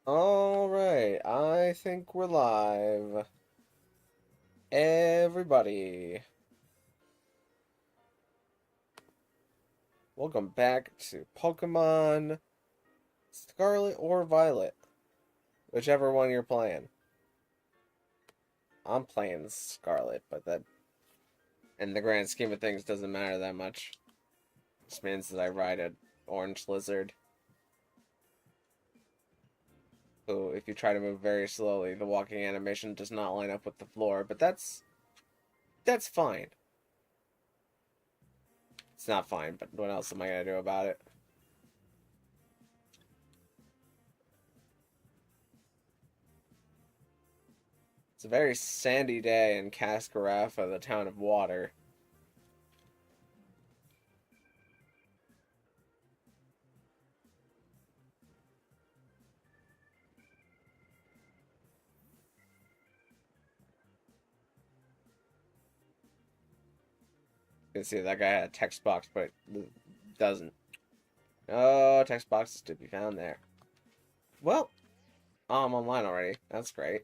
Alright, I think we're live. Everybody, welcome back to Pokemon Scarlet or Violet, whichever one you're playing. I'm playing Scarlet, but that, in the grand scheme of things, doesn't matter that much. Just means that I ride an orange lizard, who, if you try to move very slowly, the walking animation does not line up with the floor, but that's fine. It's not fine, but what else am I gonna do about it? It's a very sandy day in Cascarafa, the town of Water. You can see that guy had a text box, but it doesn't. No text boxes to be found there. Well, I'm online already. That's great.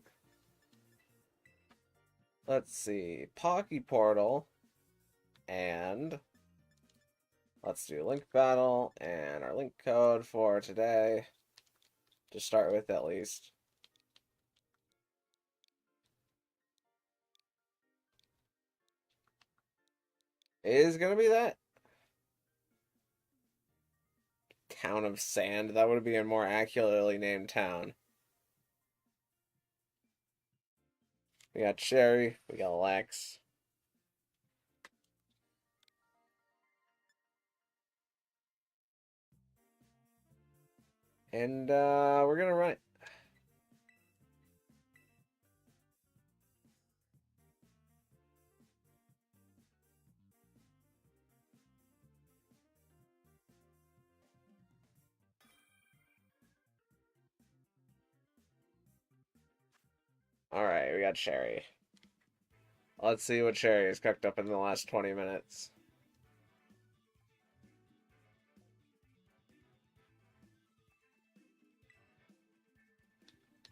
Let's see. Pocky Portal. And let's do link battle and our link code for today. To start with, at least. Is gonna be that town of sand. That would be a more accurately named town. We got Cherry, we got Lex. And we're gonna run it. Alright, we got Cherry. Let's see what Cherry has cooked up in the last 20 minutes.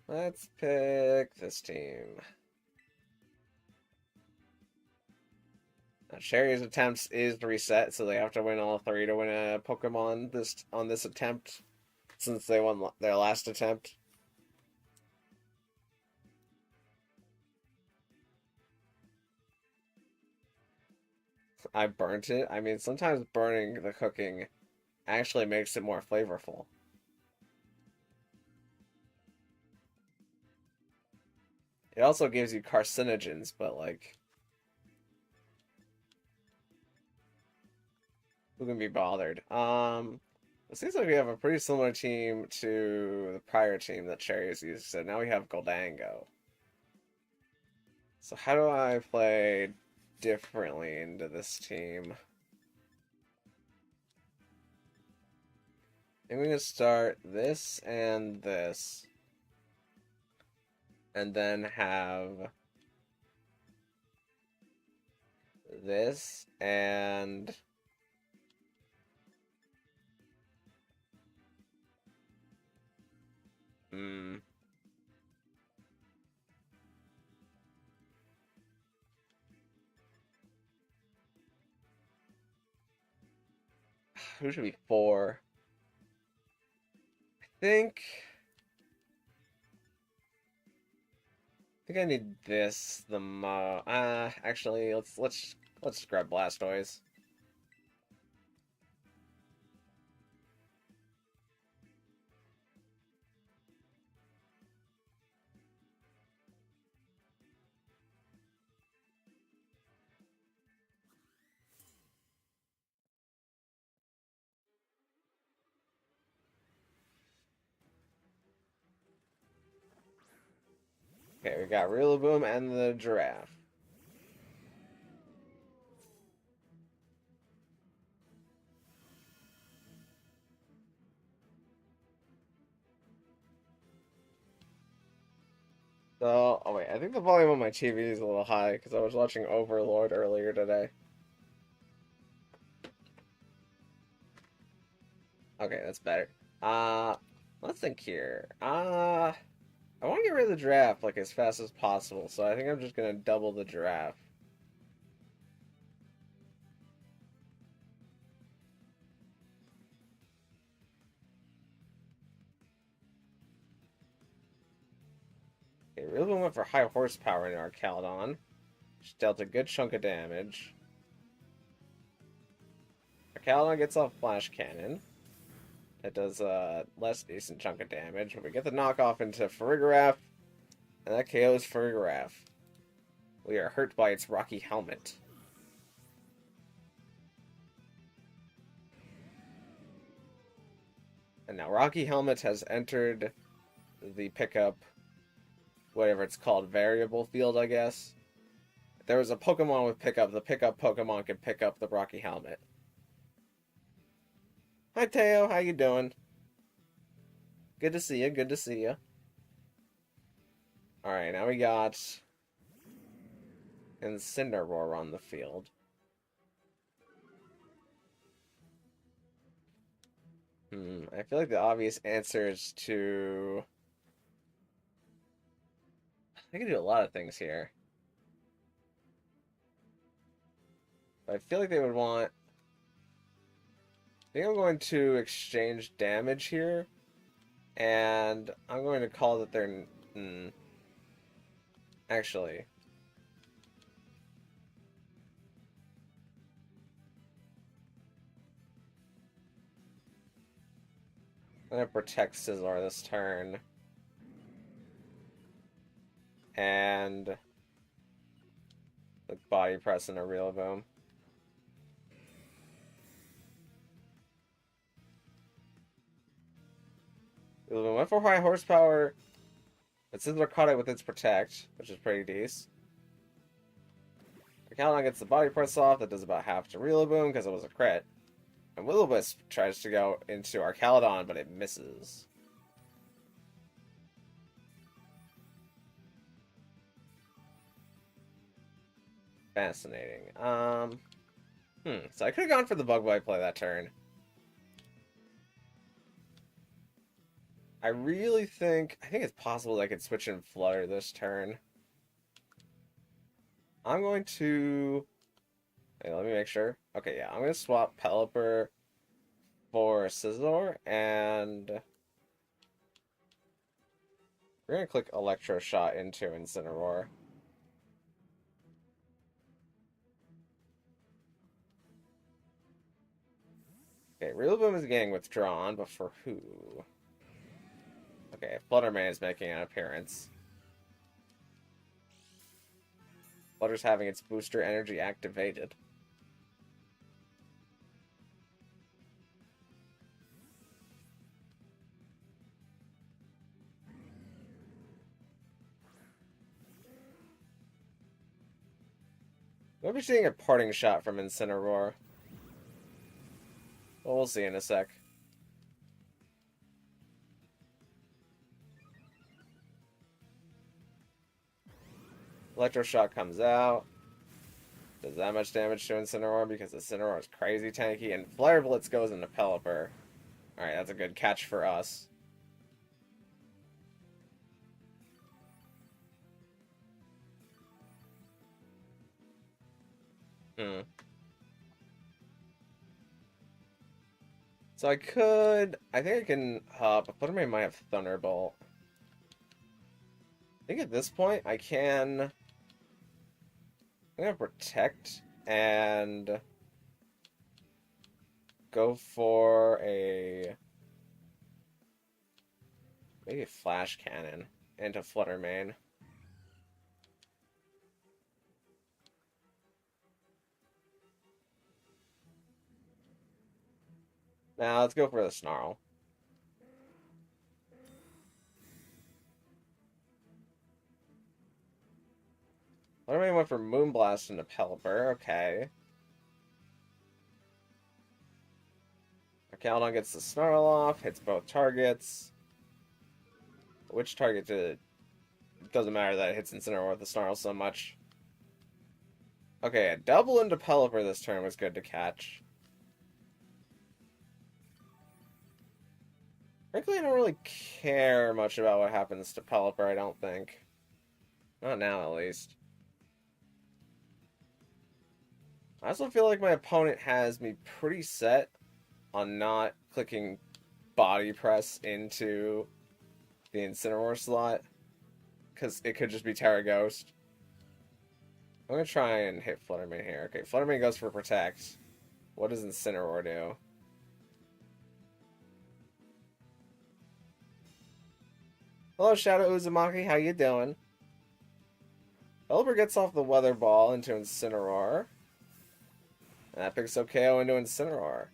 Let's pick this team. Now, Cherry's attempts is reset, so they have to win all three to win a Pokemon on this attempt, since they won their last attempt. I burnt it. I mean, sometimes burning the cooking actually makes it more flavorful. It also gives you carcinogens, but like, who can be bothered? It seems like we have a pretty similar team to the prior team that Cherry's used. So now we have Goldango. So how do I play differently into this team? I'm going to start this and this. And then have this and hmm. Who should be four? think I need this the mo. Actually, let's grab Blastoise. Okay, we got Rillaboom and the Giraffe. So, oh wait, I think the volume on my TV is a little high because I was watching Overlord earlier today. Okay, that's better. Let's think here. I want to get rid of the giraffe like as fast as possible, so I think I'm just gonna double the giraffe. Okay, really went for high horsepower in our Caledon, which dealt a good chunk of damage. Our Caledon gets off Flash Cannon. It does a less decent chunk of damage, but we get the knockoff into Farigiraf, and that KOs Farigiraf. We are hurt by its rocky helmet. And now Rocky Helmet has entered the pickup, whatever it's called, variable field, I guess. If there was a Pokemon with pickup, the pickup Pokemon can pick up the Rocky Helmet. Hi, Teo. How you doing? Good to see you. Good to see you. Alright, now we got Incineroar on the field. I feel like the obvious answer is to... I can do a lot of things here. But I feel like they would want... I think I'm going to exchange damage here. And I'm going to call that they're... Actually... I'm going to protect Scizor this turn. And... the body press and a Rillaboom. Rillaboom went for high horsepower. But Scizor caught it with its protect, which is pretty decent. Caledon gets the body press off. That does about half to Rillaboom because it was a crit. And Will-O-Wisp tries to go into our Caledon, but it misses. Fascinating. So I could have gone for the Bug Bite play that turn. I think it's possible that I could switch in Flutter this turn. I'm going to... Hey, let me make sure. Okay, yeah, I'm going to swap Pelipper for Scizor, and we're going to click Electro Shot into Incineroar. Okay, Rillaboom is getting withdrawn, but for who? Okay, Fluttermane is making an appearance. Flutter's having its booster energy activated. We'll be seeing a parting shot from Incineroar. Well, we'll see in a sec. Electroshock comes out. Does that much damage to Incineroar because Incineroar is crazy tanky, and Flare Blitz goes into Pelipper. Alright, that's a good catch for us. So I think I can, but Fluttermane might have Thunderbolt. I think at this point I'm gonna protect and go for maybe a Flash Cannon into Fluttermane. Now let's go for the Snarl. Fluttermane went for Moonblast into Pelipper. Okay. Caledon gets the Snarl off, hits both targets. Which target did it? It doesn't matter that it hits Incineroar with the Snarl so much. Okay, a double into Pelipper this turn was good to catch. Frankly, I don't really care much about what happens to Pelipper, I don't think. Not now, at least. I also feel like my opponent has me pretty set on not clicking body press into the Incineroar slot, because it could just be Terra Ghost. I'm going to try and hit Fluttermane here. Okay, Fluttermane goes for Protect. What does Incineroar do? Hello, Shadow Uzumaki, how you doing? Pelipper gets off the Weather Ball into Incineroar. And that picks up KO into Incineroar.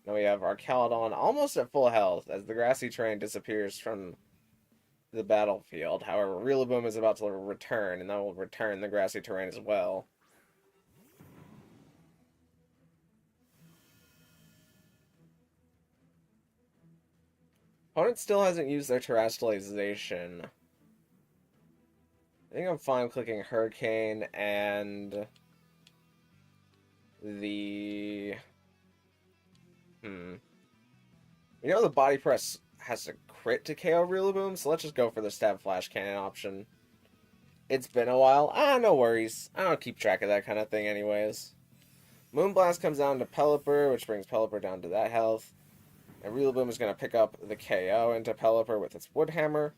Now we have our Caledon almost at full health as the Grassy Terrain disappears from the battlefield. However, Rillaboom is about to return, and that will return the Grassy Terrain as well. Opponent still hasn't used their Terastallization. I think I'm fine clicking Hurricane and the... You know the Body Press has a crit to KO Rillaboom, so let's just go for the Stab Flash Cannon option. It's been a while. No worries. I don't keep track of that kind of thing anyways. Moonblast comes down to Pelipper, which brings Pelipper down to that health. And Rillaboom is going to pick up the KO into Pelipper with its Wood Hammer.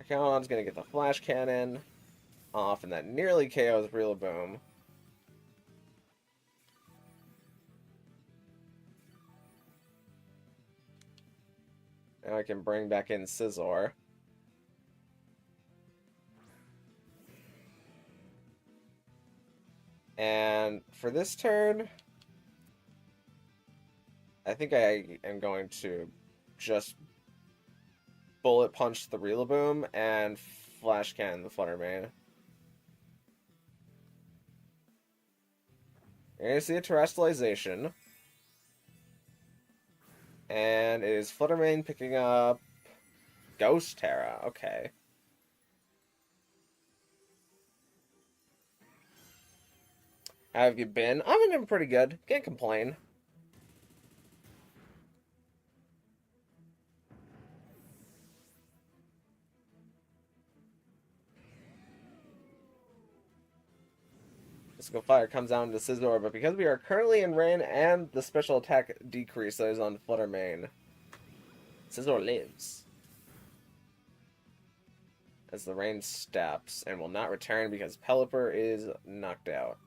Caledon's going to get the Flash Cannon off, and that nearly KOs Rillaboom. Now I can bring back in Scizor. And for this turn, I think I am going to just Bullet Punch the Rillaboom and Flash Cannon the Fluttermane. You're going to see a Terastallization. And it is Fluttermane picking up Ghost Terra. Okay. How have you been? I've been pretty good. Can't complain. Mystical Fire comes down to Scizor, but because we are currently in rain and the special attack decrease that is on Fluttermane, Scizor lives. As the rain stops and will not return because Pelipper is knocked out.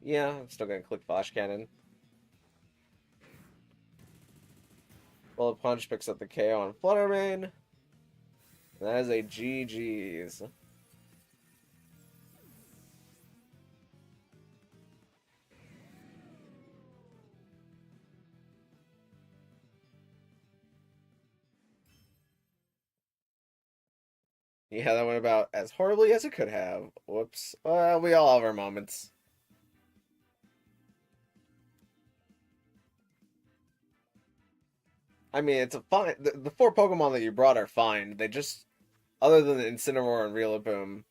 Yeah, I'm still gonna click Flash Cannon. Bullet Punch picks up the KO on Fluttermane. That is a GG's. Yeah, that went about as horribly as it could have. Whoops. Well, we all have our moments. I mean, it's a fine. The four Pokemon that you brought are fine. They just, other than Incineroar and Rillaboom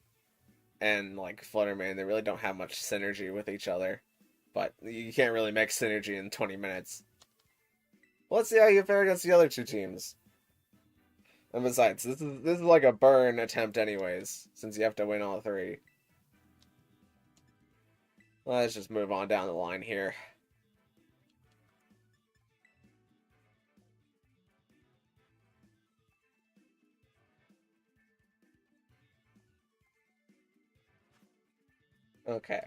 and like Fluttermane, they really don't have much synergy with each other. But you can't really make synergy in 20 minutes. Well, let's see how you fare against the other two teams. And besides, this is like a burn attempt anyways, since you have to win all three. Let's just move on down the line here. Okay.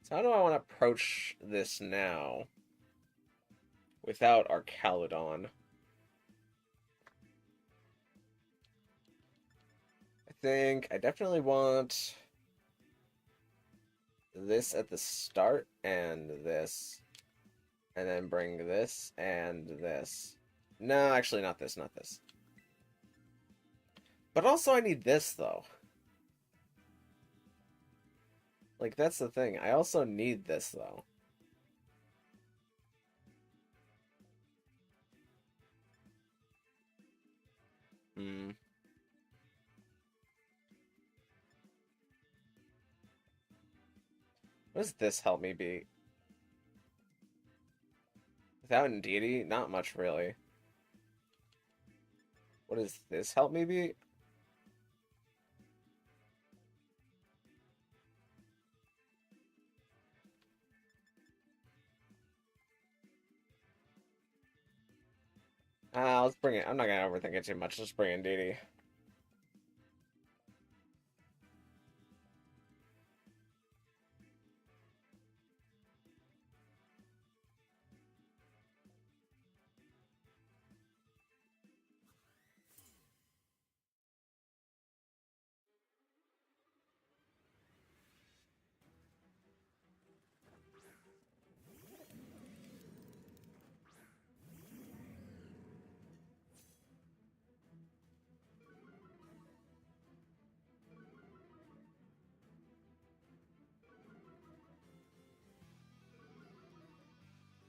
So how do I want to approach this now without our Caledon? I think I definitely want this at the start and this, and then bring this and this. No, actually not this, not this. But also I need this though. Like, that's the thing. I also need this, though. Hmm. What does this help me beat? Without Indeedee? Not much, really. What does this help me beat? Let's bring it. I'm not gonna overthink it too much. Let's bring in Indeedee.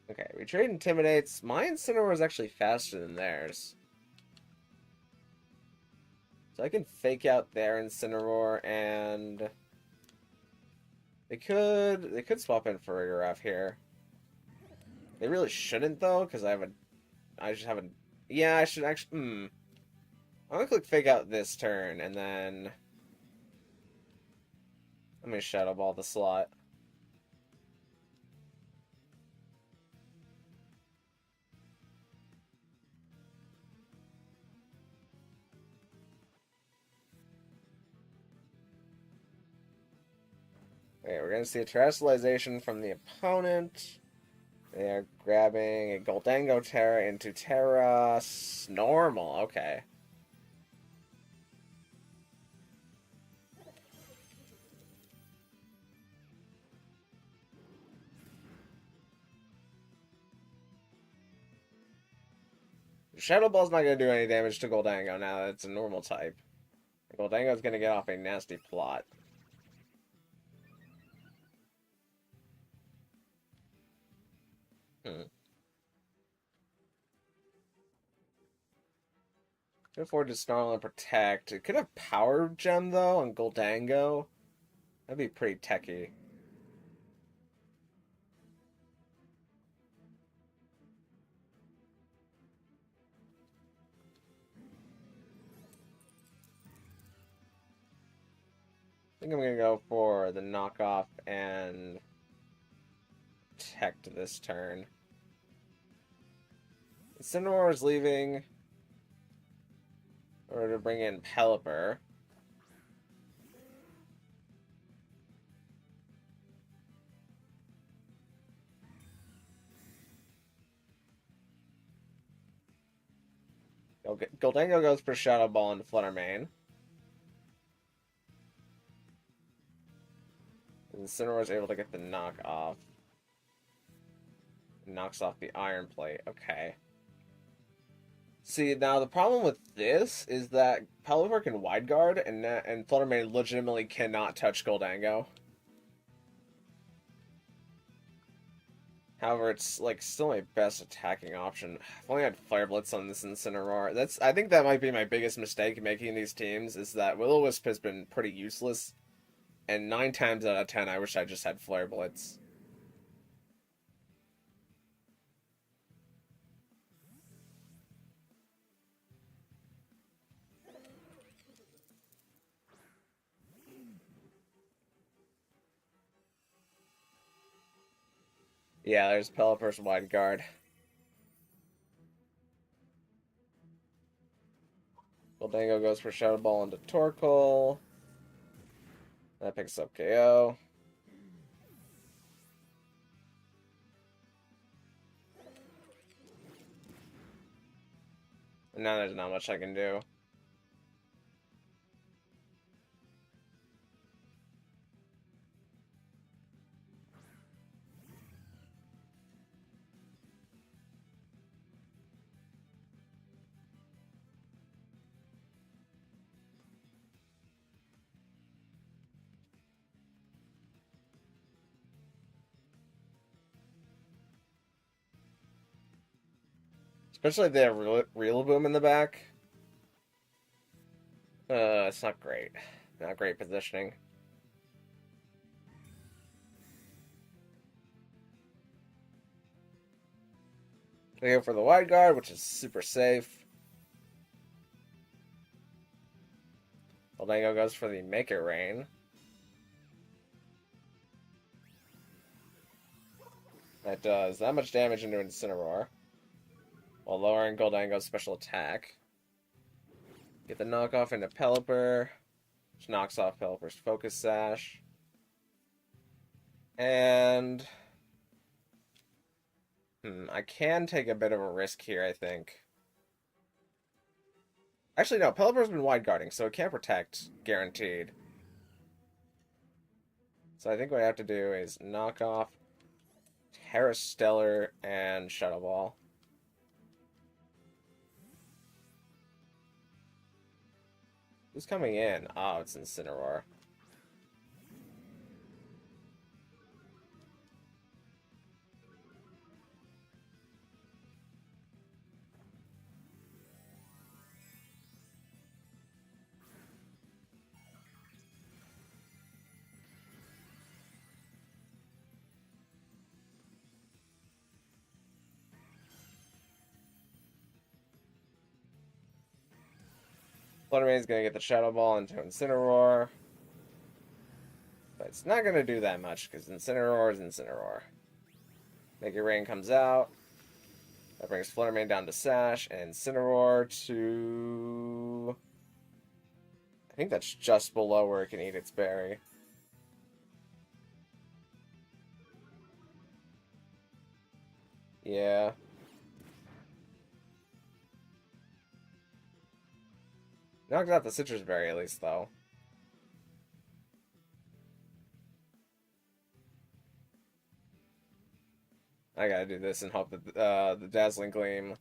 Okay, Retreat intimidates. My Incineroar is actually faster than theirs. So I can fake out their Incineroar, and they could swap in for Rigoraph here. They really shouldn't though, because I just have a yeah, I should actually I'm gonna click fake out this turn, and then I'm gonna Shadow Ball the slot. Okay, we're gonna see a Terrestrialization from the opponent. They are grabbing a Goldango Terra into Terra Normal. Okay. Shadow Ball's not going to do any damage to Goldango now that it's a normal type. Goldango's going to get off a nasty plot. Could afford to Snarl and Protect. It could have Power Gem, though, on Goldango. That'd be pretty techy. I think I'm going to go for the knockoff and Protect this turn. Incineroar is leaving in order to bring in Pelipper. Goldango goes for Shadow Ball into Flutter Mane. Incineroar is able to get the knock off. Knocks off the Iron Plate. Okay. See, now the problem with this is that Pelipper can Wide Guard, and Flutter Mane legitimately cannot touch Goldango. However, it's like still my best attacking option. I've only had Fire Blitz on this Incineroar. I think that might be my biggest mistake making these teams, is that Will-O-Wisp has been pretty useless. And 9 times out of 10, I wish I just had Flare Blitz. Yeah, there's Pelipper's Wide Guard. Goldango goes for Shadow Ball into Torkoal. That picks up KO. And now there's not much I can do. Especially if they have real boom in the back. It's not great. Not great positioning. They go for the wide guard, which is super safe. Goldango goes for the Make It Rain. That does that much damage into Incineroar, while lowering Goldango's special attack. Get the knockoff into Pelipper, which knocks off Pelipper's Focus Sash. And I can take a bit of a risk here, I think. Actually, no, Pelipper's been wide guarding, so it can't protect, guaranteed. So I think what I have to do is knock off Terra Stellar and Shadow Ball. Who's coming in? Oh, it's Incineroar. Fluttermane's gonna get the Shadow Ball into Incineroar. But it's not gonna do that much, because Incineroar is Incineroar. Make It Rain comes out. That brings Fluttermane down to Sash, and Incineroar to... I think that's just below where it can eat its berry. Yeah. Knocked out the Citrus Berry at least, though. I gotta do this and hope that the Dazzling Gleam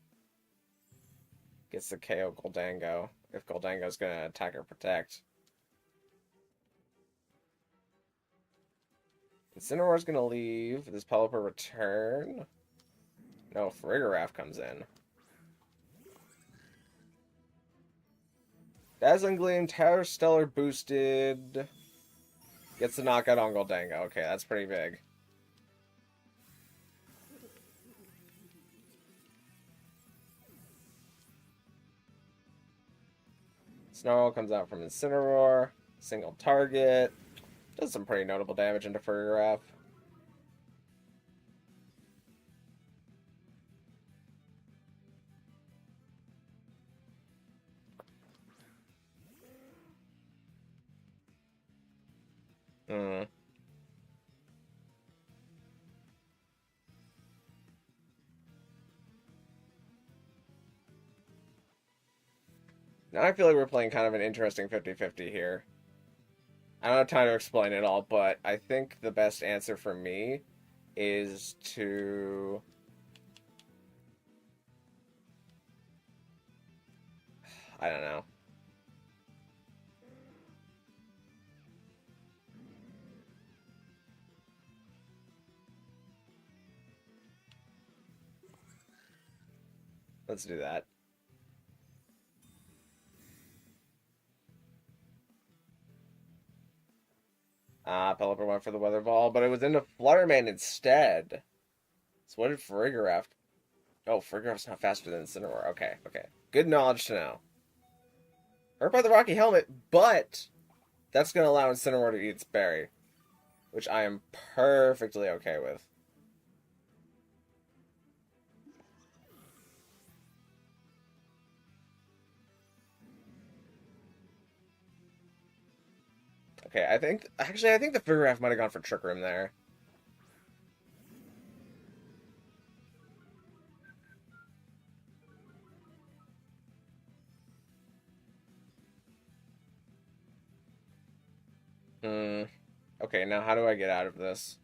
gets the KO Goldango, if Goldango's gonna attack or protect. Incineroar's gonna leave. Does Pelipper return? No, Farigiraf comes in. Dazzling Gleam, Tower Stellar boosted. Gets the knockout on Goldango. Okay, that's pretty big. Snarl comes out from Incineroar. Single target. Does some pretty notable damage into Farigiraf. Now I feel like we're playing kind of an interesting 50-50 here. I don't have time to explain it all, but I think the best answer for me is to... I don't know. Let's do that. Pelipper went for the Weather Ball, but it was into Fluttermane instead. So what did Farigiraf... Oh, Farigiraf's not faster than Incineroar. Okay, okay. Good knowledge to know. Hurt by the Rocky Helmet, but that's going to allow Incineroar to eat its berry, which I am perfectly okay with. Okay, I think the Farigiraf might have gone for Trick Room there. Okay, now how do I get out of this?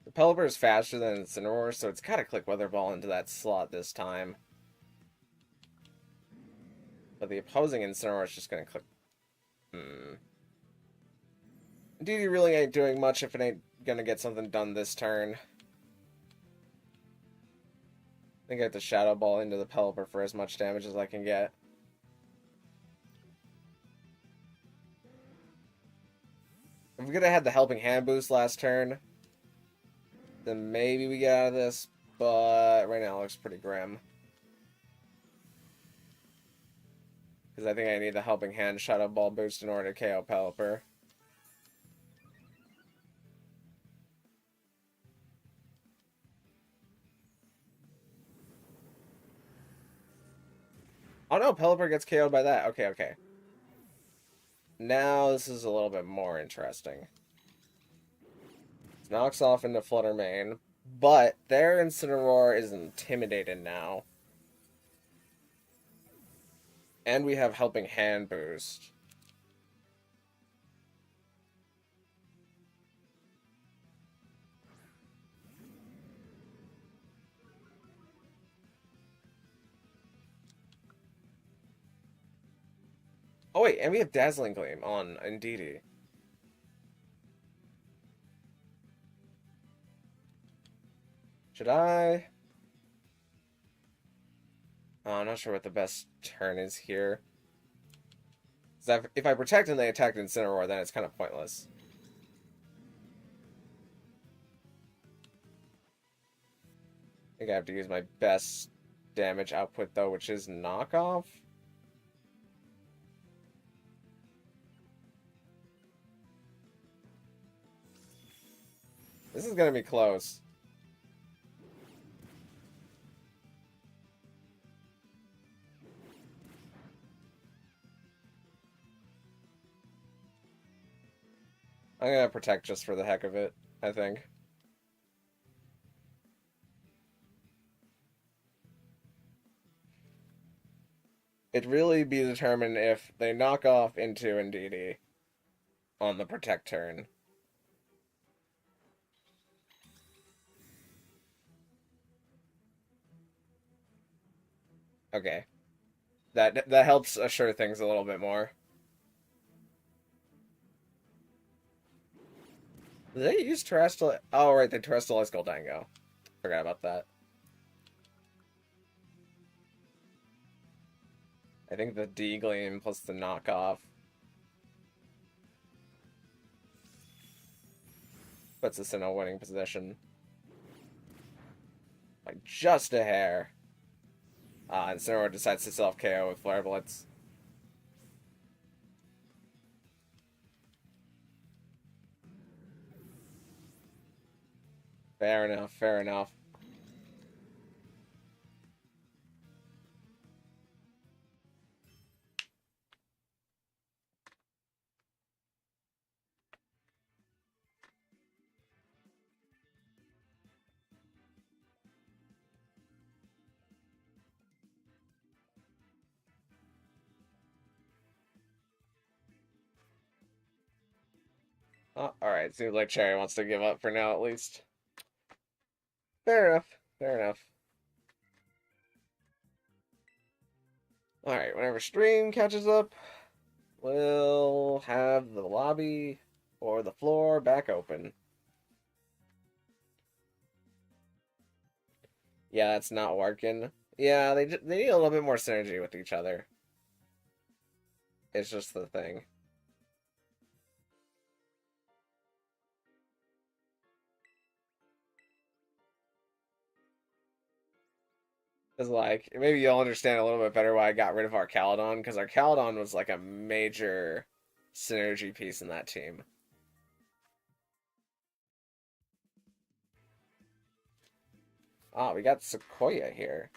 The Pelipper is faster than Incineroar, so it's gotta click Weather Ball into that slot this time. But the opposing Incineroar is just gonna click... DD really ain't doing much if it ain't gonna get something done this turn. think I have to Shadow Ball into the Pelipper for as much damage as I can get. If we could have had the Helping Hand boost last turn, then maybe we get out of this, but right now it looks pretty grim. Because I think I need the Helping Hand Shadow Ball boost in order to KO Pelipper. Oh no, Pelipper gets KO'd by that. Okay, okay. Now this is a little bit more interesting. It knocks off into Flutter Mane, but their Incineroar is intimidated now. And we have Helping Hand boost. Oh wait, and we have Dazzling Gleam on Indeedee. Should I? Oh, I'm not sure what the best turn is here. If I protect and they attack Incineroar, then it's kind of pointless. I think I have to use my best damage output, though, which is Knockoff. This is going to be close. I'm going to protect just for the heck of it, I think. It'd really be determined if they knock off into Indeedee on the protect turn. Okay. That helps assure things a little bit more. Did they use Terrestrial? Oh, right, they Terrestrialized Goldango. Forgot about that. I think the D-Gleam plus the knockoff puts us in a winning position. By just a hair. Incineroar decides to self-KO with Flare Blitz. Fair enough, fair enough. Oh, alright, seems like Cherry wants to give up for now, at least. Fair enough, fair enough. Alright, whenever stream catches up, we'll have the lobby or the floor back open. Yeah, that's not working. Yeah, they need a little bit more synergy with each other. It's just the thing. It's like, maybe you'll understand a little bit better why I got rid of our Caledon, because our Caledon was like a major synergy piece in that team. Ah, we got Sequoia here.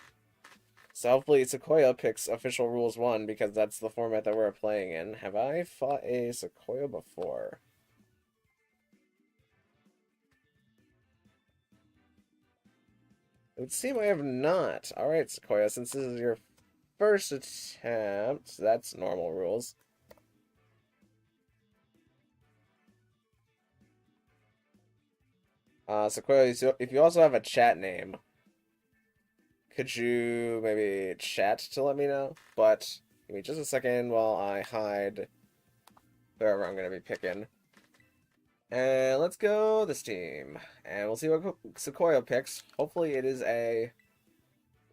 So hopefully Sequoia picks Official Rules 1, because that's the format that we're playing in. Have I fought a Sequoia before? It would seem I have not. Alright, Sequoia, since this is your first attempt, that's normal rules. Sequoia, if you also have a chat name, could you maybe chat to let me know? But give me just a second while I hide whoever I'm going to be picking. And let's go this team. And we'll see what Sequoia picks. Hopefully it is a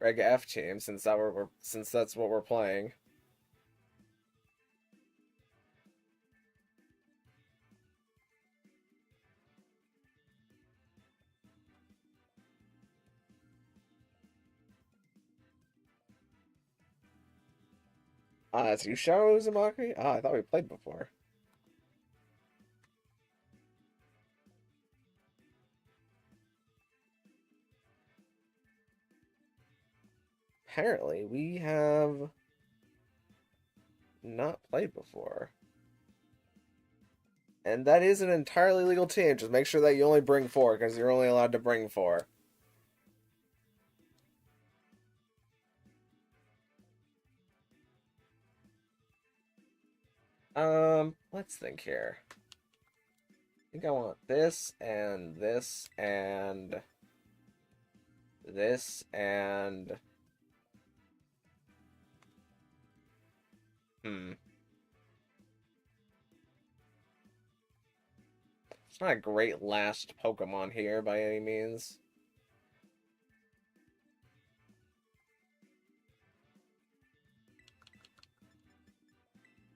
Reg F team, since that's what we're playing. It's Usharo Uzumaki? I thought we played before. Apparently, we have not played before. And that is an entirely legal team. Just make sure that you only bring 4, because you're only allowed to bring 4. Let's think here. I think I want this, and this, and this, and... It's not a great last Pokemon here by any means.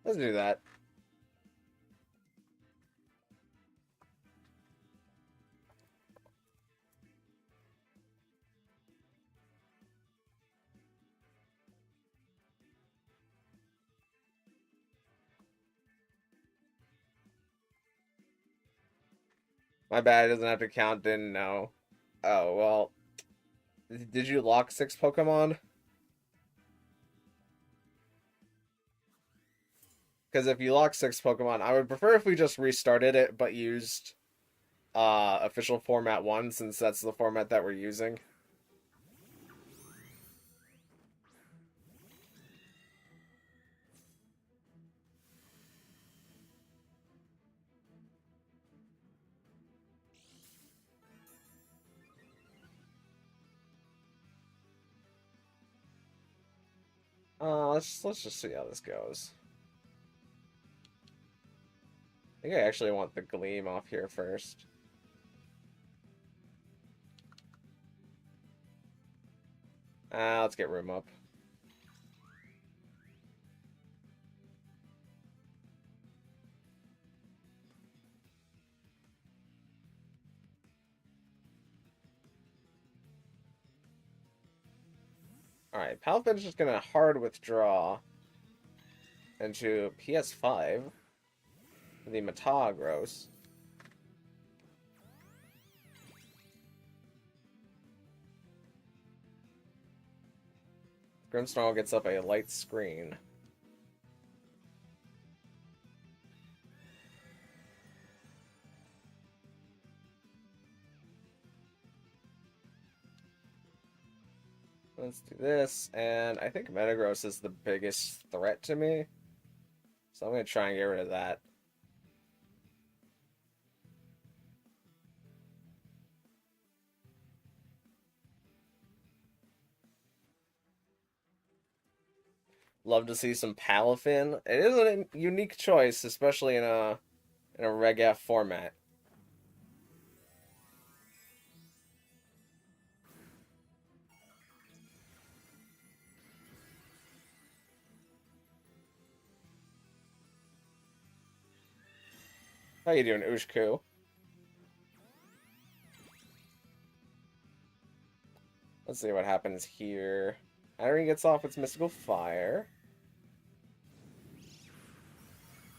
Let's do that. My bad, it doesn't have to count, didn't know. Oh, well. Did you lock 6 Pokemon? Because if you lock 6 Pokemon, I would prefer if we just restarted it, but used official format 1, since that's the format that we're using. Let's just see how this goes. I think I actually want the Gleam off here first. Let's get room up. Alright, Palfin's just gonna hard withdraw into PS5, the Metagross. Grimmsnarl gets up a light screen. Let's do this, and I think Metagross is the biggest threat to me, so I'm going to try and get rid of that. Love to see some Palafin. It is a unique choice, especially in a Reg F format. How you doing, Ushku? Let's see what happens here. Irene gets off its Mystical Fire.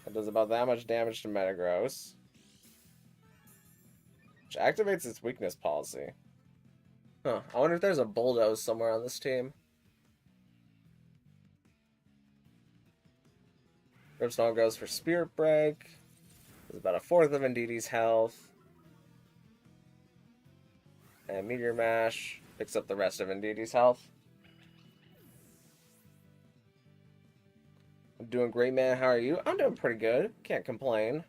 That does about that much damage to Metagross, which activates its weakness policy. Huh. I wonder if there's a Bulldoze somewhere on this team. Grimmsnarl goes for Spirit Break. It's about a fourth of Indeedee's health. And Meteor Mash picks up the rest of Indeedee's health. I'm doing great, man. How are you? I'm doing pretty good. Can't complain.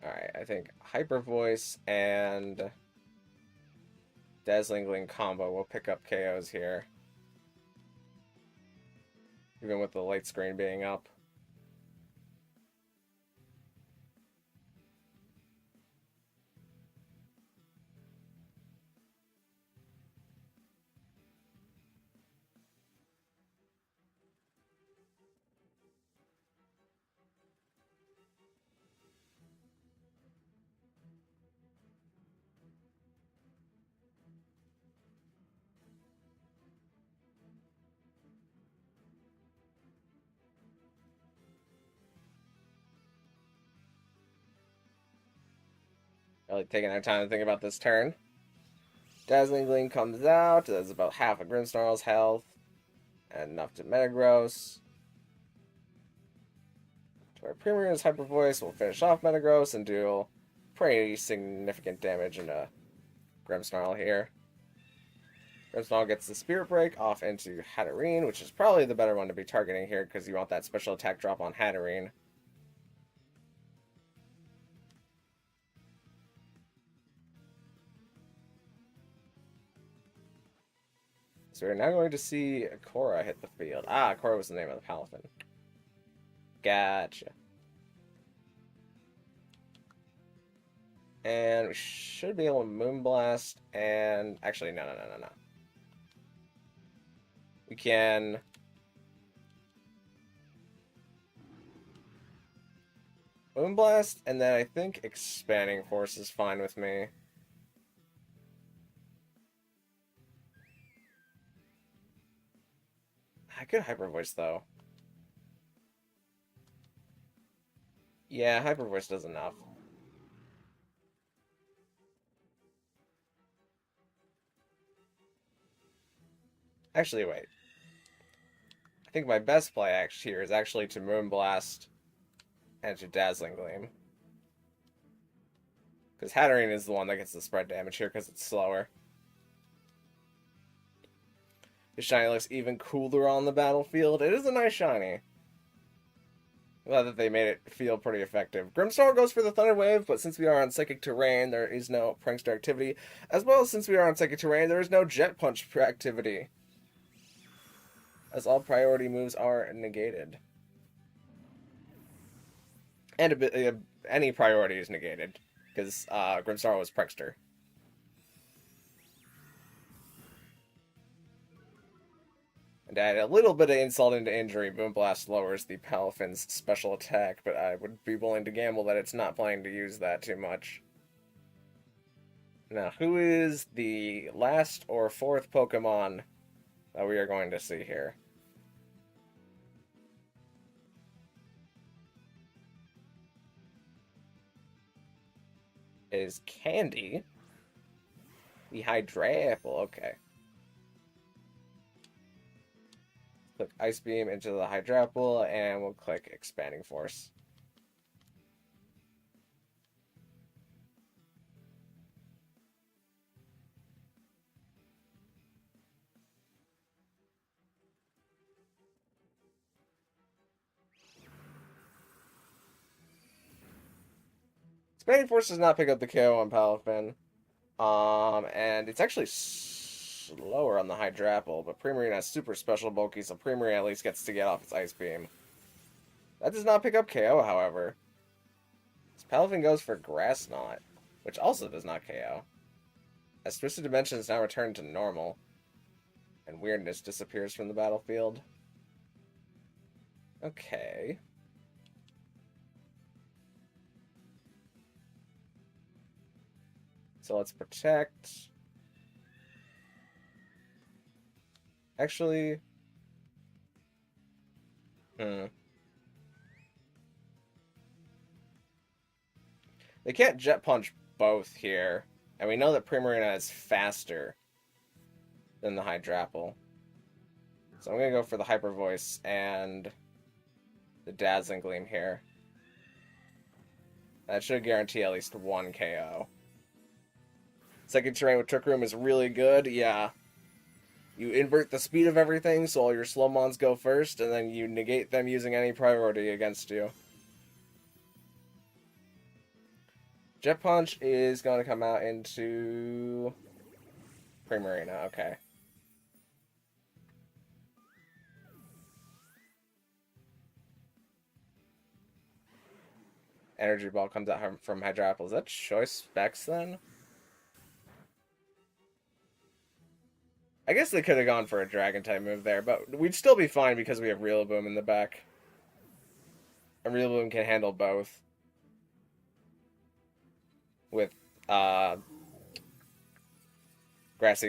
Alright, I think Hyper Voice and Dazzling Gleam combo will pick up KOs here. Even with the light screen being up. Really taking our time to think about this turn. Dazzling Gleam comes out. Does about half of Grimmsnarl's health. And enough to Metagross. To our Primary's Hyper Voice will finish off Metagross and do pretty significant damage into Grimmsnarl here. Grimmsnarl gets the Spirit Break off into Hatterene, which is probably the better one to be targeting here because you want that special attack drop on Hatterene. So we're now going to see Korra hit the field. Ah, Korra was the name of the Palafin. Gotcha. And we should be able to Moonblast and... Actually, no. We can... Moonblast, and then I think Expanding Force is fine with me. I could Hyper Voice, though. Yeah, Hyper Voice does enough. Actually, wait. I think my best play here is actually to Moonblast and to Dazzling Gleam. Because Hatterene is the one that gets the spread damage here because it's slower. The shiny looks even cooler on the battlefield. It is a nice shiny. Glad that they made it feel pretty effective. Grimmsnarl goes for the Thunder Wave, but since we are on Psychic Terrain, there is no Prankster activity. As well as since we are on Psychic Terrain, there is no Jet Punch activity. As all priority moves are negated. And any priority is negated, because Grimmsnarl was Prankster. And add a little bit of insult into injury, Moonblast lowers the Palafin's special attack, but I would be willing to gamble that it's not planning to use that too much. Now, who is the last or fourth Pokemon that we are going to see here? It is Candy. The Hydrapple, okay. Click Ice Beam into the Hydrapple, and we'll click Expanding Force. Expanding Force does not pick up the KO on Palafin. And it's actually slower on the Hydrapple, but Primarine has super special bulky, so Primarine at least gets to get off its Ice Beam. That does not pick up KO, however. This Palafin goes for Grass Knot, which also does not KO. As Twisted Dimensions now return to normal, and weirdness disappears from the battlefield. Okay. So let's protect. Actually, they can't Jet Punch both here, and we know that Primarina is faster than the Hydrapple. So I'm gonna go for the Hyper Voice and the Dazzling Gleam here. That should guarantee at least one KO. Second Terrain with Trick Room is really good, yeah. You invert the speed of everything, so all your slow mons go first, and then you negate them using any priority against you. Jet Punch is going to come out into Primarina, okay. Energy Ball comes out from Hydrapple. Is that Choice Specs then? I guess they could have gone for a Dragon-type move there, but we'd still be fine because we have Rillaboom in the back. And Rillaboom can handle both. With, Grassy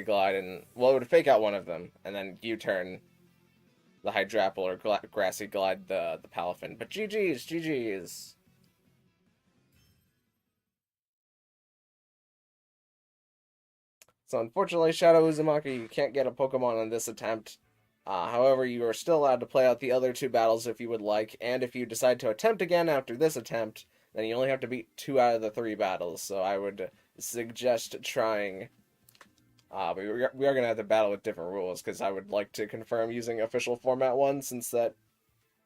Glide and... Well, it would fake out one of them, and then U-turn the Hydrapple or Grassy Glide the Palafin. But GG's! So unfortunately, Shadow Uzumaki, you can't get a Pokemon on this attempt. However, you are still allowed to play out the other 2 battles if you would like, and if you decide to attempt again after this attempt, then you only have to beat 2 out of the 3 battles, so I would suggest trying. But we are going to have to battle with different rules, because I would like to confirm using official format 1, since that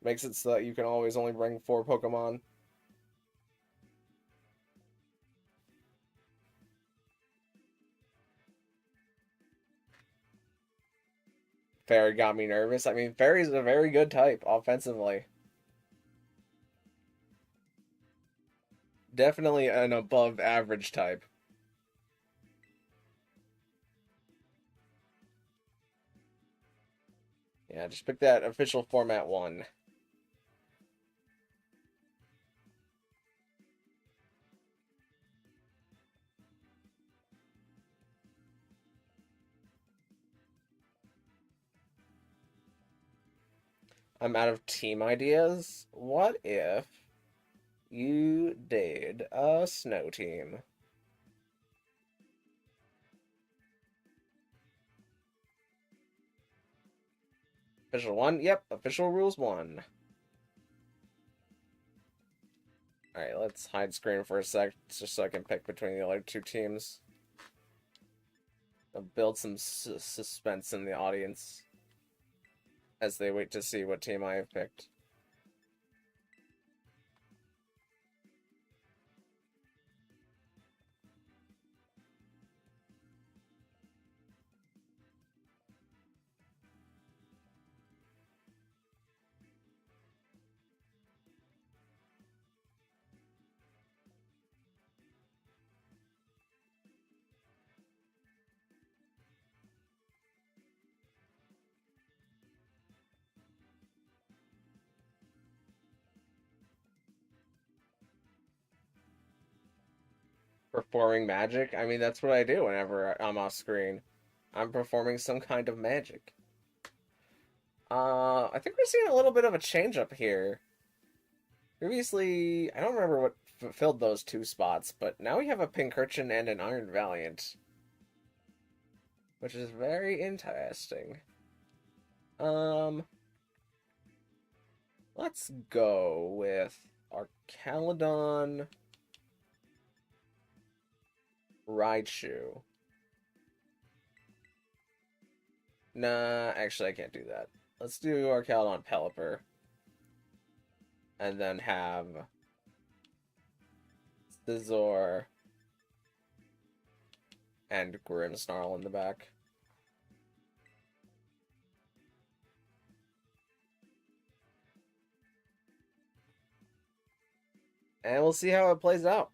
makes it so that you can always only bring 4 Pokemon. Fairy got me nervous. I mean, Fairy's a very good type, offensively. Definitely an above average type. Yeah, just pick that official format 1. I'm out of team ideas. What if you did a snow team? Official 1? Yep, official rules 1. Alright, let's hide screen for a sec, just so I can pick between the other 2 teams. I'll build some suspense in the audience as they wait to see what team I have picked. Performing magic? I mean, that's what I do whenever I'm off screen. I'm performing some kind of magic. I think we're seeing a little bit of a change up here. Previously, I don't remember what filled those 2 spots, but now we have a Pincurchin and an Iron Valiant, which is very interesting. Let's go with Archaludon Raichu. Nah, actually I can't do that. Let's do Archaludon Pelipper. And then have Scizor and Grimmsnarl in the back. And we'll see how it plays out.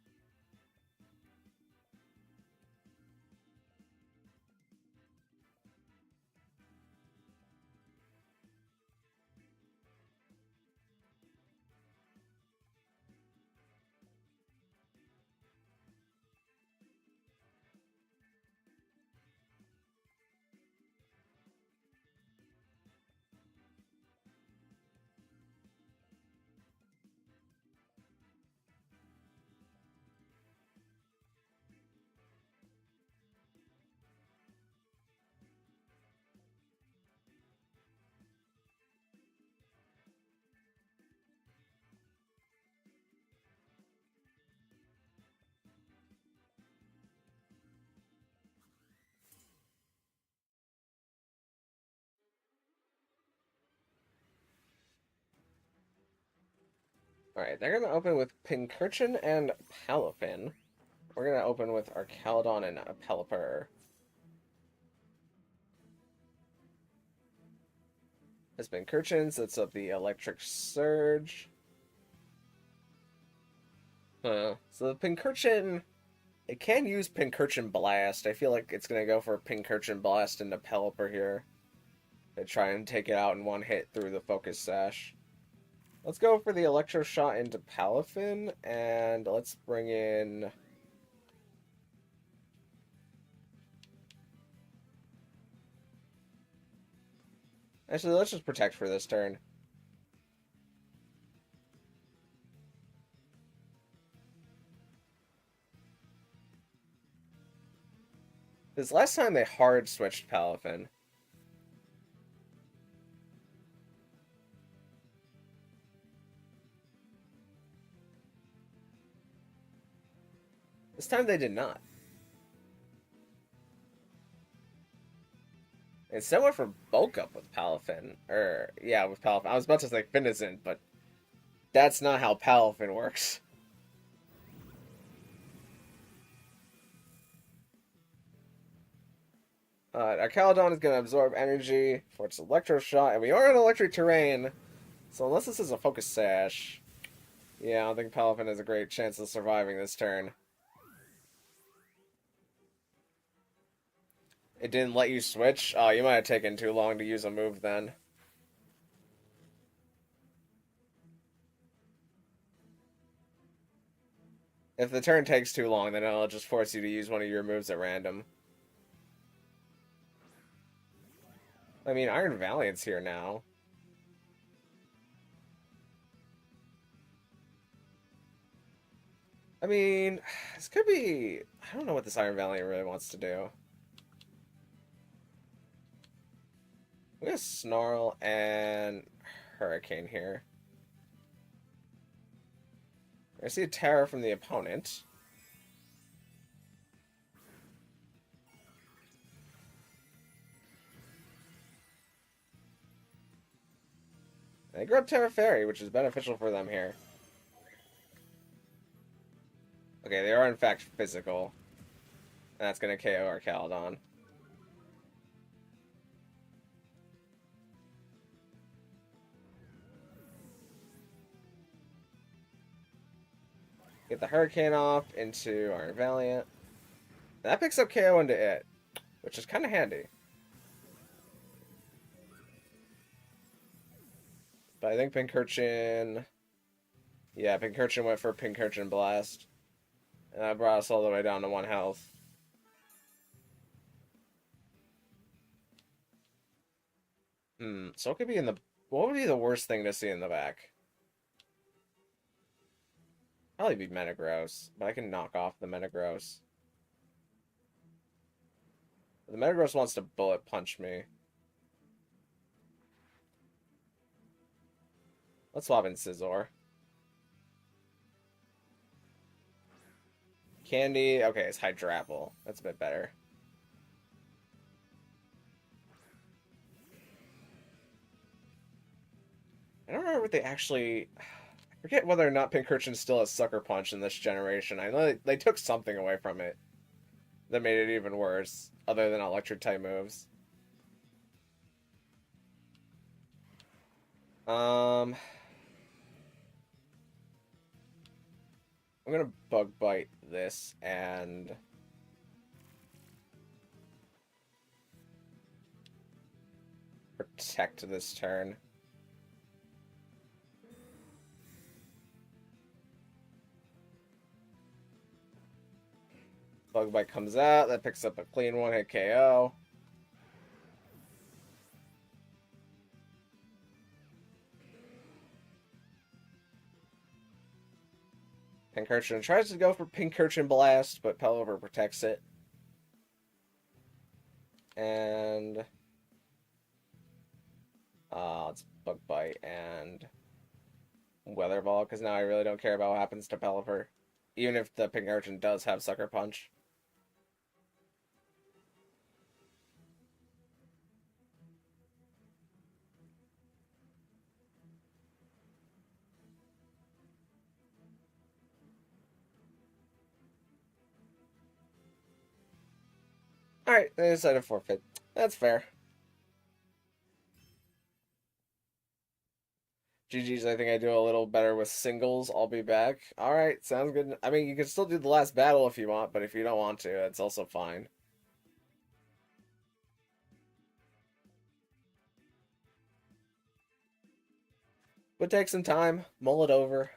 Alright, they're going to open with Pincurchin and Palafin. We're going to open with Archaludon and Pelipper. This Pincurchin sets up the Electric Surge. So the Pincurchin, it can use Pincurchin Blast. I feel like it's going to go for Pincurchin Blast into Pelipper here. To try and take it out in one hit through the Focus Sash. Let's go for the Electro Shot into Palafin, and let's bring in... Actually, let's just Protect for this turn. This last time they hard switched Palafin. This time they did not. It's similar for bulk up with Palafin. Yeah, with Palafin. I was about to say Finnison, but that's not how Palafin works. Our Caledon is going to absorb energy for its Electro Shot, and we are in electric terrain, so unless this is a Focus Sash, yeah, I don't think Palafin has a great chance of surviving this turn. It didn't let you switch? Oh, you might have taken too long to use a move then. If the turn takes too long, then it'll just force you to use one of your moves at random. I mean, Iron Valiant's here now. I mean, this could be... I don't know what this Iron Valiant really wants to do. We have Snarl and Hurricane here. I see a Terror from the opponent. They grab Terra Fairy, which is beneficial for them here. Okay, they are in fact physical. And that's going to KO our Caledon. Get the Hurricane off into Iron Valiant. And that picks up KO into it, which is kind of handy. But I think Pincurchin... Yeah, Pincurchin went for Pincurchin Blast. And that brought us all the way down to 1 health. So it could be in the... What would be the worst thing to see in the back? Probably be Metagross, but I can knock off the Metagross. The Metagross wants to Bullet Punch me. Let's swap in Scizor. Candy, okay, it's Hydrapple. That's a bit better. I don't remember what they actually... I forget whether or not Pincurchin still has Sucker Punch in this generation. I know they took something away from it that made it even worse, other than Electric-type moves. I'm gonna Bug Bite this and protect this turn. Bug Bite comes out, that picks up a clean one-hit KO. Pincurchin tries to go for Pincurchin Blast, but Pelipper protects it. And... let's Bug Bite and Weather Ball, because now I really don't care about what happens to Pelipper. Even if the Pincurchin does have Sucker Punch. Alright, they decided to forfeit. That's fair. GG's, I think I do a little better with singles. I'll be back. Alright, sounds good. I mean, you can still do the last battle if you want, but if you don't want to, it's also fine. But take some time, mull it over.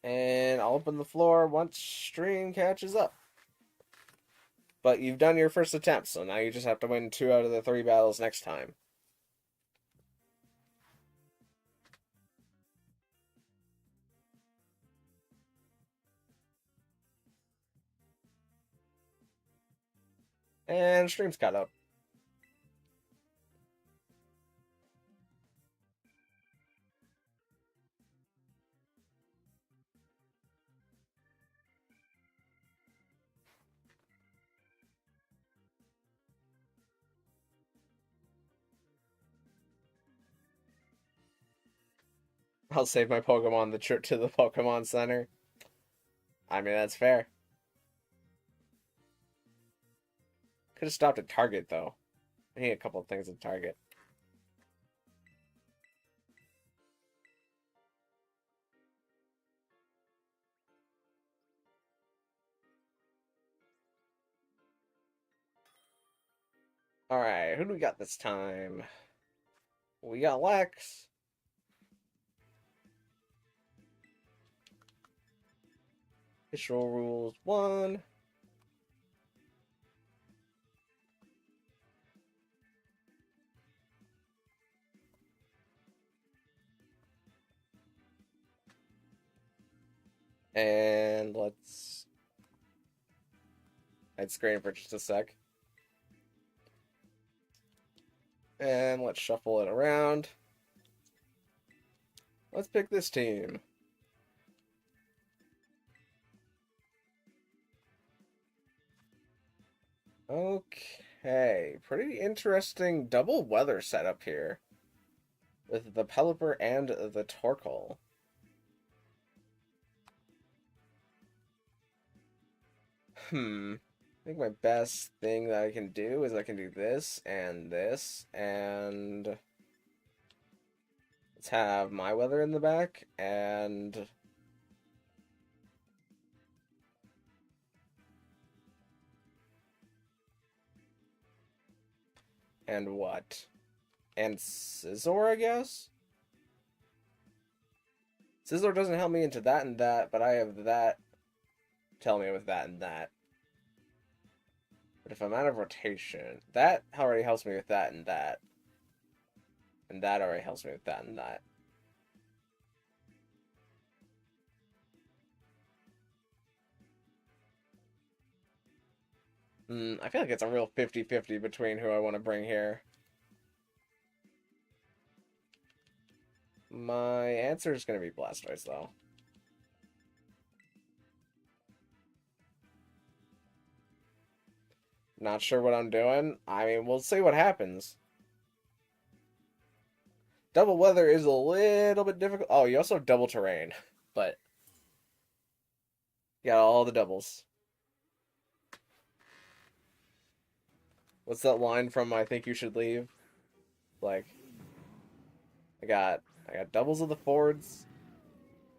And I'll open the floor once stream catches up. But you've done your first attempt, so now you just have to win 2 out of the 3 battles next time. And stream's caught up. I'll save my Pokemon the trip to the Pokemon Center. I mean, that's fair. Could have stopped at Target, though. I need a couple of things at Target. Alright, who do we got this time? We got Lex. Official rules 1. And let's... I'd screen for just a sec. And let's shuffle it around. Let's pick this team. Okay, pretty interesting double weather setup here. With the Pelipper and the Torkoal. I think my best thing that I can do is I can do this, and let's have my weather in the back, and what? And Scizor, I guess? Scizor doesn't help me into that and that, but I have that tell me with that and that. But if I'm out of rotation, that already helps me with that and that. And that already helps me with that and that. I feel like it's a real 50-50 between who I want to bring here. My answer is going to be Blastoise, though. Not sure what I'm doing. I mean, we'll see what happens. Double weather is a little bit difficult. Oh, you also have double terrain. But you got all the doubles. What's that line from I Think You Should Leave? Like, I got doubles of the Fords,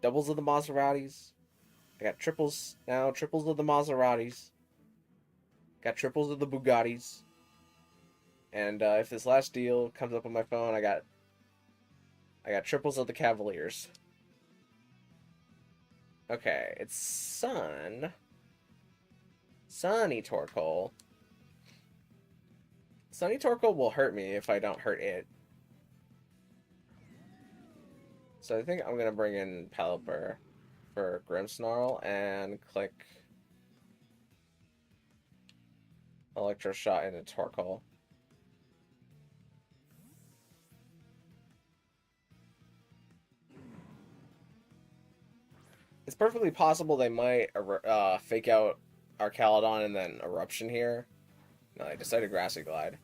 doubles of the Maseratis. I got triples now, triples of the Maseratis. Got triples of the Bugattis. And if this last deal comes up on my phone, I got triples of the Cavaliers. Okay, it's Sunny Torkoal. Sunny Torkoal will hurt me if I don't hurt it. So I think I'm going to bring in Pelipper for Grimmsnarl and click Electro Shot into Torkoal. It's perfectly possible they might fake out Archaludon and then Eruption here. No, they decided Grassy Glide.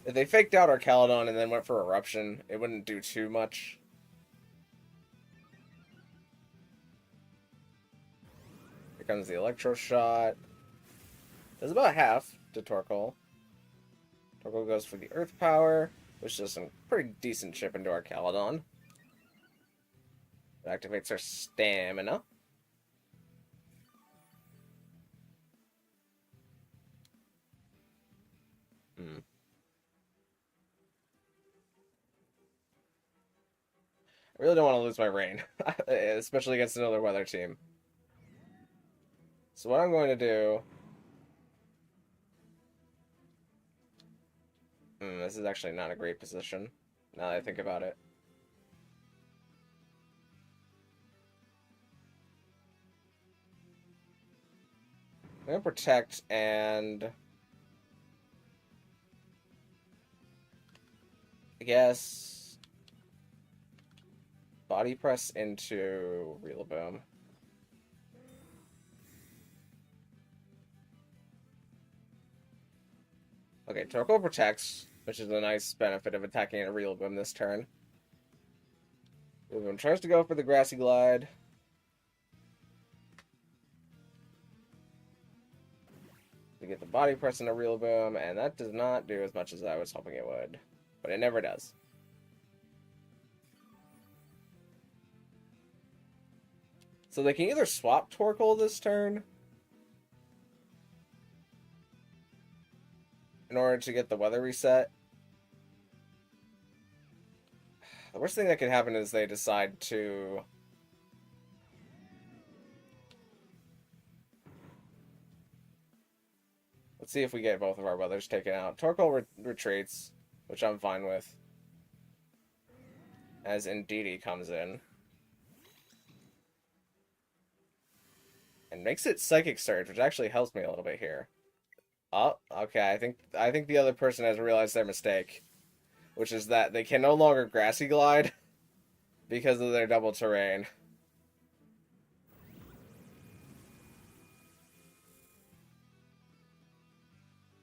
If they faked out Archaludon and then went for Eruption, it wouldn't do too much. Here comes the Electro Shot. Does about half to Torkoal. Torkoal goes for the Earth Power, which does some pretty decent chip into Archaludon. It activates our Stamina. I really don't want to lose my rain, especially against another weather team. So what I'm going to do... this is actually not a great position, now that I think about it. I'm gonna protect and I guess body press into Rillaboom. Okay, Torkoal protects, which is a nice benefit of attacking a Rillaboom this turn. Rillaboom tries to go for the Grassy Glide. To get the body press into Rillaboom, and that does not do as much as I was hoping it would. But it never does. So they can either swap Torkoal this turn in order to get the weather reset. The worst thing that could happen is they decide to... Let's see if we get both of our weathers taken out. Torkoal retreats, which I'm fine with. As Indeedee comes in. And makes it Psychic Surge, which actually helps me a little bit here. Oh, okay, I think the other person has realized their mistake. Which is that they can no longer Grassy Glide because of their double terrain.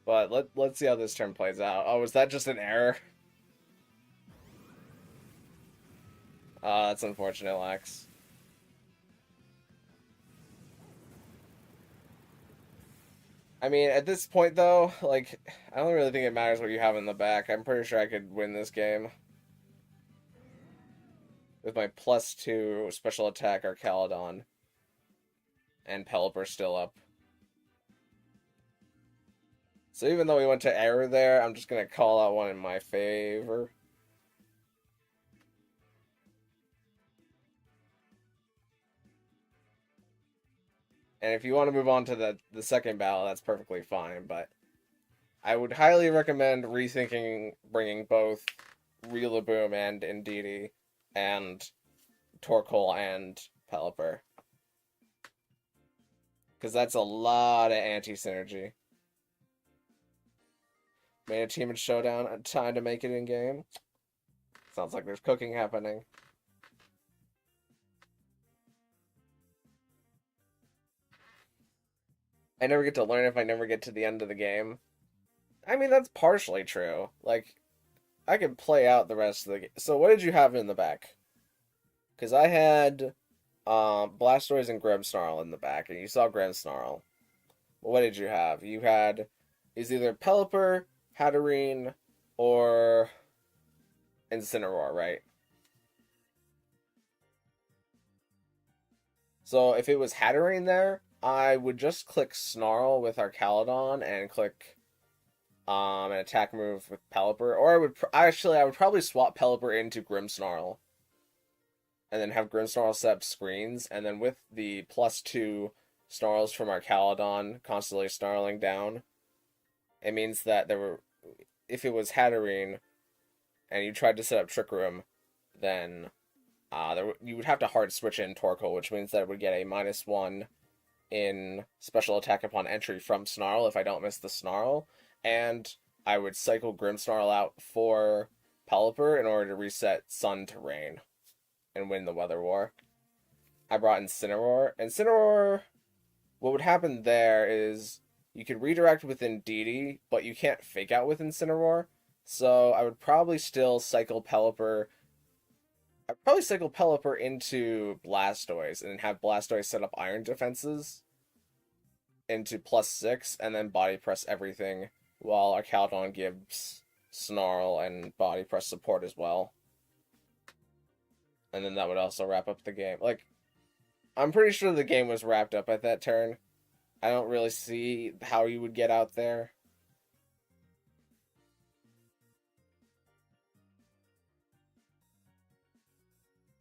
But let's see how this turn plays out. Oh, was that just an error? That's unfortunate, Lex. I mean, at this point, though, like, I don't really think it matters what you have in the back. I'm pretty sure I could win this game. With my +2 special attack Archaludon. And Pelipper still up. So even though we went to error there, I'm just going to call out one in my favor. And if you want to move on to the second battle, that's perfectly fine, but I would highly recommend rethinking bringing both Rillaboom and Indeedee and Torkoal and Pelipper. Because that's a lot of anti-synergy. Made a team in Showdown, time to make it in-game. Sounds like there's cooking happening. I never get to learn if I never get to the end of the game. I mean, that's partially true. Like, I could play out the rest of the game. So what did you have in the back? Because I had Blastoise and Grimmsnarl in the back, and you saw Grimmsnarl. What did you have? You had is either Pelipper, Hatterene, or Incineroar, right? So if it was Hatterene there, I would just click Snarl with Archaludon and click an attack move with Pelipper, or I would probably swap Pelipper into Grimmsnarl, and then have Grimmsnarl set up screens, and then with the +2 snarls from Archaludon constantly snarling down, it means that if it was Hatterene and you tried to set up Trick Room, then you would have to hard switch in Torkoal, which means that it would get a -1 in special attack upon entry from Snarl if I don't miss the Snarl, and I would cycle Grimmsnarl out for Pelipper in order to reset Sun to Rain and win the Weather War. I brought Incineroar. Incineroar, what would happen there is you could redirect with Indeedee, but you can't fake out with Incineroar, so I would probably still cycle Pelipper. I'd probably cycle Pelipper into Blastoise and have Blastoise set up Iron Defenses into +6 and then body press everything while Archaludon gives Snarl and body press support as well. And then that would also wrap up the game. Like, I'm pretty sure the game was wrapped up at that turn. I don't really see how you would get out there.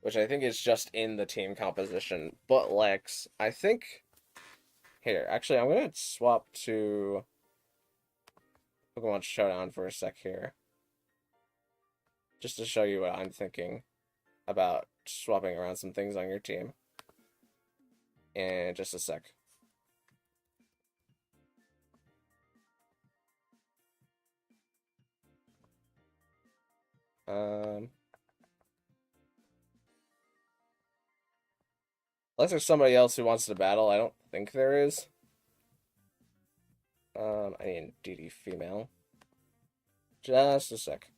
Which I think is just in the team composition. But Lex, I think... Here, actually, I'm going to swap to Pokemon Showdown for a sec here. Just to show you what I'm thinking about swapping around some things on your team. In just a sec. Unless there's somebody else who wants to battle, I don't think there is. I need DD female. Just a sec.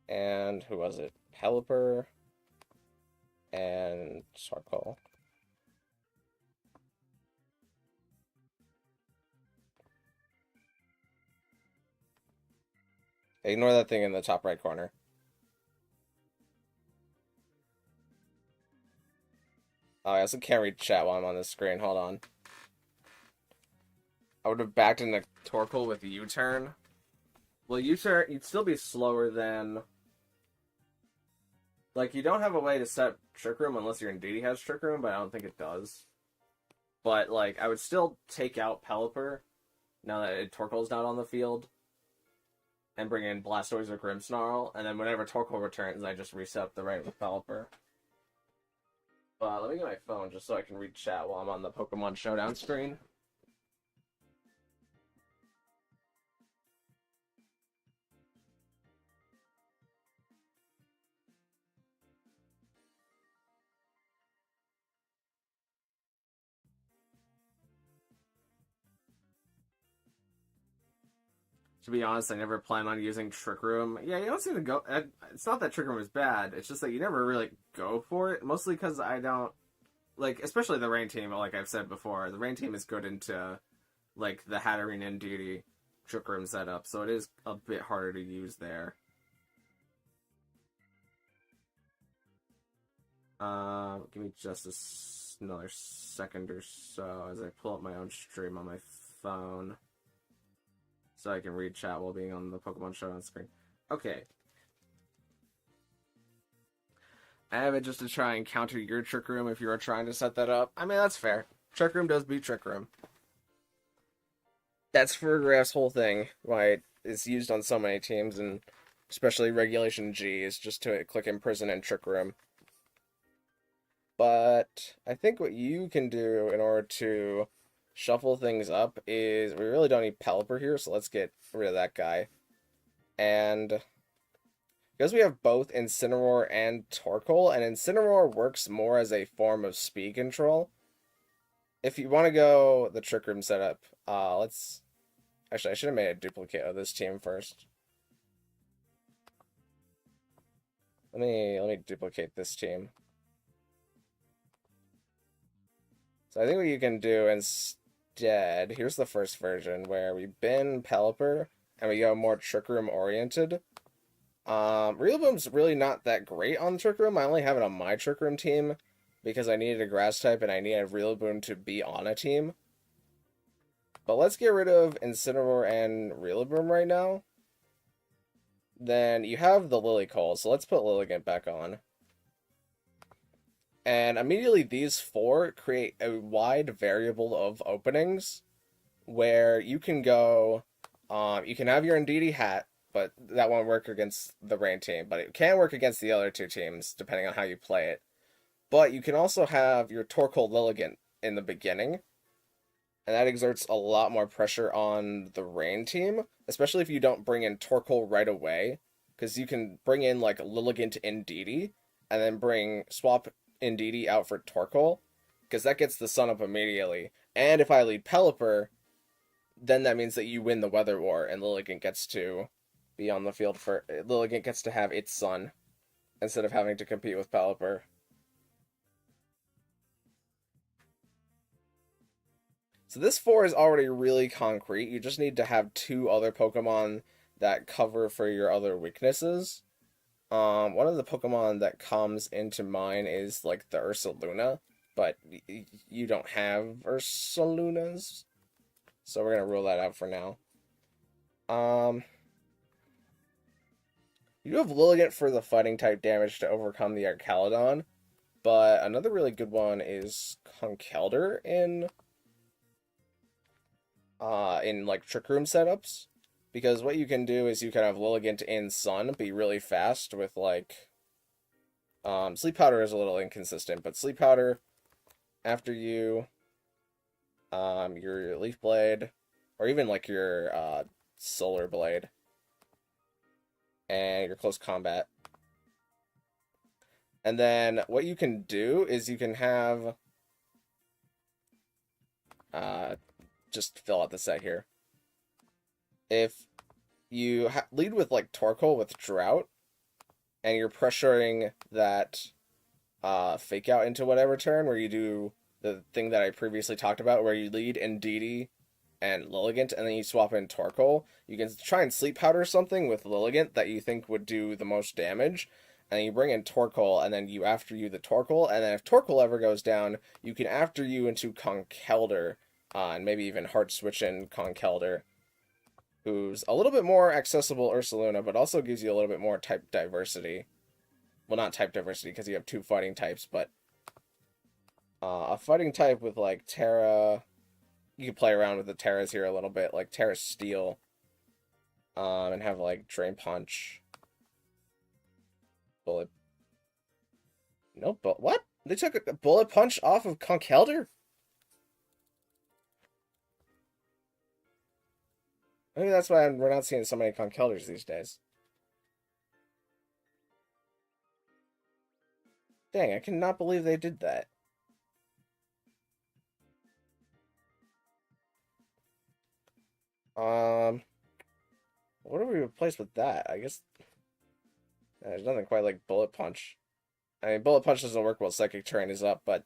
And who was it? Pelipper and Sarkol. Ignore that thing in the top right corner. Oh, I also can't read chat while I'm on the screen. Hold on. I would have backed into Torkoal with U-turn. Well, U-turn, you'd still be slower than... Like, you don't have a way to set Trick Room unless your Indeedee has Trick Room, but I don't think it does. But, like, I would still take out Pelipper, now that Torkoal's not on the field, and bring in Blastoise or Grimmsnarl, and then whenever Torkoal returns, I just reset the right with Pelipper. Let me get my phone just so I can read chat while I'm on the Pokemon Showdown screen. To be honest, I never plan on using Trick Room. Yeah, you don't seem to go... It's not that Trick Room is bad, it's just that you never really go for it, mostly because I don't... Like, especially the Rain team, like I've said before, the Rain team is good into, like, the Hatterene and Indeedee Trick Room setup, so it is a bit harder to use there. Give me just another second or so as I pull up my own stream on my phone. So I can read chat while being on the Pokemon Showdown screen. Okay. I have it just to try and counter your Trick Room if you are trying to set that up. I mean, that's fair. Trick Room does beat Trick Room. That's Farigiraf's whole thing, why it's used on so many teams, and especially Regulation G, is just to click Imprison and Trick Room. But I think what you can do in order to shuffle things up is we really don't need Pelipper here, so let's get rid of that guy. And because we have both Incineroar and Torkoal, and Incineroar works more as a form of speed control. If you want to go the Trick Room setup, let's... Actually, I should have made a duplicate of this team first. Let me duplicate this team. So I think what you can do instead, here's the first version where we bin Pelipper and we go more Trick Room oriented. Rillaboom's really not that great on Trick Room. I only have it on my Trick Room team because I needed a grass type and I needed Rillaboom to be on a team. But let's get rid of Incineroar and Rillaboom right now. Then you have the Lilycole, so let's put Lilligant back on. And immediately these four create a wide variable of openings where you can go, you can have your Indeedee hat, but that won't work against the Rain team, but it can work against the other two teams, depending on how you play it. But you can also have your Torkoal Lilligant in the beginning, and that exerts a lot more pressure on the Rain team, especially if you don't bring in Torkoal right away, because you can bring in, like, Lilligant Indeedee, and then swap Indeedee out for Torkoal, because that gets the sun up immediately. And if I lead Pelipper, then that means that you win the Weather War, and Lilligant gets to be on the field for... Lilligant gets to have its sun, instead of having to compete with Pelipper. So this 4 is already really concrete. You just need to have 2 other Pokemon that cover for your other weaknesses. One of the Pokemon that comes into mind is, like, the Ursaluna, but you don't have Ursalunas, so we're gonna rule that out for now. You do have Lilligant for the fighting type damage to overcome the Archaludon, but another really good one is Conkeldurr in like Trick Room setups. Because what you can do is you can have Lilligant in Sun be really fast with, like... Sleep Powder is a little inconsistent, but Sleep Powder, after you... your Leaf Blade, or even, like, your Solar Blade. And your close combat. And then what you can do is you can have... just fill out the set here. If you lead with like Torkoal with Drought, and you're pressuring that fake out into whatever turn where you do the thing that I previously talked about, where you lead Indeedee and Lilligant, and then you swap in Torkoal. You can try and Sleep Powder something with Lilligant that you think would do the most damage, and you bring in Torkoal, and then you after you the Torkoal, and then if Torkoal ever goes down, you can after you into Conkeldurr, and maybe even hard switch in Conkeldurr, who's a little bit more accessible Ursaluna, but also gives you a little bit more type diversity. Well, not type diversity, because you have 2 fighting types, but a fighting type with, like, Terra... You can play around with the Terras here a little bit, like Terra Steel, and have, like, Drain Punch. Bullet... Nope, but what? They took a Bullet Punch off of Conkeldurr? Maybe that's why we're not seeing so many Conkeldurrs these days. Dang, I cannot believe they did that. What do we replace with that? I guess there's nothing quite like Bullet Punch. I mean, Bullet Punch doesn't work while Psychic Terrain is up, but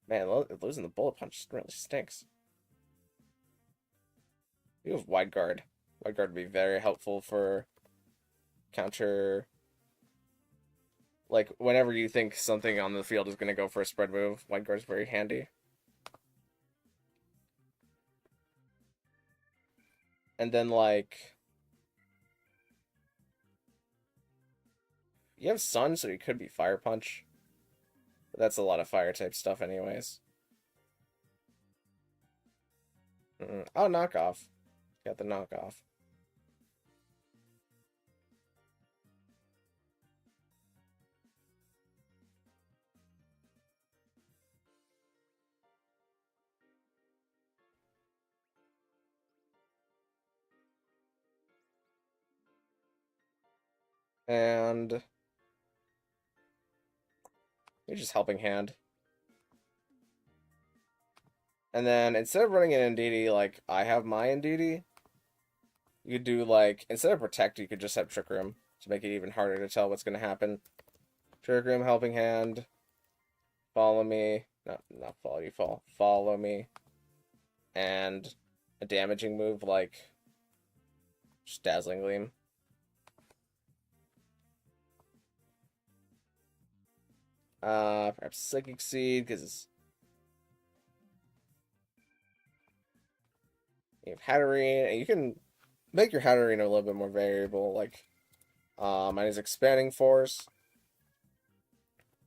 man, losing the Bullet Punch really stinks. You have Wide Guard. Wide Guard would be very helpful for counter. Like, whenever you think something on the field is going to go for a spread move, Wide Guard is very handy. And then, like... You have Sun, so you could be Fire Punch. But that's a lot of Fire-type stuff anyways. Oh, Knockoff. Got the Knockoff. And... You're just Helping Hand. And then, instead of running an Indeedee, like, I have my Indeedee, you could do, like, instead of Protect, you could just have Trick Room to make it even harder to tell what's going to happen. Trick Room, Helping Hand, Follow Me, not Follow You, Follow Me, and a damaging move like just Dazzling Gleam. Perhaps Psychic Seed, because you have Hatterene, and you can make your Hatterene a little bit more variable, like, mine is Expanding Force,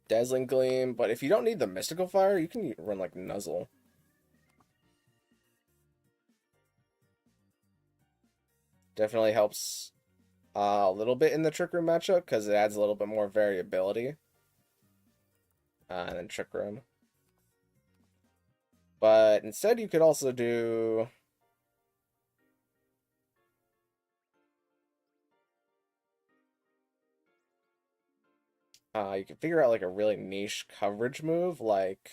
Dazzling Gleam, but if you don't need the Mystical Fire, you can run, like, Nuzzle. Definitely helps a little bit in the Trick Room matchup, because it adds a little bit more variability. And then Trick Room. But instead, you could also do... you could figure out, like, a really niche coverage move, like...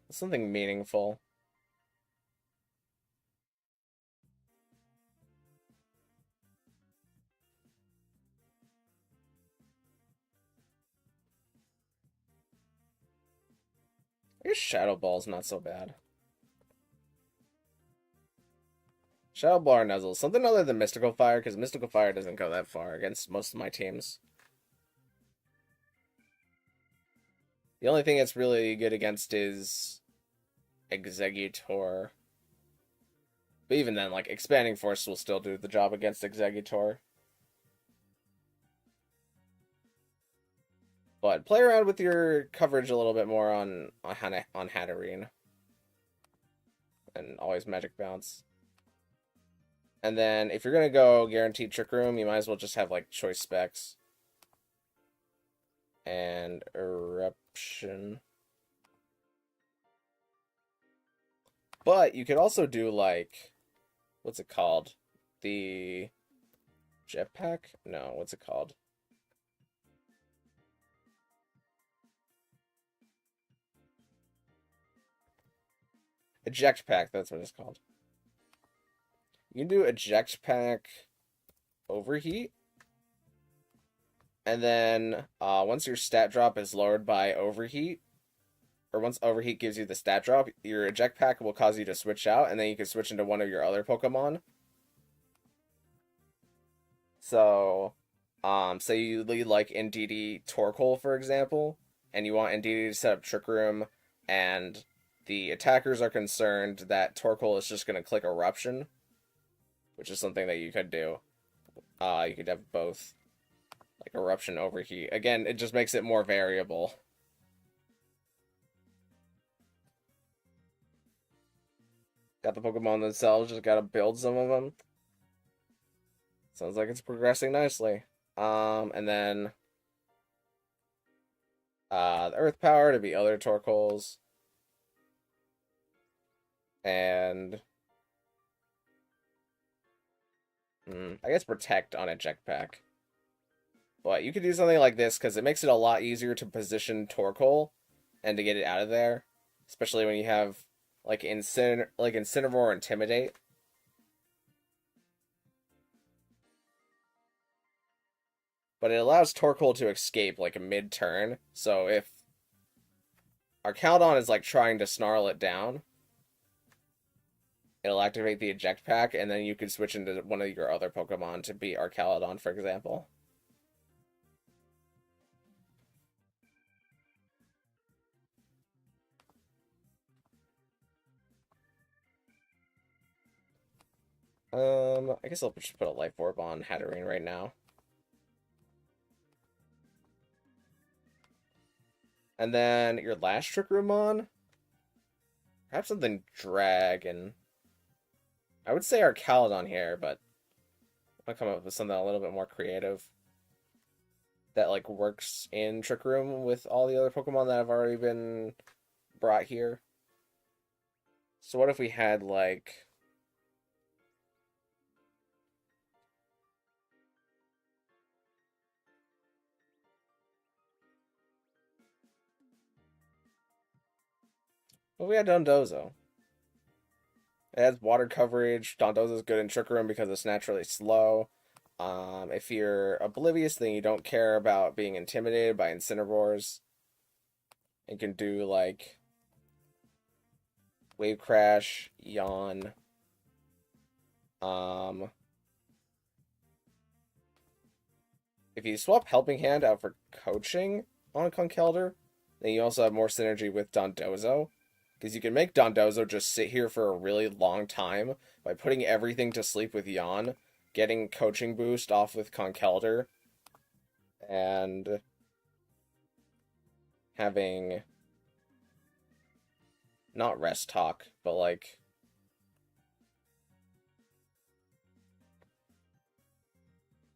Something meaningful. I guess Shadow Ball's not so bad. Shadow Ball or Nuzzle. Something other than Mystical Fire, because Mystical Fire doesn't go that far against most of my teams. The only thing it's really good against is Exeggutor. But even then, like, Expanding Force will still do the job against Exeggutor. But play around with your coverage a little bit more on Hatterene. And always Magic Bounce. And then if you're gonna go guaranteed Trick Room, you might as well just have like choice specs and eruption. But you could also do like, what's it called? The jetpack? No, what's it called? Eject pack, that's what it's called. You can do eject pack overheat. And then once your stat drop is lowered by overheat, or once overheat gives you the stat drop, your eject pack will cause you to switch out, and then you can switch into one of your other Pokemon. So, say you lead like Indeedee Torkoal, for example, and you want Indeedee to set up Trick Room, and the attackers are concerned that Torkoal is just going to click Eruption, which is something that you could do. You could have both, like Eruption, Overheat. Again, it just makes it more variable. Got the Pokemon themselves, just gotta build some of them. Sounds like it's progressing nicely. And then the Earth Power to be other Torkoals. And I guess Protect on a Jetpack. But you could do something like this because it makes it a lot easier to position Torkoal and to get it out of there. Especially when you have like Incineroar Intimidate. But it allows Torkoal to escape like mid-turn. So if Arcaldon is like trying to snarl it down, it'll activate the eject pack, and then you can switch into one of your other Pokemon to beat Arcaldon, for example. I guess I'll just put a Life Orb on Hatterene right now. And then your last Trick Room on? Perhaps something Dragon. I would say Arcaldon here, but I'll come up with something a little bit more creative that like works in Trick Room with all the other Pokemon that have already been brought here. So what if we had like well, we had Dondozo. It has water coverage. Dondozo's good in Trick Room because it's naturally slow. If you're oblivious, then you don't care about being intimidated by Incineroars. You can do like Wave Crash, Yawn. If you swap Helping Hand out for Coaching on Conkeldurr, then you also have more synergy with Dondozo. Because you can make Dondozo just sit here for a really long time by putting everything to sleep with Yawn, getting Coaching Boost off with Conkeldurr, and having not Rest Talk, but like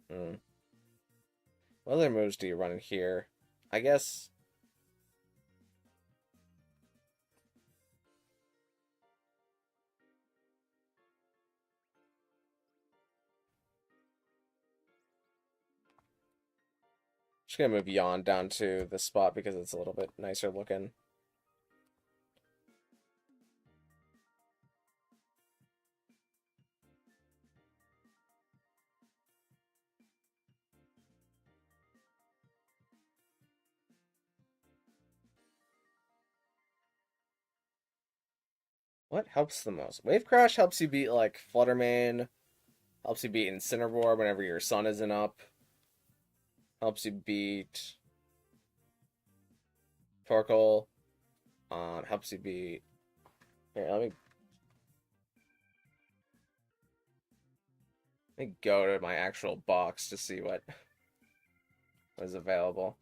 what other moves do you run in here? I guess just gonna move Yawn down to the spot because it's a little bit nicer looking. What helps the most? Wave Crash helps you beat like Fluttermane, helps you beat Incineroar whenever your sun isn't up, helps you beat Torkoal, helps you beat. Here, let me go to my actual box to see what was available.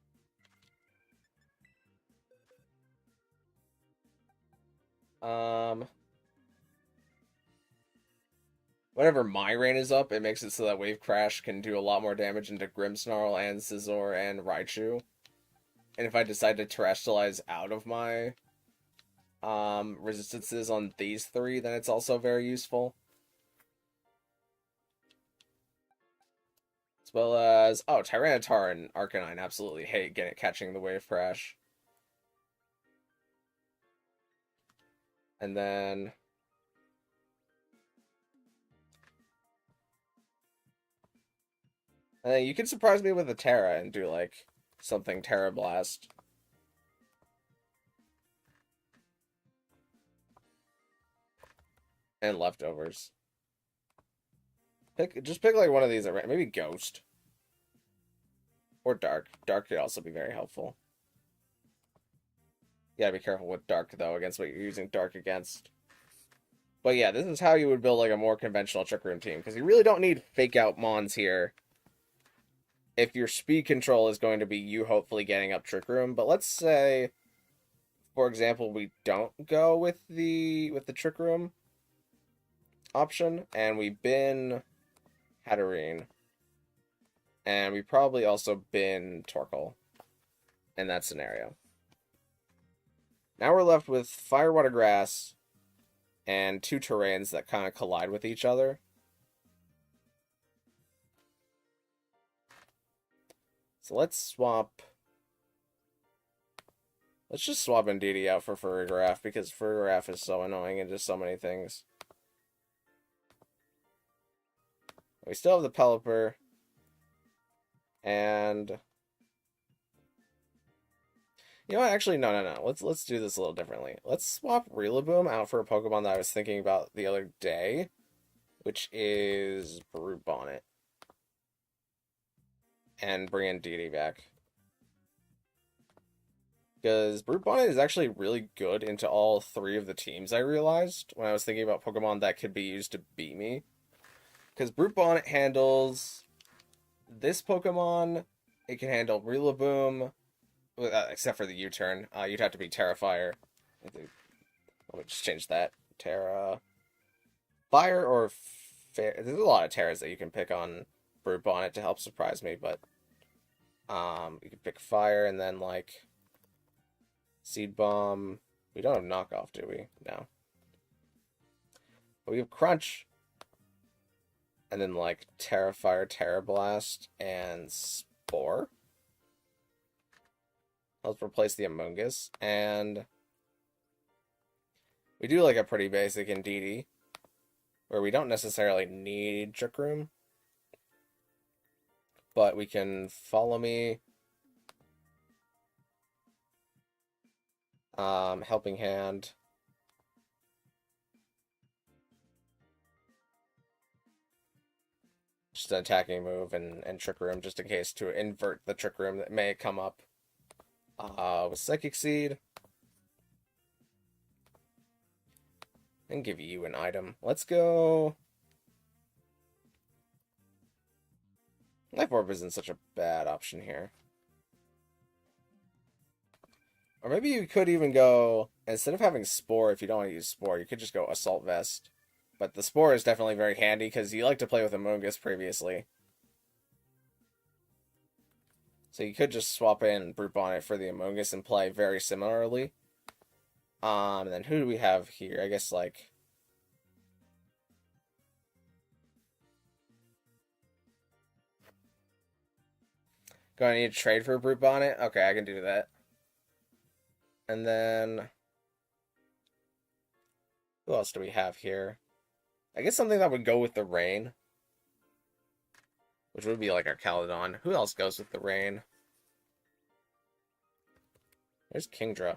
Um, whenever my rain is up, it makes it so that Wave Crash can do a lot more damage into Grimmsnarl and Scizor and Raichu. And if I decide to terrestrialize out of my resistances on these three, then it's also very useful. As well as, oh, Tyranitar and Arcanine absolutely hate catching the Wave Crash. And then you can surprise me with a Terra and do like something Terra Blast. And leftovers. Just pick like one of these, maybe Ghost. Or Dark. Dark could also be very helpful. You gotta be careful with Dark, though, against what you're using Dark against. But yeah, this is how you would build like a more conventional Trick Room team, because you really don't need fake out Mons here if your speed control is going to be you hopefully getting up Trick Room. But let's say, for example, we don't go with the Trick Room option, and we bin Hatterene, and we probably also bin Torkoal in that scenario. Now we're left with Fire, Water, Grass, and two terrains that kind of collide with each other. So let's just swap Indeedee out for Farigiraf, because Farigiraf is so annoying and just so many things. We still have the Pelipper, and you know what? Actually, no. Let's do this a little differently. Let's swap Rillaboom out for a Pokemon that I was thinking about the other day, which is Brute Bonnet, and bring Indeedee back. Because Brute Bonnet is actually really good into all three of the teams, I realized, when I was thinking about Pokemon that could be used to beat me. Because Brute Bonnet handles this Pokemon, it can handle Rillaboom, except for the U-turn. You'd have to be Terrafire. Let me just change that. Terra... Fire or... There's a lot of Terras that you can pick on Brute Bonnet to help surprise me, but... you can pick Fire, and then, like... Seed Bomb. We don't have Knockoff, do we? No. But we have Crunch. And then, like, Terrafire, Terra Blast, and Spore. Let's replace the Amoonguss. And we do, like, a pretty basic Indeedee, where we don't necessarily need Trick Room. But we can Follow Me. Helping Hand. Just an attacking move and Trick Room, just in case to invert the Trick Room that may come up. With Psychic Seed. And give you an item. Let's go... Life Orb isn't such a bad option here. Or maybe you could even go, instead of having Spore, if you don't want to use Spore, you could just go Assault Vest. But the Spore is definitely very handy, because you like to play with Amoonguss previously. So you could just swap in Brute Bonnet for the Amoonguss and play very similarly. And then who do we have here? I guess, like... Going to need to trade for a Brute Bonnet? Okay, I can do that. And then... Who else do we have here? I guess something that would go with the Rain. Which would be like our Caledon. Who else goes with the Rain? There's Kingdra.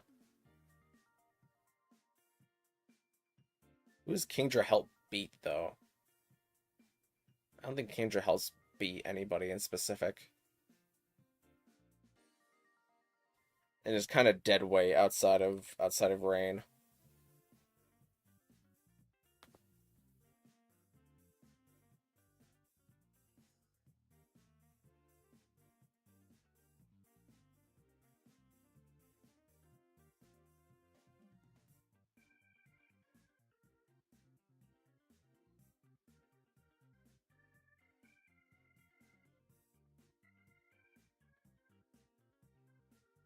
Who does Kingdra help beat, though? I don't think Kingdra helps beat anybody in specific. And is kind of dead weight outside of Rain.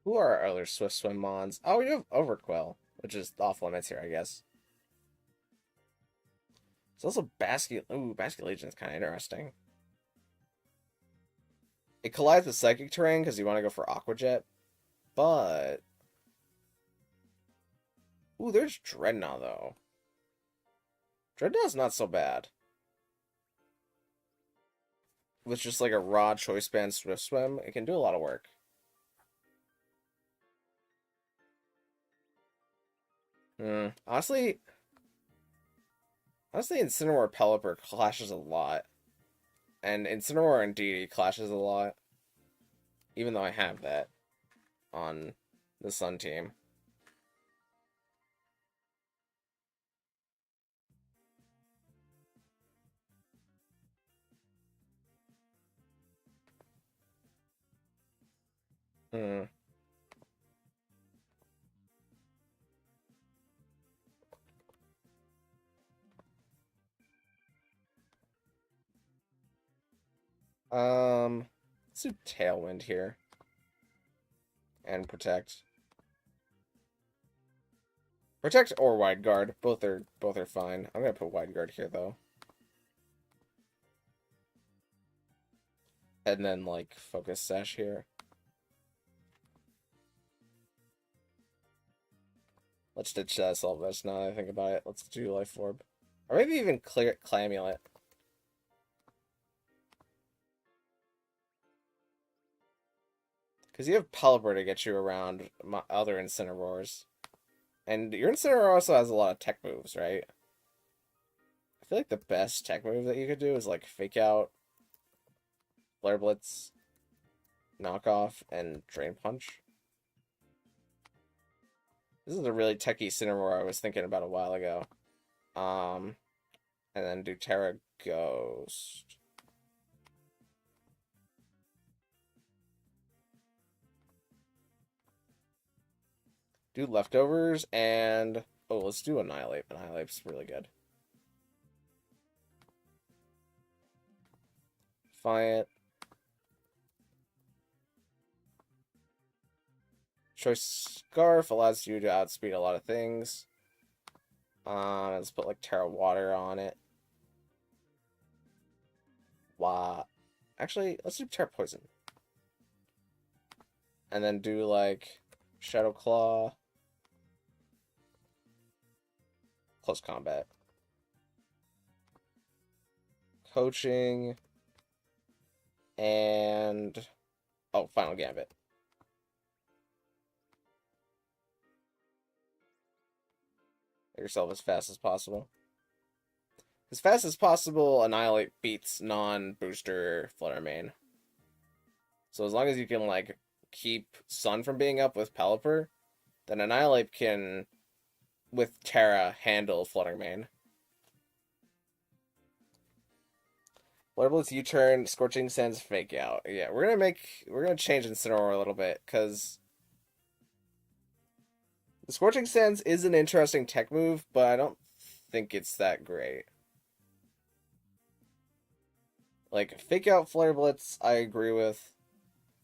Who are our other Swift Swim Mons? Oh, we have Overquill, which is off limits here, I guess. It's also Basket. Ooh, Basket Legion is kind of interesting. It collides with Psychic Terrain because you want to go for Aqua Jet, but ooh, there's Dreadnought though. Dreadnought's not so bad. With just like a raw choice band Swift Swim, it can do a lot of work. Honestly, Incineroar Pelipper clashes a lot. And Incineroar and DD clashes a lot. Even though I have that on the Sun team. Hmm. Let's do Tailwind here. And Protect. Protect or Wide Guard. Both are fine. I'm gonna put Wide Guard here though. And then like Focus Sash here. Let's ditch that Assault Vest now that I think about it. Let's do Life Orb. Or maybe even clear Clamulet. Because you have Pelipper to get you around my other Incineroars. And your Incineroar also has a lot of tech moves, right? I feel like the best tech move that you could do is like Fake Out, Flare Blitz, Knock Off, and Drain Punch. This is a really techy Incineroar I was thinking about a while ago. And then do Terra Ghost. Do Leftovers, and oh, let's do Annihilate. Annihilate's really good. Defiant. Choice Scarf allows you to outspeed a lot of things. Let's put like Terra Water on it. Wow. Actually, let's do Terra Poison. And then do like Shadow Claw. Close Combat. Coaching. And oh, Final Gambit. Make yourself as fast as possible. As fast as possible, Annihilate beats non-booster Flutter Mane. So as long as you can like keep Sun from being up with Pelipper, then Annihilate can, with Terra, handle Flutter Mane. Flare Blitz U-turn, Scorching Sands Fake Out. Yeah, we're gonna change Incineroar a little bit, because the Scorching Sands is an interesting tech move, but I don't think it's that great. Like, Fake Out Flare Blitz, I agree with.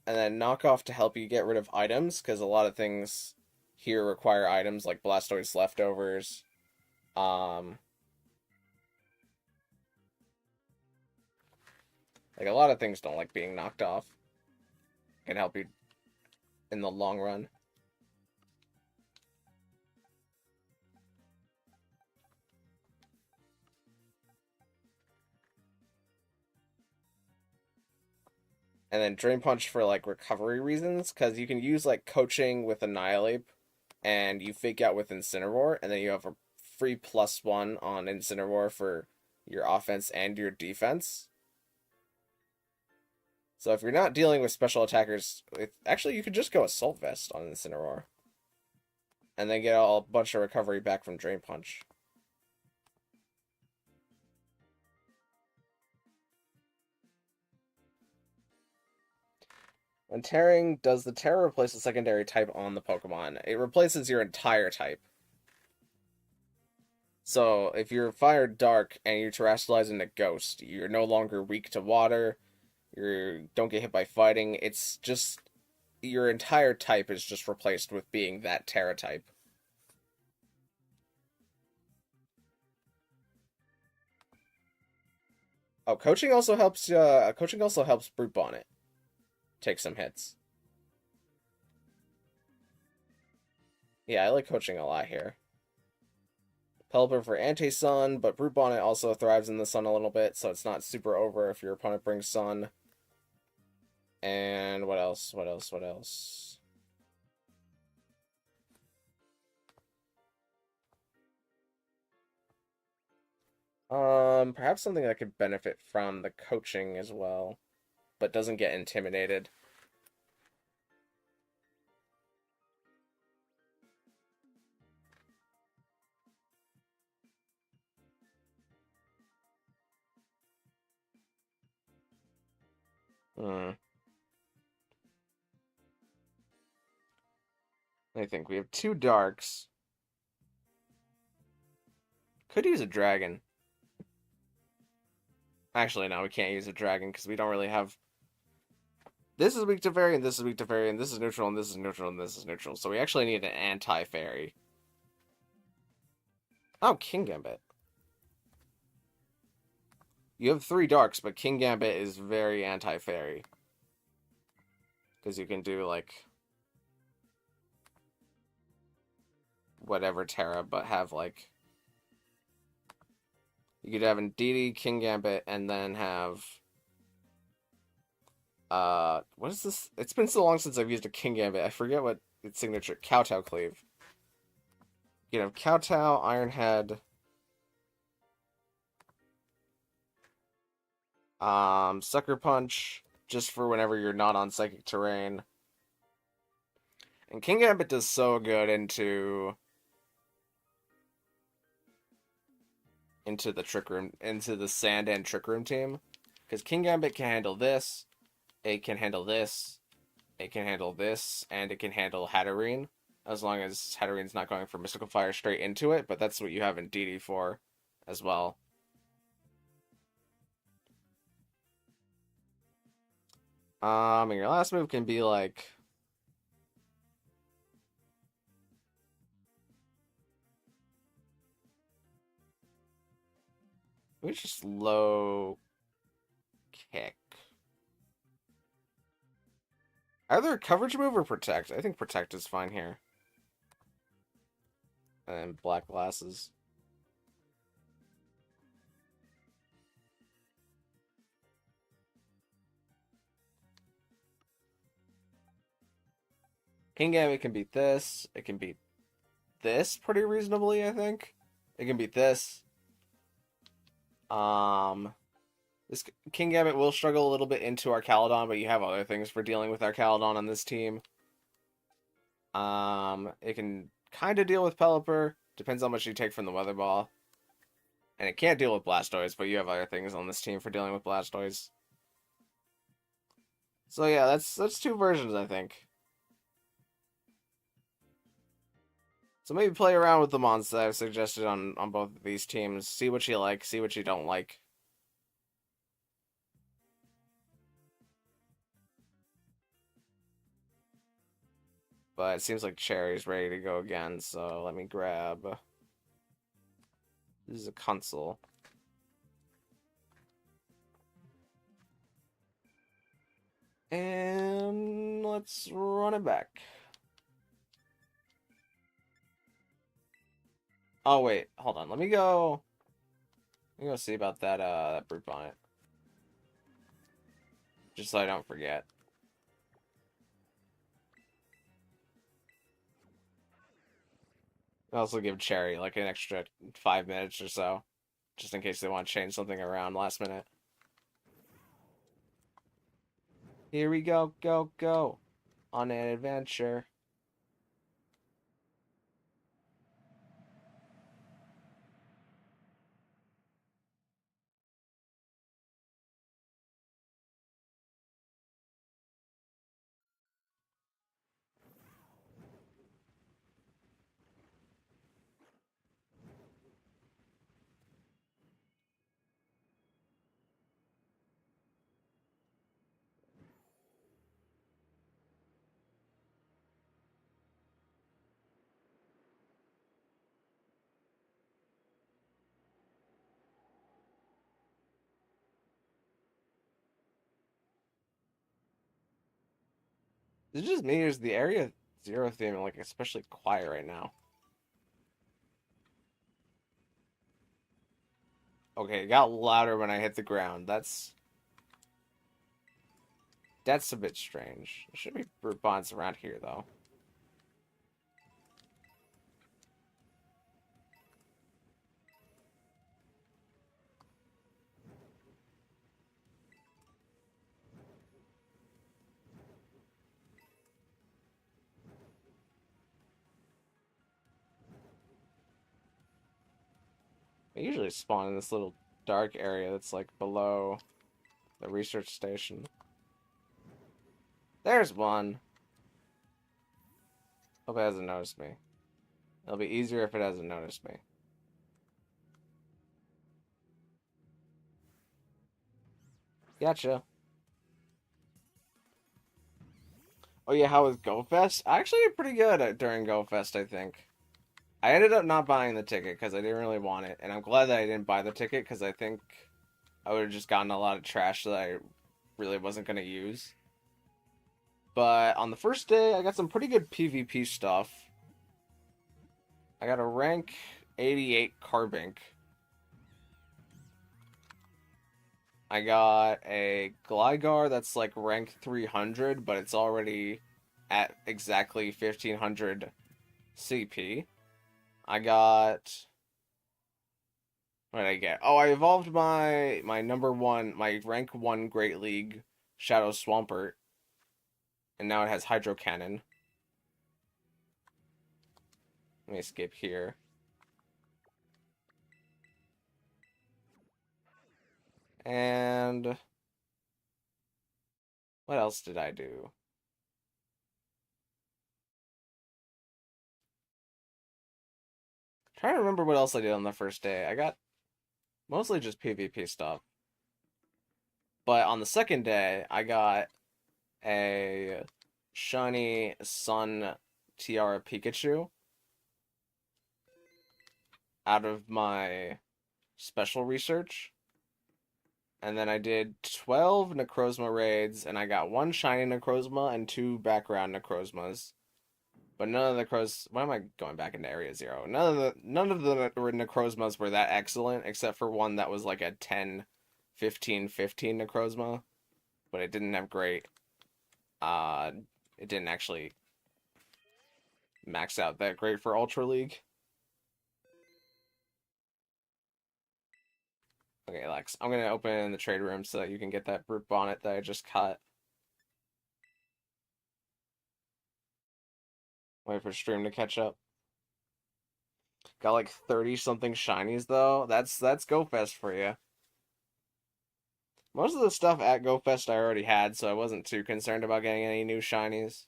And then Knock Off to help you get rid of items, because a lot of things here require items, like Blastoise Leftovers. Like, a lot of things don't like being knocked off. Can help you in the long run. And then Drain Punch for, like, recovery reasons, because you can use, like, Coaching with Annihilate, and you Fake Out with Incineroar, and then you have a free +1 on Incineroar for your offense and your defense. So if you're not dealing with special attackers, actually you could just go Assault Vest on Incineroar. And then get a bunch of recovery back from Drain Punch. When tearing, does the Terra replace a secondary type on the Pokemon? It replaces your entire type. So if you're Fire Dark and you Terastallize into Ghost, you're no longer weak to water. You don't get hit by fighting. It's just your entire type is just replaced with being that Terra type. Oh, coaching also helps. Coaching also helps Brute Bonnet take some hits. Yeah, I like coaching a lot here. Pelipper for anti-sun, but Brute Bonnet also thrives in the sun a little bit, so it's not super over if your opponent brings sun. And what else? What else? What else? Perhaps something that could benefit from the coaching as well, but doesn't get intimidated. Hmm. I think we have two darks. Could use a dragon. Actually, no, we can't use a dragon because we don't really have. This is weak to fairy, and this is weak to fairy, and this is neutral, and this is neutral, and this is neutral. So we actually need an anti-fairy. Oh, King Gambit. You have three darks, but King Gambit is very anti-fairy. Because you can do, like, whatever Terra, but have, like... You could have Indeedee, King Gambit, and then have... what is this? It's been so long since I've used a King Gambit. I forget what its signature... Kowtow Cleave. You can have Kowtow, Ironhead... Sucker Punch, just for whenever you're not on Psychic Terrain. And King Gambit does so good into the Trick Room, into the Sand and Trick Room team. Because King Gambit can handle this, it can handle this, it can handle this, and it can handle Hatterene. As long as Hatterene's not going for Mystical Fire straight into it, but that's what you have Indeedee for as well. And your last move can be like... We just low kick. Either coverage move or protect. I think protect is fine here. And then black glasses. King Gambit can beat this. It can beat this pretty reasonably, I think. It can beat this. This King Gambit will struggle a little bit into our Caledon, but you have other things for dealing with our Caledon on this team. It can kind of deal with Pelipper. Depends how much you take from the Weather Ball. And it can't deal with Blastoise, but you have other things on this team for dealing with Blastoise. So yeah, that's two versions, I think. So maybe play around with the mons that I've suggested on both of these teams. See what you like, see what you don't like. But it seems like Cherry's ready to go again, so let me grab... This is a console. And let's run it back. Oh wait, hold on. Let me go see about that Brute Bonnet. Just so I don't forget. I also give Cherry like an extra 5 minutes or so, just in case they want to change something around last minute. Here we go, go, go, on an adventure. Is it just me or is the Area Zero theme like especially quiet right now? Okay, it got louder when I hit the ground. That's a bit strange. There should be brute bonds around here though. They usually spawn in this little dark area that's like below the research station. There's one. Hope it hasn't noticed me. It'll be easier if it hasn't noticed me. Gotcha. Oh yeah, how was GoFest? I actually did pretty good during GoFest, I think. I ended up not buying the ticket because I didn't really want it, and I'm glad that I didn't buy the ticket because I think I would have just gotten a lot of trash that I really wasn't going to use. But on the first day, I got some pretty good PvP stuff. I got a rank 88 Carbink. I got a Gligar that's like rank 300, but it's already at exactly 1500 CP. I got... What did I get? Oh, I evolved my number one, my rank 1 Great League Shadow Swampert. And now it has Hydro Cannon. Let me escape here. And what else did I do? Trying to remember what else I did on the first day. I got mostly just PvP stuff. But on the second day, I got a shiny Sun Tiara Pikachu out of my special research. And then I did 12 Necrozma raids, and I got one shiny Necrozma and two background Necrozmas. But none of the why am I going back into Area Zero? None of the Necrozmas were that excellent, except for one that was like a 10, 15, 15 Necrozma. But it didn't have great. Uh, it didn't actually max out that great for Ultra League. Okay, Lex, I'm gonna open the trade room so that you can get that brute bonnet that I just cut. Wait for stream to catch up. Got like 30 something shinies though. That's GoFest for you. Most of the stuff at GoFest I already had, so I wasn't too concerned about getting any new shinies.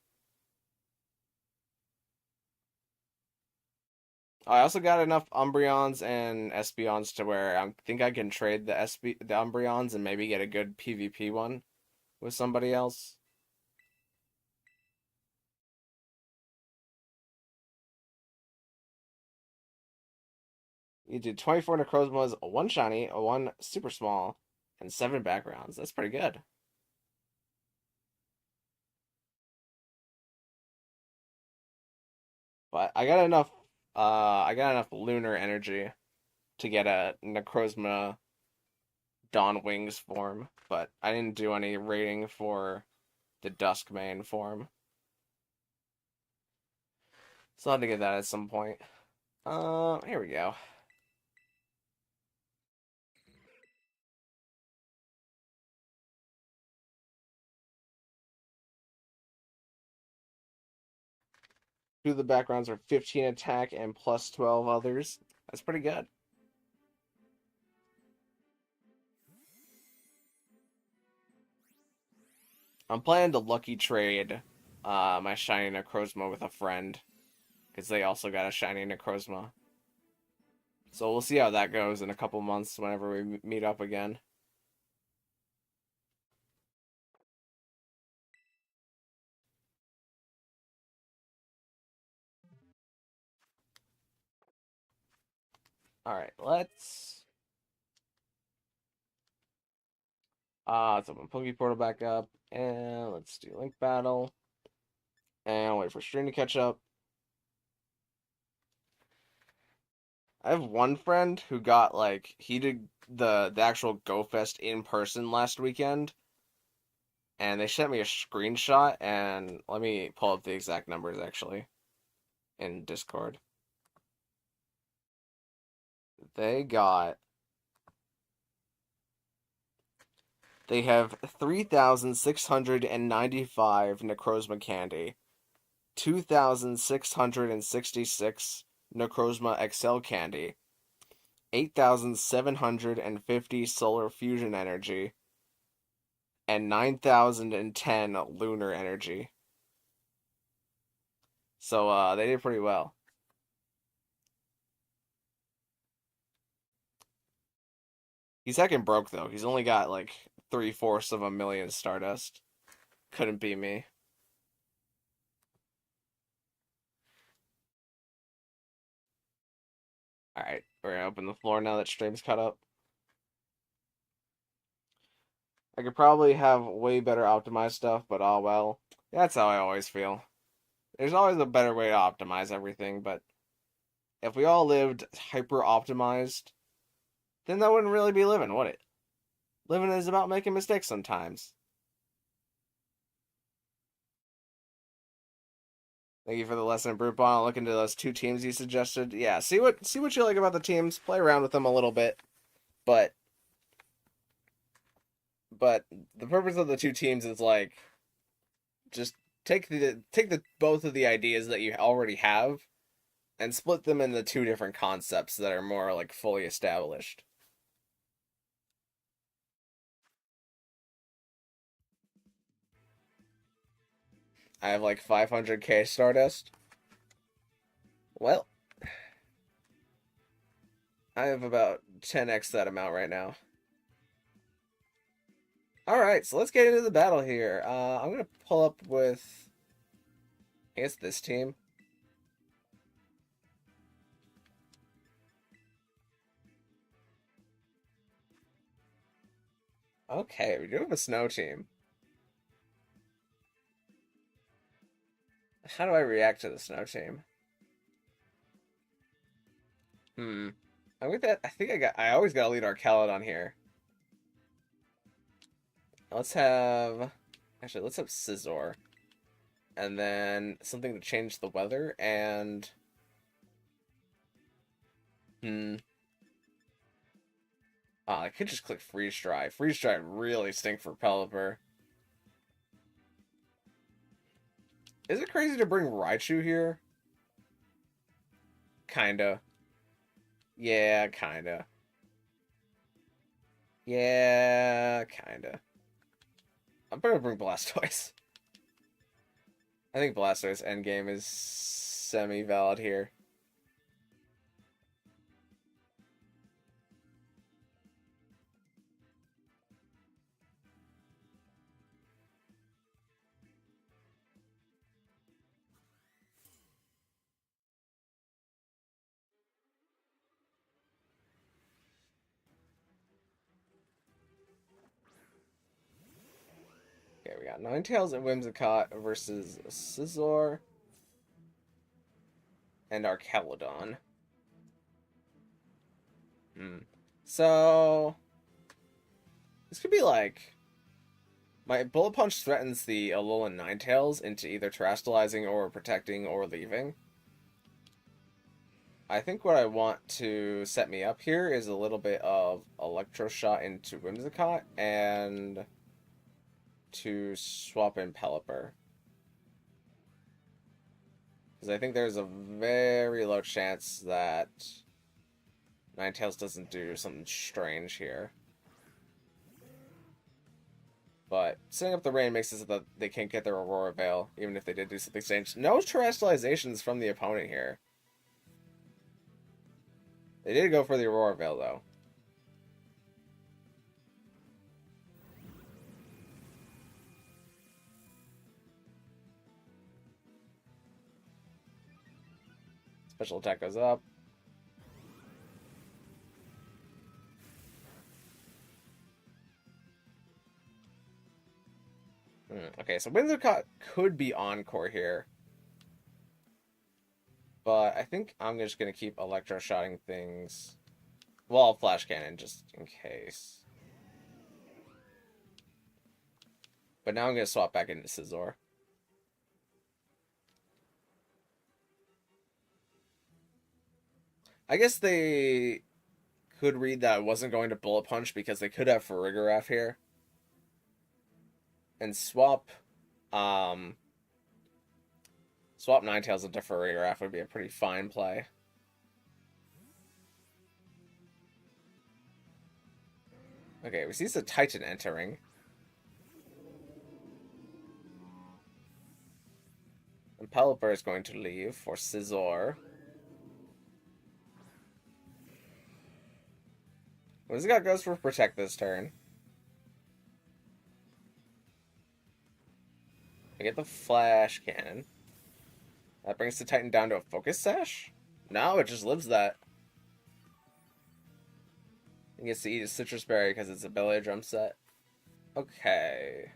I also got enough Umbreons and Espeons to where I think I can trade the Umbreons and maybe get a good PvP one with somebody else. You did 24 Necrozmas, a 1 shiny, a 1 super small, and 7 backgrounds. That's pretty good. But I got enough lunar energy to get a Necrozma Dawn Wings form, but I didn't do any rating for the Dusk main form. So I'll have to get that at some point. Here we go. Two of the backgrounds are 15 attack and plus 12 others. That's pretty good. I'm planning to lucky trade my shiny Necrozma with a friend, because they also got a shiny Necrozma. So we'll see how that goes in a couple months whenever we meet up again. Alright, let's open Poke Portal back up, and let's do Link Battle. And I'll wait for stream to catch up. I have one friend who got like he did the actual Go Fest in person last weekend, and they sent me a screenshot. And let me pull up the exact numbers actually in Discord. They got they have 3,695 Necrozma candy, 2,666 Necrozma XL candy, 8,750 solar fusion energy, and 9,010 lunar energy. So they did pretty well. He's heckin' broke though. He's only got like 3/4 of a million Stardust. Couldn't be me. Alright, we're gonna open the floor now that stream's cut up. I could probably have way better optimized stuff, but oh well. That's how I always feel. There's always a better way to optimize everything, but if we all lived hyper optimized, then that wouldn't really be living, would it? Living is about making mistakes sometimes. Thank you for the lesson, Brute Bond. I'll look into those two teams you suggested. Yeah, see what you like about the teams. Play around with them a little bit, but the purpose of the two teams is like just take the both of the ideas that you already have and split them into two different concepts that are more like fully established. I have like 500k Stardust. Well, I have about 10x that amount right now. Alright, so let's get into the battle here. I'm going to pull up with, I guess, this team. Okay, we do have a snow team. How do I react to the snow team? I'm with that. I think I always got to lead our Caledon here. Let's have, actually, let's have Scizor. And then something to change the weather, and I could just click Freeze Dry. Freeze Dry really stink for Pelipper. Is it crazy to bring Raichu here? Kinda. Yeah, kinda. Yeah, kinda. I'm gonna bring Blastoise. I think Blastoise endgame is semi-valid here. Okay, we got Ninetales and Whimsicott versus Scizor and Archelodon. So this could be like my Bullet Punch threatens the Alolan Ninetales into either terastallizing or protecting or leaving. I think what I want to set me up here is a little bit of Electroshot into Whimsicott and to swap in Pelipper. Because I think there's a very low chance that Ninetales doesn't do something strange here. But setting up the rain makes it so that they can't get their Aurora Veil, even if they did do something strange. No terastallizations from the opponent here. They did go for the Aurora Veil, though. Special attack goes up. Okay, so Whimsicott could be Encore here. But I think I'm just going to keep electro-shotting things. Well, flash cannon, just in case. But now I'm going to swap back into Scizor. I guess they could read that I wasn't going to Bullet Punch because they could have Farigiraf here. And swap Ninetales into Farigiraf would be a pretty fine play. Okay, we see the Titan entering. And Pelipper is going to leave for Scizor. Whimsicott goes for Protect this turn. I get the Flash Cannon. That brings the Titan down to a Focus Sash? No, it just lives that. It gets to eat a Citrus Berry because it's a Belly Drum set. Okay.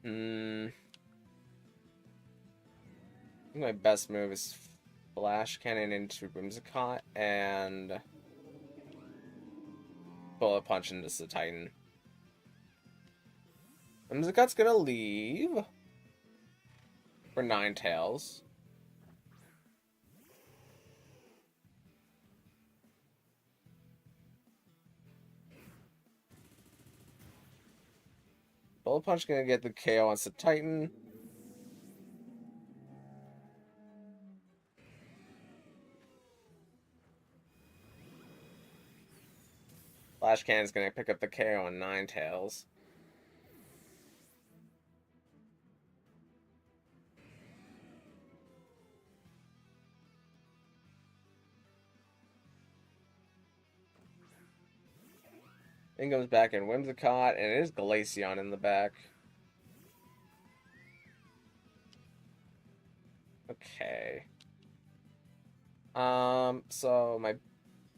I think my best move is Flash Cannon into Whimsicott and Bullet Punch into the Titan. Whimsicott's gonna leave for Ninetales. Bullet Punch gonna get the KO on the Titan. Flash Cannon's gonna pick up the KO on Ninetales. Then comes back in Whimsicott, and it is Glaceon in the back. Okay. So my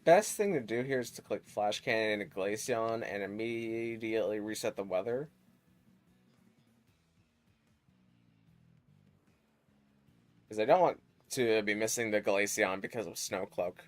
best thing to do here is to click Flash Cannon into Glaceon and immediately reset the weather. Because I don't want to be missing the Glaceon because of Snow Cloak.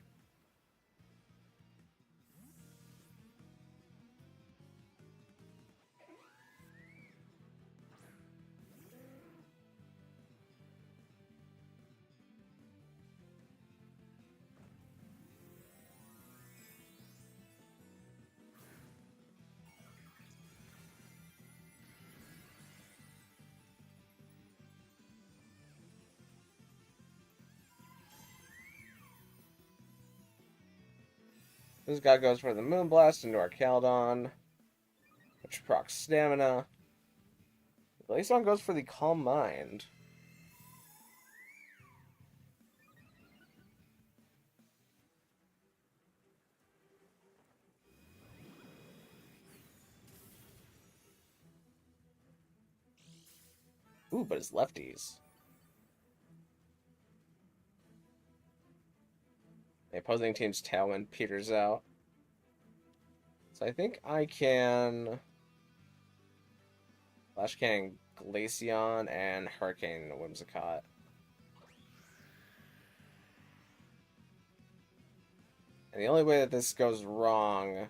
This guy goes for the Moonblast into our Caldon, which procs stamina. Glaceon goes for the Calm Mind. Ooh, but it's lefties. The opposing team's Tailwind peters out. So I think I can Flash Cannon Glaceon and Hurricane Whimsicott. And the only way that this goes wrong,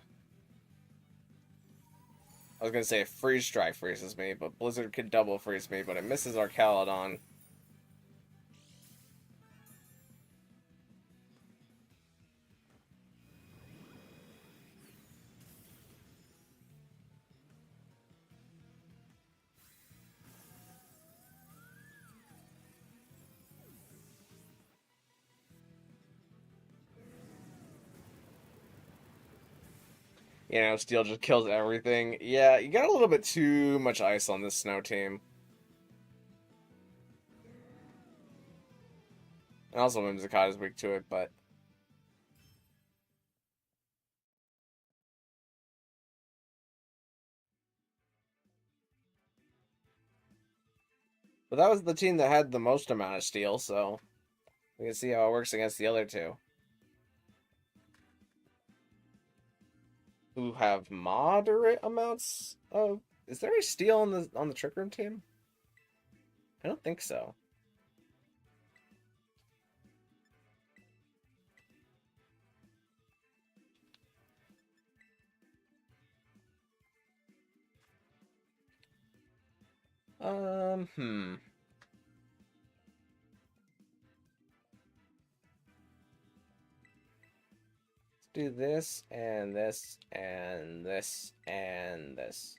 I was going to say Freeze Strike freezes me, but Blizzard could double freeze me, but it misses our Caledon. You know, Steel just kills everything. Yeah, you got a little bit too much ice on this Snow team. And also Whimsicott is weak to it, but... But that was the team that had the most amount of Steel, so... we can see how it works against the other two. Who have moderate amounts of Is there a steel on the Trick Room team? I don't think so. Hmm. Let's do this and this and this and this.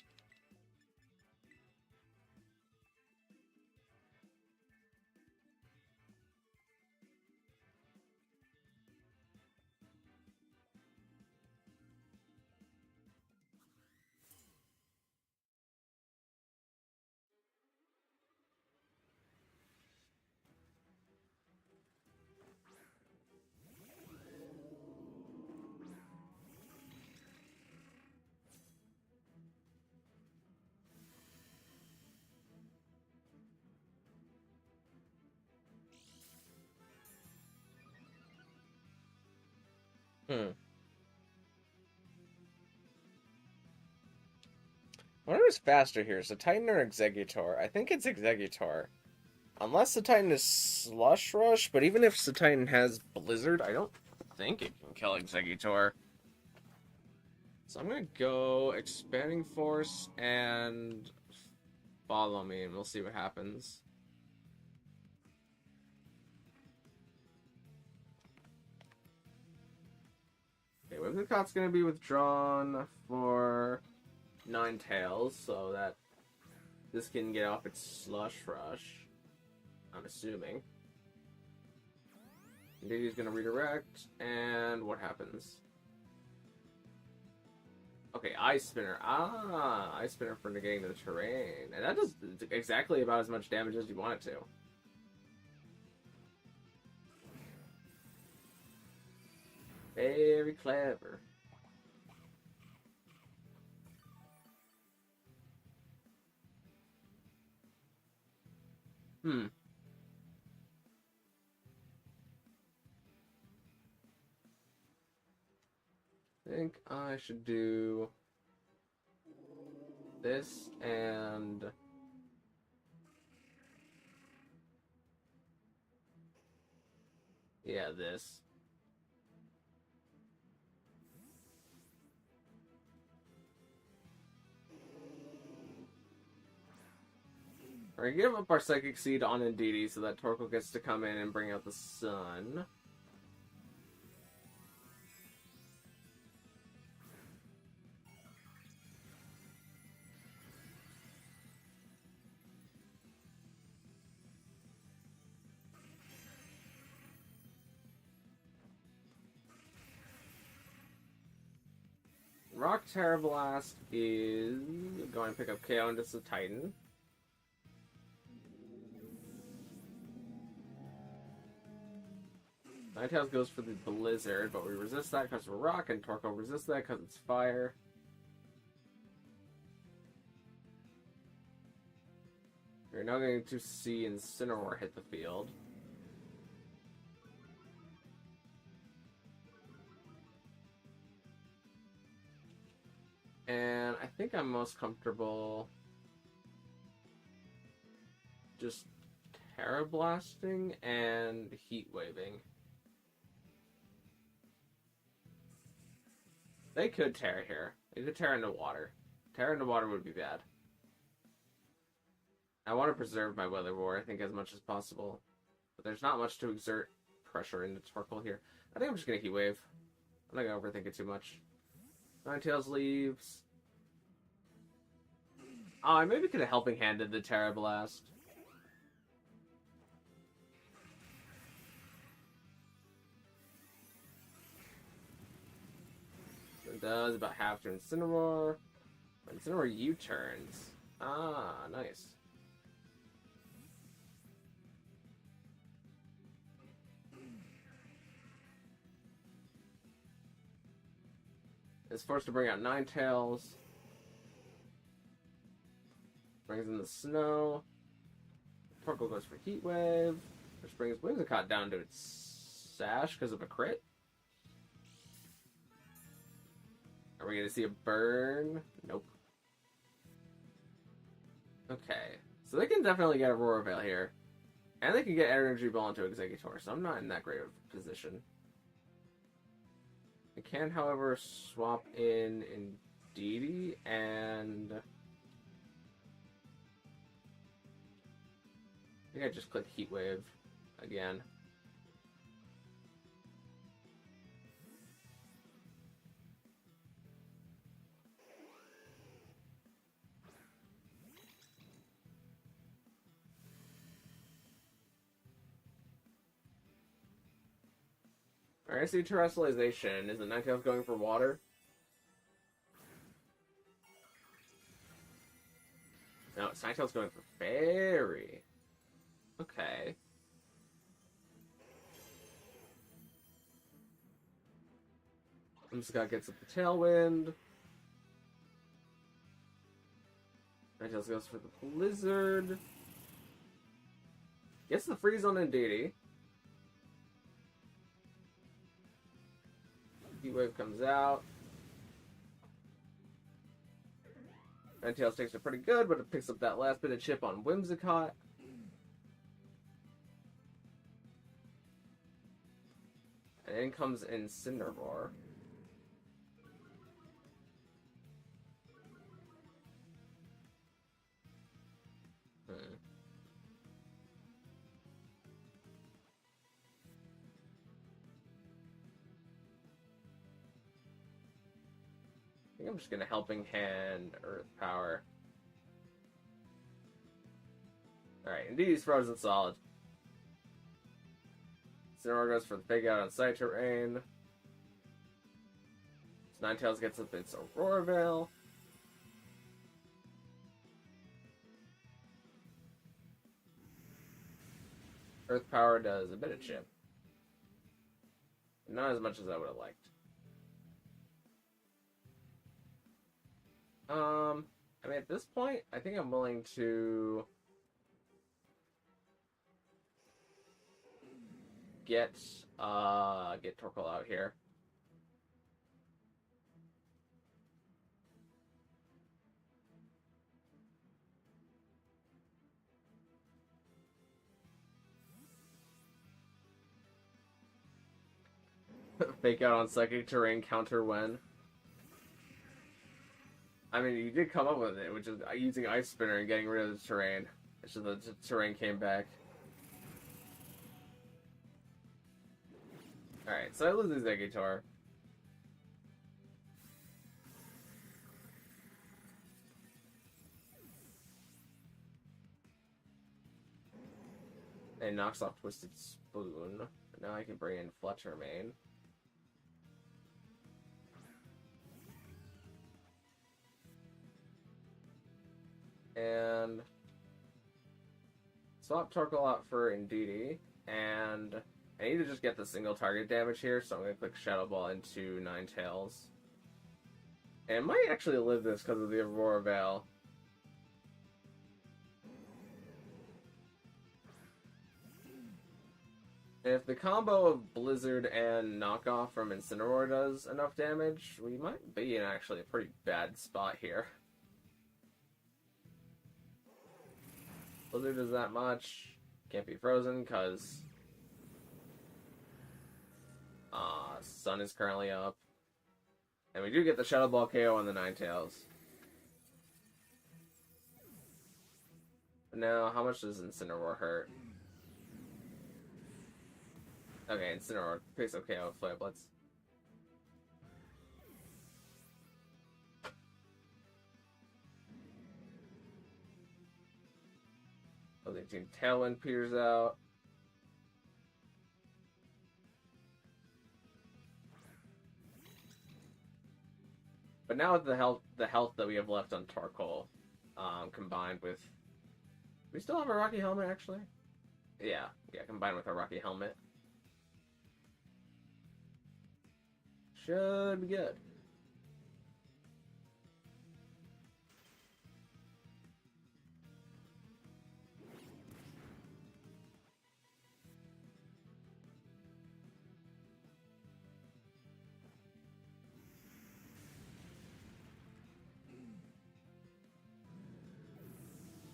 Hmm. Whatever's faster here, so Titan or Exeggutor? I think it's Exeggutor. Unless the Titan is Slush Rush, but even if the Titan has Blizzard, I don't think it can kill Exeggutor. So I'm gonna go Expanding Force and Follow Me, and we'll see what happens. Okay, Whimsicott's gonna be withdrawn for Ninetales, so that this can get off its Slush Rush. I'm assuming. Indeedy's gonna redirect, and what happens? Okay, Ice Spinner. Ah, Ice Spinner for negating the terrain. And that does exactly about as much damage as you want it to. Very clever. Hmm. I think I should do this and yeah, this. We're gonna give up our Psychic Seed on Indeedee so that Torkoal gets to come in and bring out the sun. Rock Terra Blast is going to pick up KO into the Titan. Ninetales goes for the Blizzard, but we resist that because we're rock, and Torkoal resists that because it's fire. We're now going to see Incineroar hit the field. And I think I'm most comfortable just Terra Blasting and Heat Waving. They could Terra here. They could Terra into water. Terra into water would be bad. I want to preserve my Weather War, I think, as much as possible. But there's not much to exert pressure into Torkoal here. I think I'm just going to Heat Wave. I'm not going to overthink it too much. Ninetales leaves. Oh, I maybe could have Helping Handed the Terra Blast. It does about half to Incineroar. Incineroar U-turns. Ah, nice. It's forced to bring out Ninetales. Brings in the snow. Torkoal goes for Heat Wave, which brings Whimsicott down to its sash because of a crit. Are we going to see a burn? Nope. Okay. So they can definitely get a Aurora Veil here. And they can get Energy Ball into Exeggutor, so I'm not in that great of a position. I can, however, swap in Indeedee and... I think I just click Heat Wave again. Alright, I see Terrestrialization. Is the Ninetales going for water? No, it's Ninetales going for Fairy. Okay. Scott gets up the Tailwind. Ninetales goes for the Blizzard. Gets the Freeze on Indeedee. Heat Wave comes out. Ninetales takes it pretty good, but it picks up that last bit of chip on Whimsicott. And in comes Incineroar. I think I'm just gonna Helping Hand Earth Power. Alright, Indeedee's frozen solid. Incineroar goes for the Fake Out on Side Terrain. Ninetales gets up its Aurora Veil. Earth Power does a bit of chip. Not as much as I would have liked. I mean, at this point, I think I'm willing to get Torkoal out here. Fake Out on Psychic Terrain, counter when. I mean, you did come up with it, which is using Ice Spinner and getting rid of the terrain. It's just the terrain came back. Alright, so I lose the Exeggutor. And knocks off Twisted Spoon. Now I can bring in Fletcher Mane. And swap Torkoal out for Indeedee, and I need to just get the single target damage here, so I'm going to click Shadow Ball into Ninetales. And it might actually live this because of the Aurora Veil. And if the combo of Blizzard and Knockoff from Incineroar does enough damage, we might be in actually a pretty bad spot here. Blizzard does that much. Can't be frozen because Sun is currently up. And we do get the Shadow Ball KO on the Ninetales. But now, how much does Incineroar hurt? Okay, Incineroar picks up KO with Flare Blitz. Team Tailwind peters out. But now with the health that we have left on Torkoal, combined with, we still have a Rocky Helmet actually. Yeah, combined with a Rocky Helmet, should be good.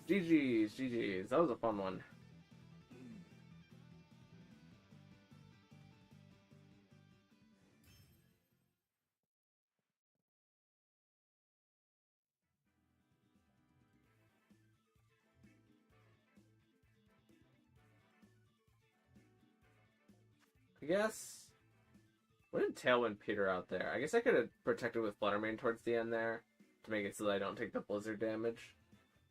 GG's, GG's. That was a fun one. I guess... What did Tailwind peter out there? I guess I could have protected with Fluttermane towards the end there to make it so that I don't take the Blizzard damage.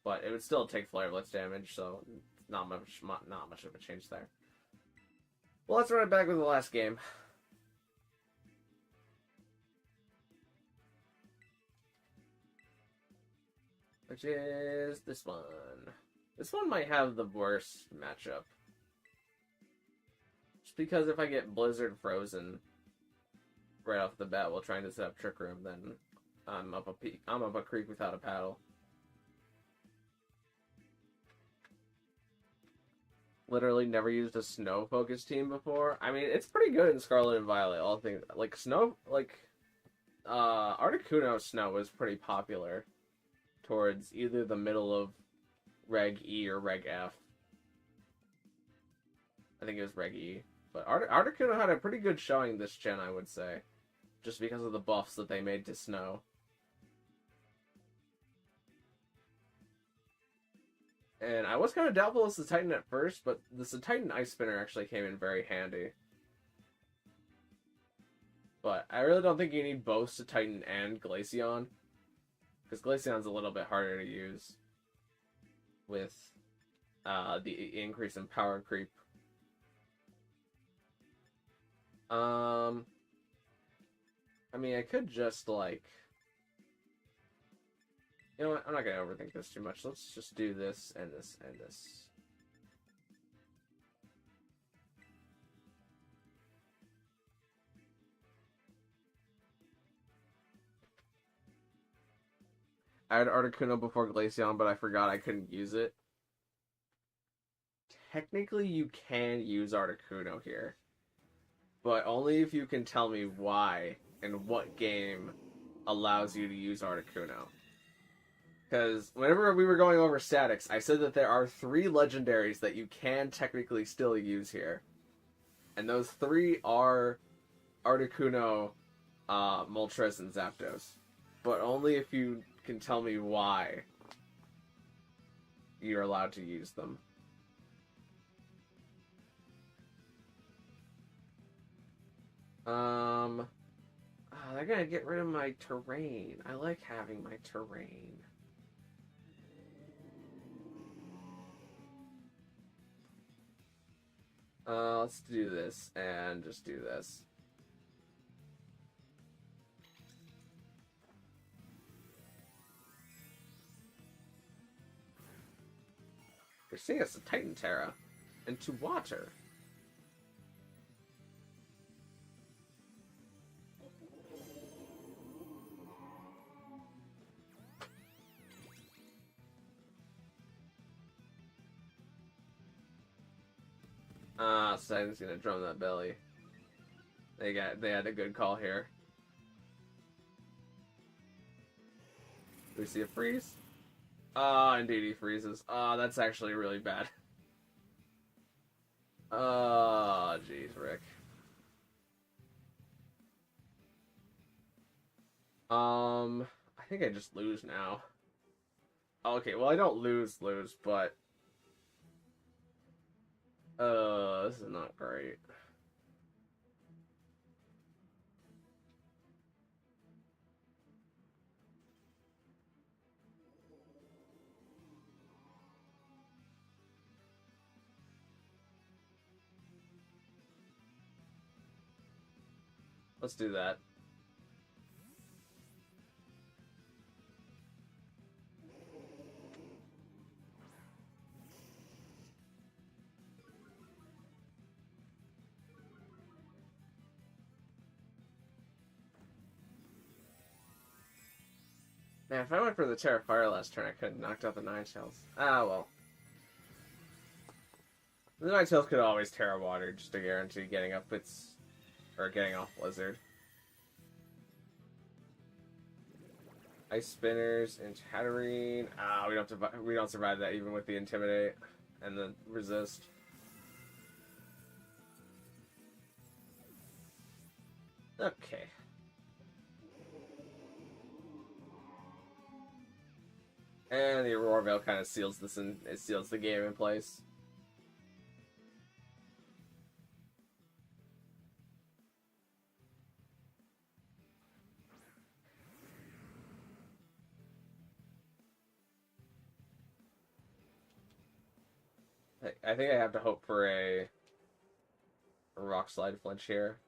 But it would still take Flare Blitz damage, so not much of a change there. Well, let's run it back with the last game. Which is this one. This one might have the worst matchup. Just because if I get Blizzard Frozen right off the bat while trying to set up Trick Room, then I'm up a creek without a paddle. Literally never used a snow focused team before. I mean, it's pretty good in Scarlet and Violet. All things like snow, like Articuno Snow was pretty popular towards either the middle of Reg E or Reg F. I think it was Reg E, but Articuno had a pretty good showing this gen, I would say, just because of the buffs that they made to Snow. And I was kind of doubtful as the Titan at first, but the Titan Ice Spinner actually came in very handy. But I really don't think you need both Titan and Glaceon, because Glaceon's a little bit harder to use with the increase in power creep. I mean, I could just, like... You know what? I'm not going to overthink this too much. Let's just do this, and this, and this. I had Articuno before Glaceon, but I forgot I couldn't use it. Technically, you can use Articuno here, but only if you can tell me why and what game allows you to use Articuno. Because whenever we were going over statics, I said that there are 3 legendaries that you can technically still use here. And those 3 are Articuno, Moltres, and Zapdos. But only if you can tell me why you're allowed to use them. They're gonna get rid of my terrain. I like having my terrain. Let's do this, and just do this. You're seeing us a Titan Terra into water. Titan's gonna drum that belly. They had a good call here. Do we see a freeze? Indeed he freezes. That's actually really bad. Jeez, Rick. I think I just lose now. Okay, well I don't lose, but this is not great. Let's do that. Man, if I went for the Terra Fire last turn, I could have knocked out the Ninetales. Ah, well. The Ninetales could always Terra Water just to guarantee getting up its... or getting off Blizzard. Ice spinners and Tatterine. Ah, we don't survive that even with the intimidate and the resist. Okay. And the Aurora Veil kind of seals this in. It seals the game in place. I think I have to hope for a Rock Slide flinch here.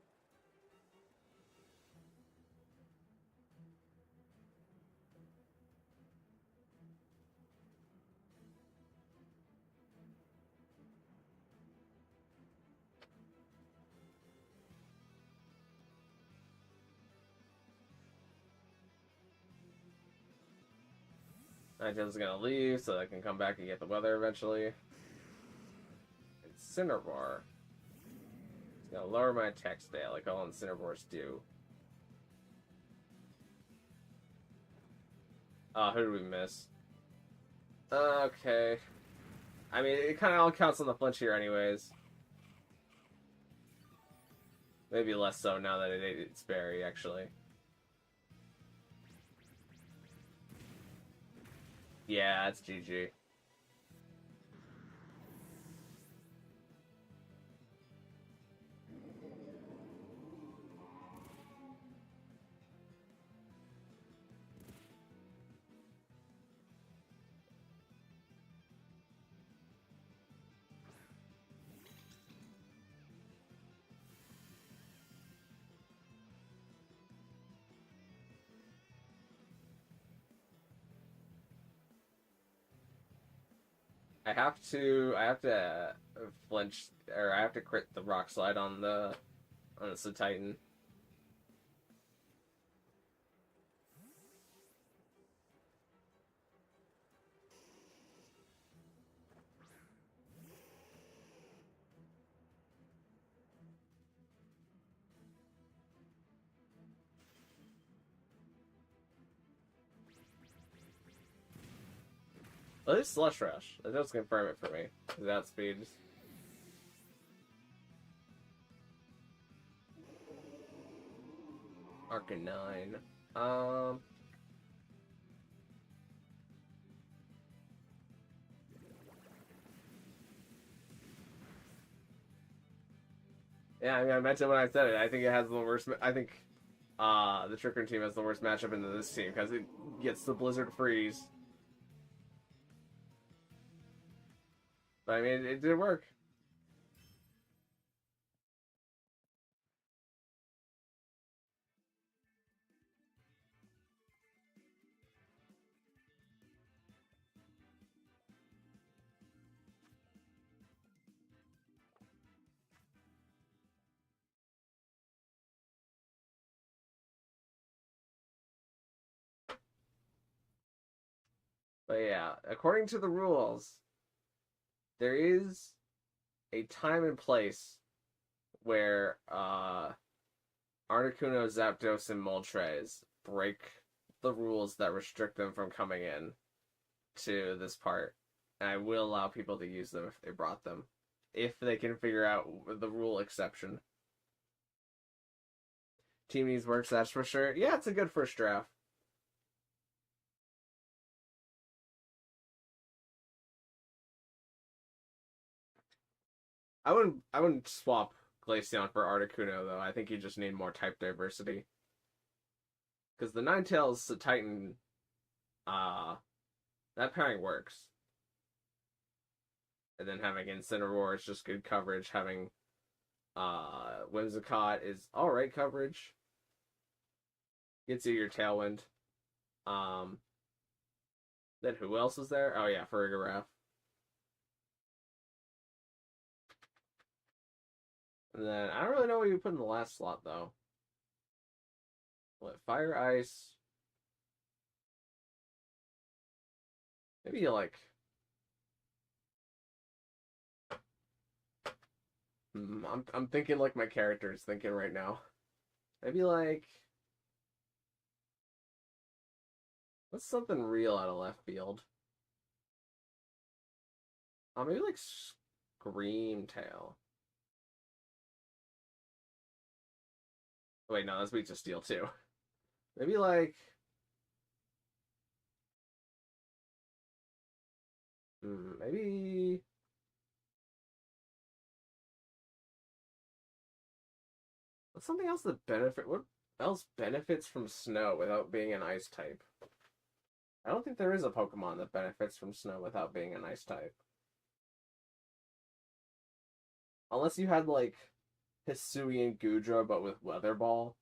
Nightingale's gonna leave so I can come back and get the weather eventually. It's Cinnabar. It's gonna lower my attack stat like all Incineroars do. Who did we miss? Okay. I mean, it kind of all counts on the flinch here anyways. Maybe less so now that it ate its berry, actually. Yeah, it's GG. I have to flinch, or I have to crit the Rock Slide on the Titan. Well, it's Slush Rush. That does confirm it for me. That speed. Arcanine. Yeah, I mean, I mentioned when I said it. I think it has the worst. I think the Trick Room team has the worst matchup into this team because it gets the Blizzard Freeze. But I mean, it did work. But yeah, according to the rules, there is a time and place where Articuno, Zapdos, and Moltres break the rules that restrict them from coming in to this part. And I will allow people to use them if they brought them. If they can figure out the rule exception. Team needs works, that's for sure. Yeah, it's a good first draft. I wouldn't swap Glaceon for Articuno though. I think you just need more type diversity. Because the Ninetales to Titan, that pairing works. And then having Incineroar is just good coverage. Having Whimsicott is alright coverage. Gets you your Tailwind. Then who else is there? Oh yeah, Farigiraf. And then I don't really know what you put in the last slot though. What, Fire Ice? Maybe you like. I'm thinking like my character is thinking right now. Maybe like. What's something real out of left field? Oh, maybe like Screamtail. Wait, no, that's Weak to Steel too. Maybe like maybe what's something else that benefit? What else benefits from snow without being an ice type? I don't think there is a Pokemon that benefits from snow without being an ice type. Unless you had like Hisui and Gudra, but with Weather Ball.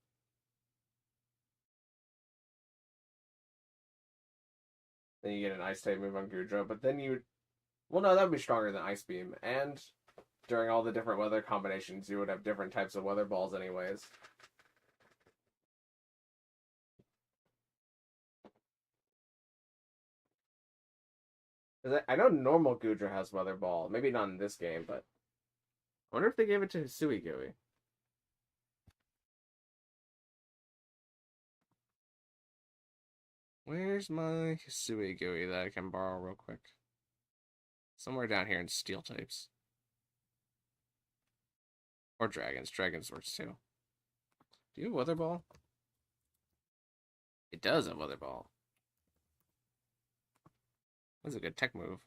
Then you get an ice type move on Gudra, but then you, well, no, that would be stronger than Ice Beam. And during all the different weather combinations, you would have different types of Weather Balls, anyways. I know normal Gudra has Weather Ball. Maybe not in this game, but I wonder if they gave it to Hisui Gui. Where's my Hisui Gui that I can borrow real quick? Somewhere down here in Steel types. Or Dragons. Dragons works too. Do you have Weather Ball? It does have Weather Ball. That's a good tech move.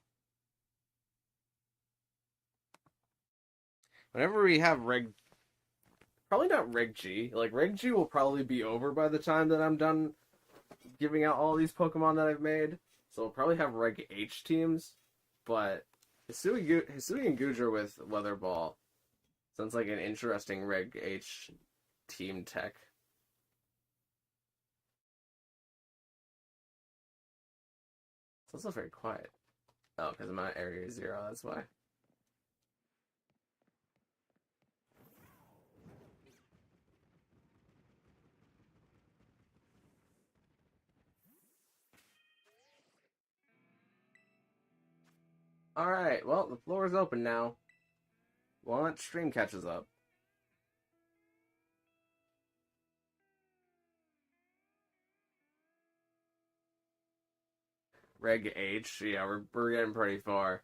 Whenever we have probably not Reg G. Like, Reg G will probably be over by the time that I'm done giving out all these Pokemon that I've made. So we'll probably have Reg H teams. But Hisui and Gudra with Weather Ball sounds like an interesting Reg H team tech. It's also very quiet. Oh, because I'm at Area 0, that's why. Alright, well, the floor is open now. Once stream catches up. Reg H, yeah, we're getting pretty far.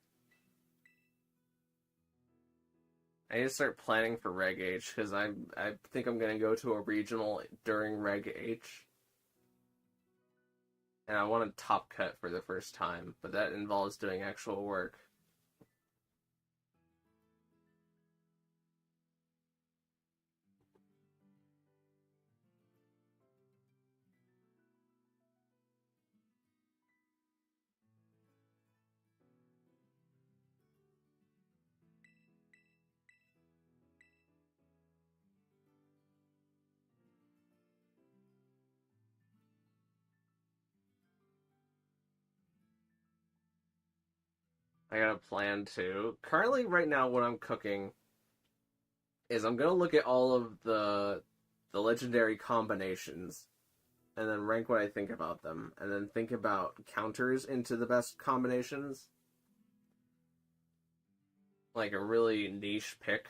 I need to start planning for Reg H, because I think I'm going to go to a regional during Reg H. And I want to top cut for the first time, but that involves doing actual work. I got a plan too. Currently, right now, what I'm cooking is I'm gonna look at all of the legendary combinations, and then rank what I think about them, and then think about counters into the best combinations, like a really niche pick.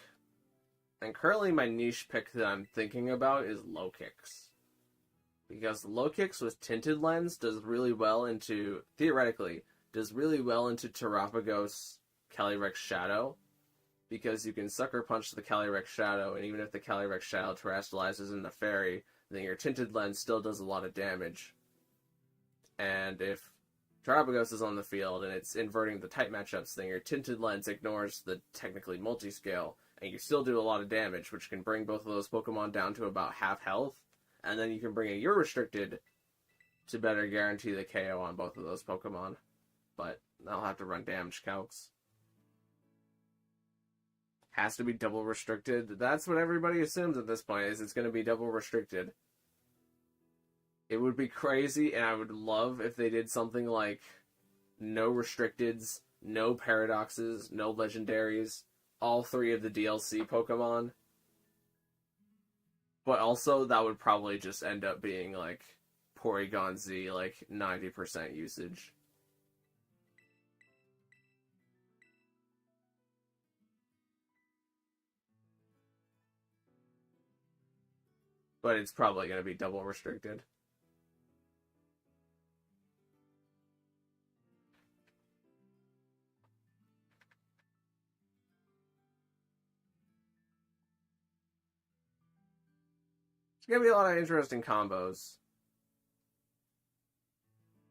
And currently, my niche pick that I'm thinking about is low kicks, because low kicks with tinted lens does really well into theoretically does really well into Terapagos Calyrex Shadow, because you can Sucker Punch the Calyrex Shadow, and even if the Calyrex Shadow terastallizes in the fairy, then your Tinted Lens still does a lot of damage. And if Terapagos is on the field and it's inverting the type matchups, then your Tinted Lens ignores the technically multi-scale, and you still do a lot of damage, which can bring both of those Pokemon down to about half health, and then you can bring a You're Restricted to better guarantee the KO on both of those Pokemon. But I'll have to run damage calcs. Has to be double restricted. That's what everybody assumes at this point, is it's going to be double restricted. It would be crazy, and I would love if they did something like no restricteds, no paradoxes, no legendaries, all 3 of the DLC Pokemon. But also, that would probably just end up being like Porygon Z, like 90% usage. But it's probably going to be double restricted. It's gonna be a lot of interesting combos.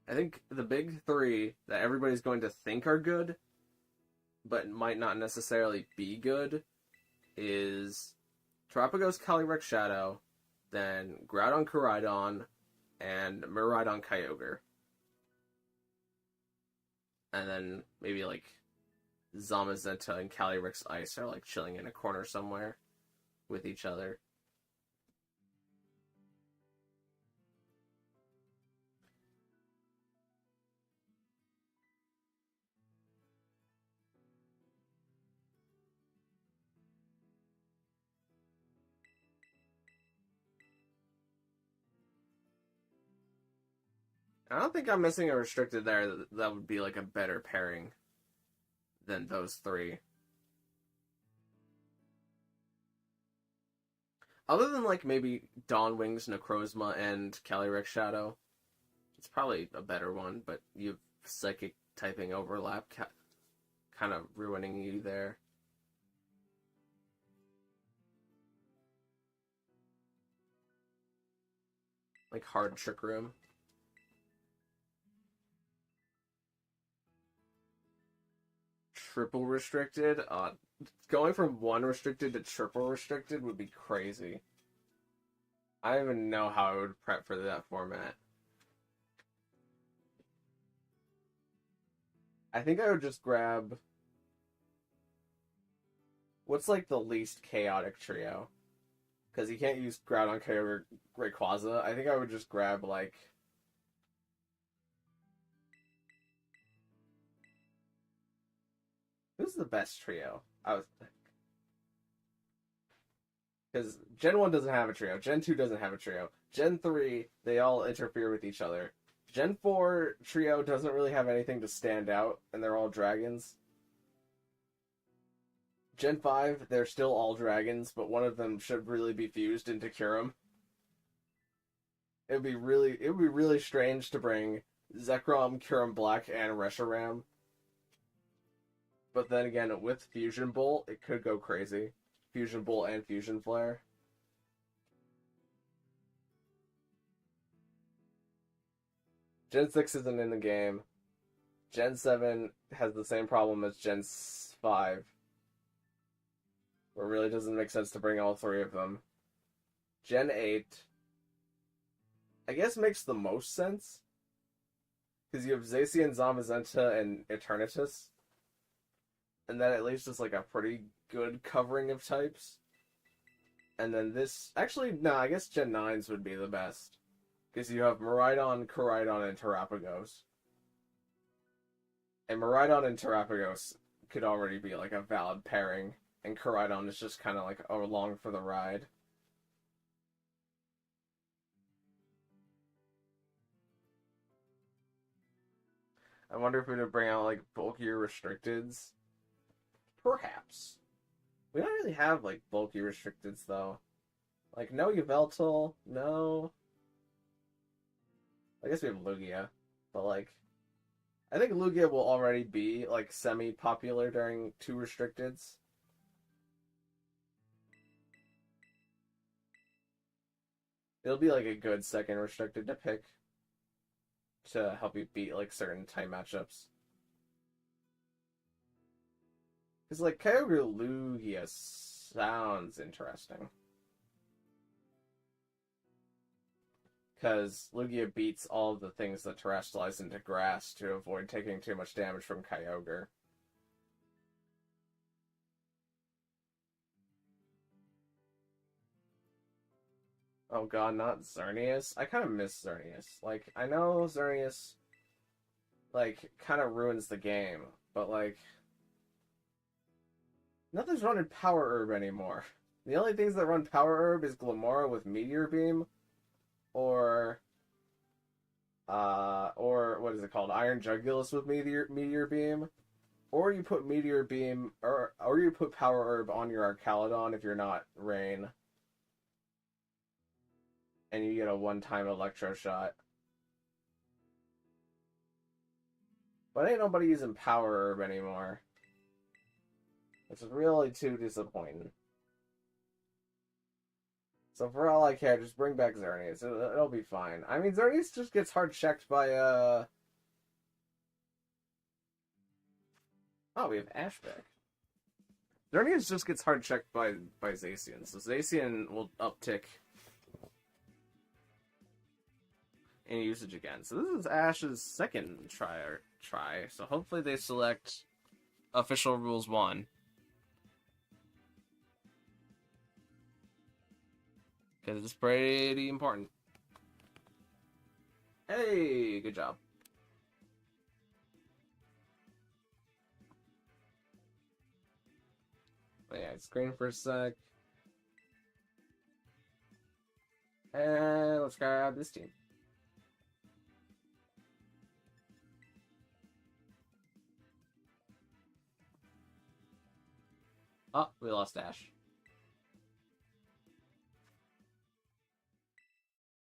I think the big three that everybody's going to think are good, but might not necessarily be good, is Terapagos Calyrex Shadow, then Groudon Koraidon, and Miraidon Kyogre. And then maybe like Zamazenta and Calyrex Ice are like chilling in a corner somewhere with each other. I don't think I'm missing a restricted there that would be like a better pairing than those three. Other than like maybe Dawnwings, Necrozma, and Calyrex Shadow. It's probably a better one, but you've psychic typing overlap kind of ruining you there. Like hard Trick Room. Triple restricted? Going from one restricted to triple restricted would be crazy. I don't even know how I would prep for that format. I think I would just grab... What's like the least chaotic trio? Because you can't use Groudon, Kyogre, Rayquaza. I think I would just grab like... Who's the best trio? I was... Because Gen 1 doesn't have a trio. Gen 2 doesn't have a trio. Gen 3, they all interfere with each other. Gen 4 trio doesn't really have anything to stand out, and they're all dragons. Gen 5, they're still all dragons, but one of them should really be fused into Kyurem. It would be really strange to bring Zekrom, Kyurem Black, and Reshiram. But then again, with Fusion Bolt, it could go crazy. Fusion Bolt and Fusion Flare. Gen 6 isn't in the game. Gen 7 has the same problem as Gen 5. Where it really doesn't make sense to bring all three of them. Gen 8, I guess makes the most sense. Because you have Zacian, Zamazenta, and Eternatus. And that at least is like a pretty good covering of types. And then this... Actually, no, I guess Gen 9s would be the best. Because you have Miraidon, Koraidon, and Terapagos. And Miraidon and Terapagos could already be like a valid pairing. And Koraidon is just kind of like along for the ride. I wonder if we would bring out like bulkier restricteds. Perhaps. We don't really have like bulky restricteds though. Like no Yveltal, no. I guess we have Lugia, but like I think Lugia will already be like semi-popular during 2 restricteds. It'll be like a good second restricted to pick to help you beat like certain type matchups. Because like Kyogre Lugia sounds interesting. Because Lugia beats all of the things that terrestrialize into grass to avoid taking too much damage from Kyogre. Oh god, not Xerneas? I kind of miss Xerneas. Like, I know Xerneas, like, kind of ruins the game, but, like, nothing's running Power Herb anymore. The only things that run Power Herb is Glimmora with Meteor Beam, or what is it called? Iron Jugulus with Meteor Beam, or you put Meteor Beam, or you put Power Herb on your Archaludon if you're not Rain. And you get a one-time Electro Shot. But ain't nobody using Power Herb anymore. It's really too disappointing. So for all I care, just bring back Xerneas. It'll be fine. I mean, Xerneas just gets hard checked by Oh, we have Ash back. Xerneas just gets hard checked by Zacian, so Zacian will uptick in usage again. So this is Ash's second try. So hopefully they select Official Rules 1. Because it's pretty important. Hey, good job. Yeah, screen for a sec. And let's grab this team. Oh, we lost Ash.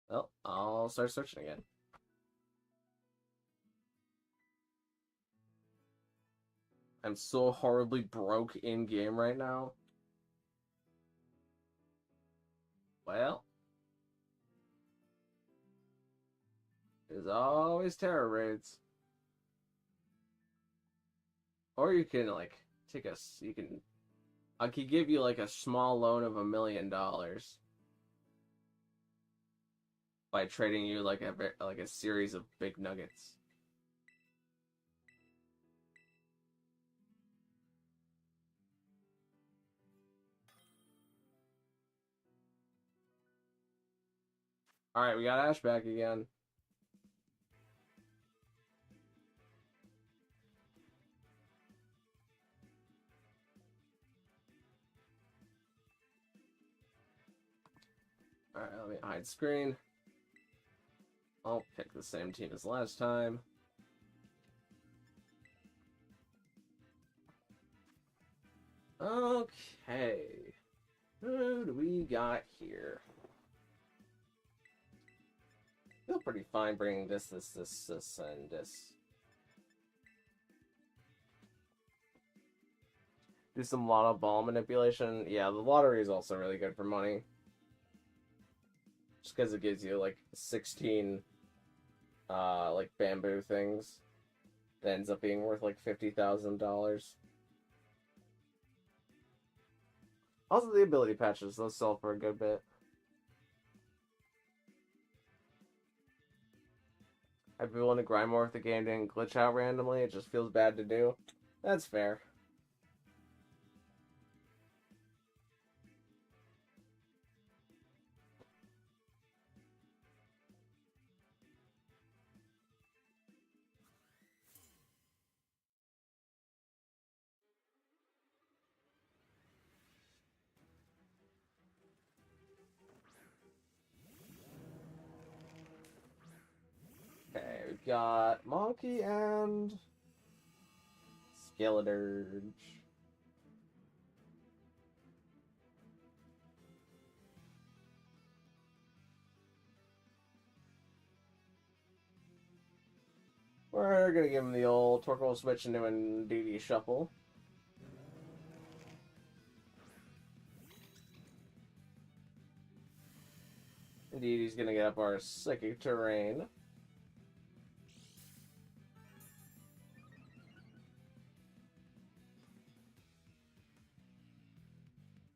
Well, I'll start searching again. I'm so horribly broke in game right now. Well, there's always terror raids. Or you can like take I could give you like a small loan of $1 million by trading you like a series of big nuggets. Alright, we got Ash back again. Alright, let me hide screen. I'll pick the same team as last time. Okay. Who do we got here? Feel pretty fine bringing this, and this. Do some lotto ball manipulation. Yeah, the lottery is also really good for money. Just because it gives you like 16 like bamboo things. That ends up being worth like $50,000. Also the ability patches, those sell for a good bit. I'd be willing to grind more if the game didn't glitch out randomly. It just feels bad to do. That's fair. Okay, we've got Monkey and Skeledirge. We're gonna give him the old Torkoal switch into an DD shuffle. Indeed, he's gonna get up our Psychic Terrain.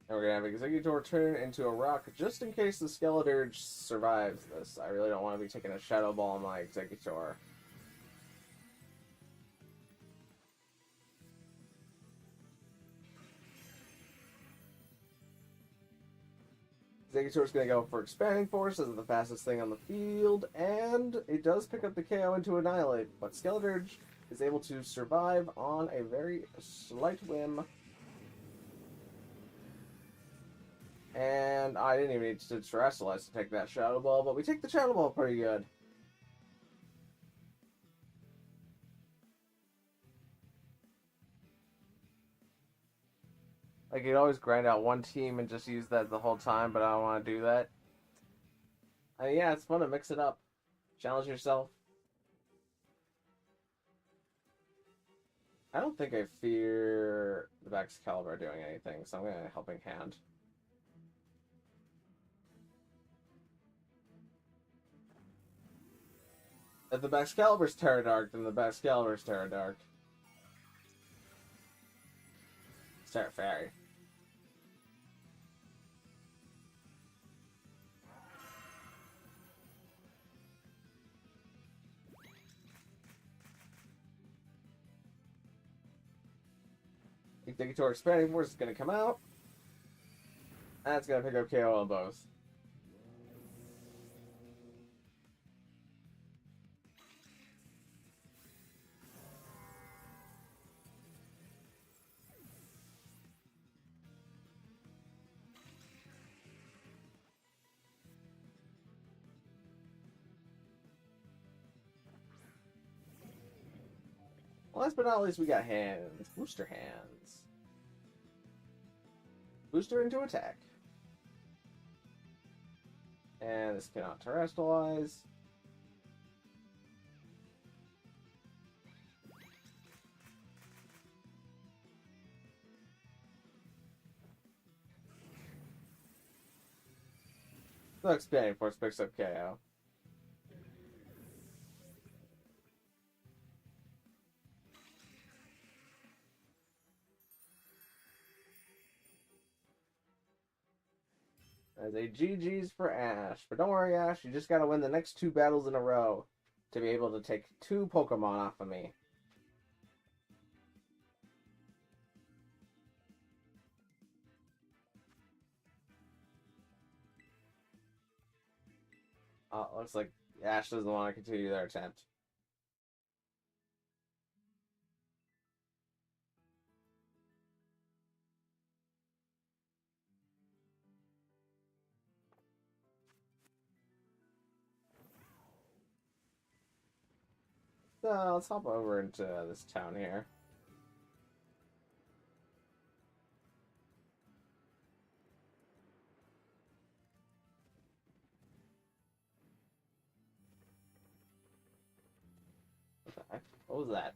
And we're gonna have Executor turn into a rock just in case the Skeledirge survives this. I really don't want to be taking a Shadow Ball on my Executor. Executor's gonna go for Expanding Force as the fastest thing on the field, and it does pick up the KO into Annihilate, but Skeledirge is able to survive on a very slight whim. And I didn't even need to Terrestrialize to take that Shadow Ball, but we take the Shadow Ball pretty good. Like, you'd always grind out one team and just use that the whole time, but I don't want to do that. Yeah, it's fun to mix it up. Challenge yourself. I don't think I fear the Excalibur doing anything, so I'm going to Helping Hand. If the Excalibur's Terra Dark, then the Excalibur's Terra Dark. It's Terra Fairy. Executor Expanding Force is going to come out. That's going to pick up KO on both. Last but not least, we got hands. Booster hands. Booster into attack. And this cannot terrestrialize. The Expanding Force picks up KO. As a GG's for Ash. But don't worry, Ash, you just gotta win the next 2 battles in a row to be able to take 2 Pokemon off of me. Looks like Ash doesn't want to continue their attempt. So let's hop over into this town here. What the heck? What was that?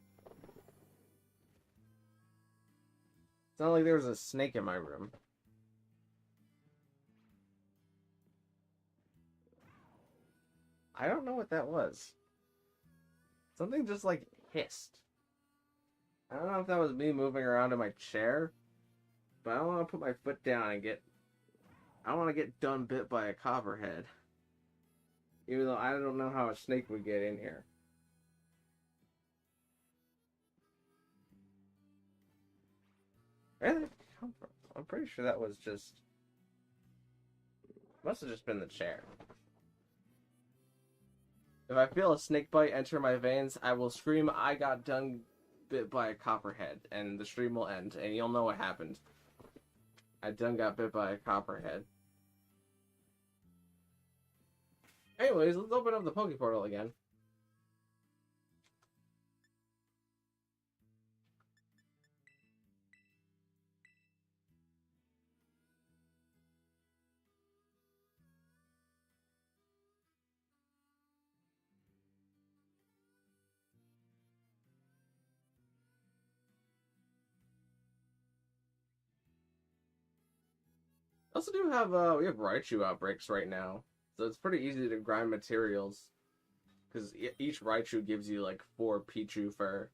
Sounded like there was a snake in my room. I don't know what that was. Something just like hissed. I don't know if that was me moving around in my chair, but I don't want to put my foot down and get... I don't want to get done bit by a copperhead. Even though I don't know how a snake would get in here. Where did it come from? I'm pretty sure that was just... Must have just been the chair. If I feel a snake bite enter my veins, I will scream, I got done bit by a copperhead, and the stream will end, and you'll know what happened. I done got bit by a copperhead. Anyways, let's open up the Poké Portal again. Also do have, we have Raichu outbreaks right now. So it's pretty easy to grind materials. Because each Raichu gives you, like, 4 Pichu fur.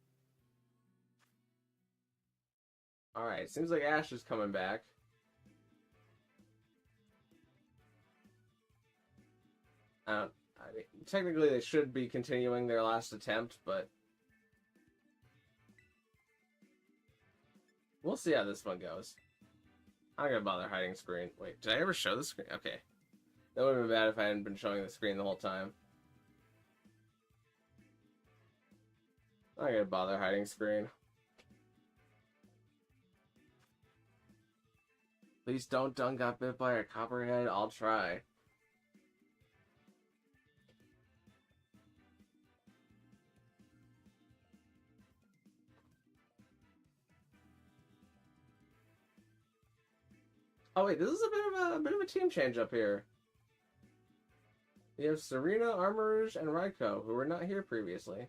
Alright, seems like Ash is coming back. I mean, technically they should be continuing their last attempt, but... We'll see how this one goes. I'm not gonna bother hiding screen. Wait, did I ever show the screen? Okay. That would have been bad if I hadn't been showing the screen the whole time. I'm not gonna bother hiding screen. Please don't done got bit by a copperhead. I'll try. Oh wait, this is a bit of a team change up here. We have Serena, Armourouge, and Raikou, who were not here previously.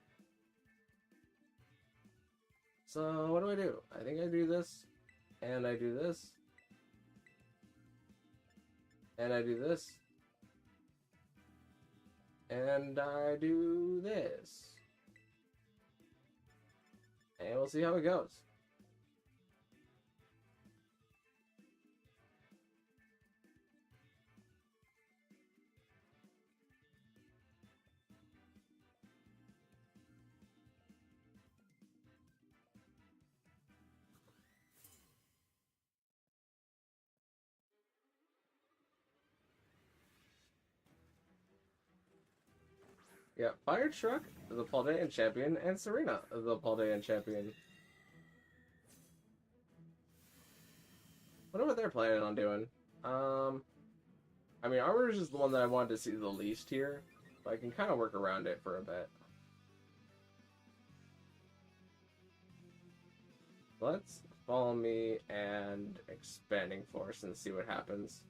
So what do? I think I do this, and I do this, and I do this, And I do this. And we'll see how it goes. Yeah, Fire Truck, the Paldean champion, and Serena, the Paldean champion. Wonder what they're planning on doing. I mean, Armor's is the one that I wanted to see the least here, but I can kind of work around it for a bit. Let's follow me and Expanding Force and see what happens.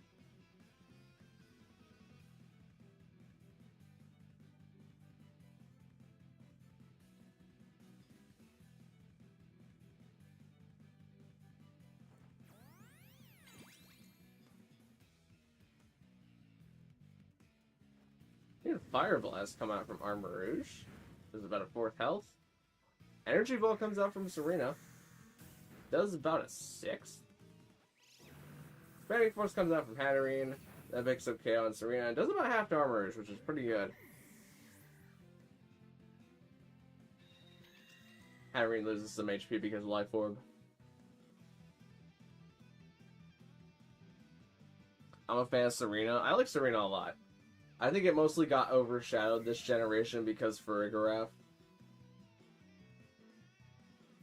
Fire Blast come out from Armourouge. This is about a 4th health. Energy Ball comes out from Serena. Does about a 6th. Expanding Force comes out from Hatterene. That picks up KO on Serena. And does about half to Armourouge, which is pretty good. Hatterene loses some HP because of Life Orb. I'm a fan of Serena. I like Serena a lot. I think it mostly got overshadowed this generation because Farigiraf.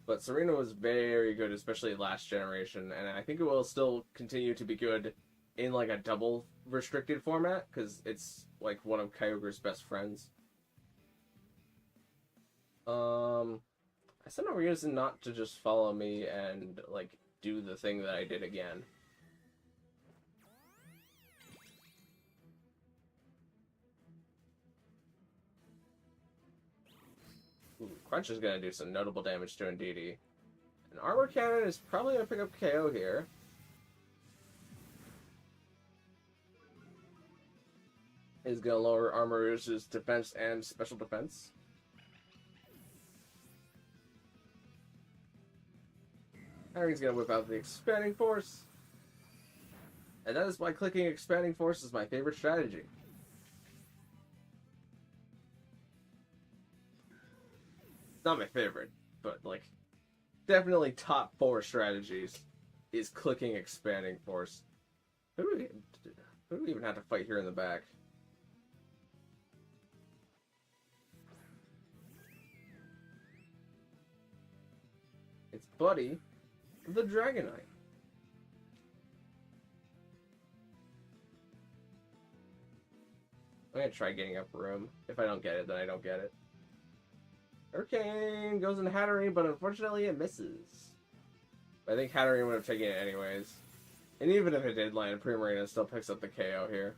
But Serena was very good, especially last generation, and I think it will still continue to be good in like a double restricted format, because it's like one of Kyogre's best friends. I sent a reason not to just follow me and like do the thing that I did again. Ooh, Crunch is going to do some notable damage to Indeedee. An Armor Cannon is probably going to pick up KO here. Is going to lower Armourouge's defense and special defense. Harry's going to whip out the Expanding Force. And that is why clicking Expanding Force is my favorite strategy. Not my favorite, but like definitely top 4 strategies is clicking Expanding Force. Who do we even have to fight here in the back? It's Buddy, the Dragonite. I'm gonna try getting up room. If I don't get it, then I don't get it. Hurricane goes into Hatterene, but unfortunately it misses. I think Hatterene would have taken it anyways. And even if it did land, Primarina still picks up the KO here.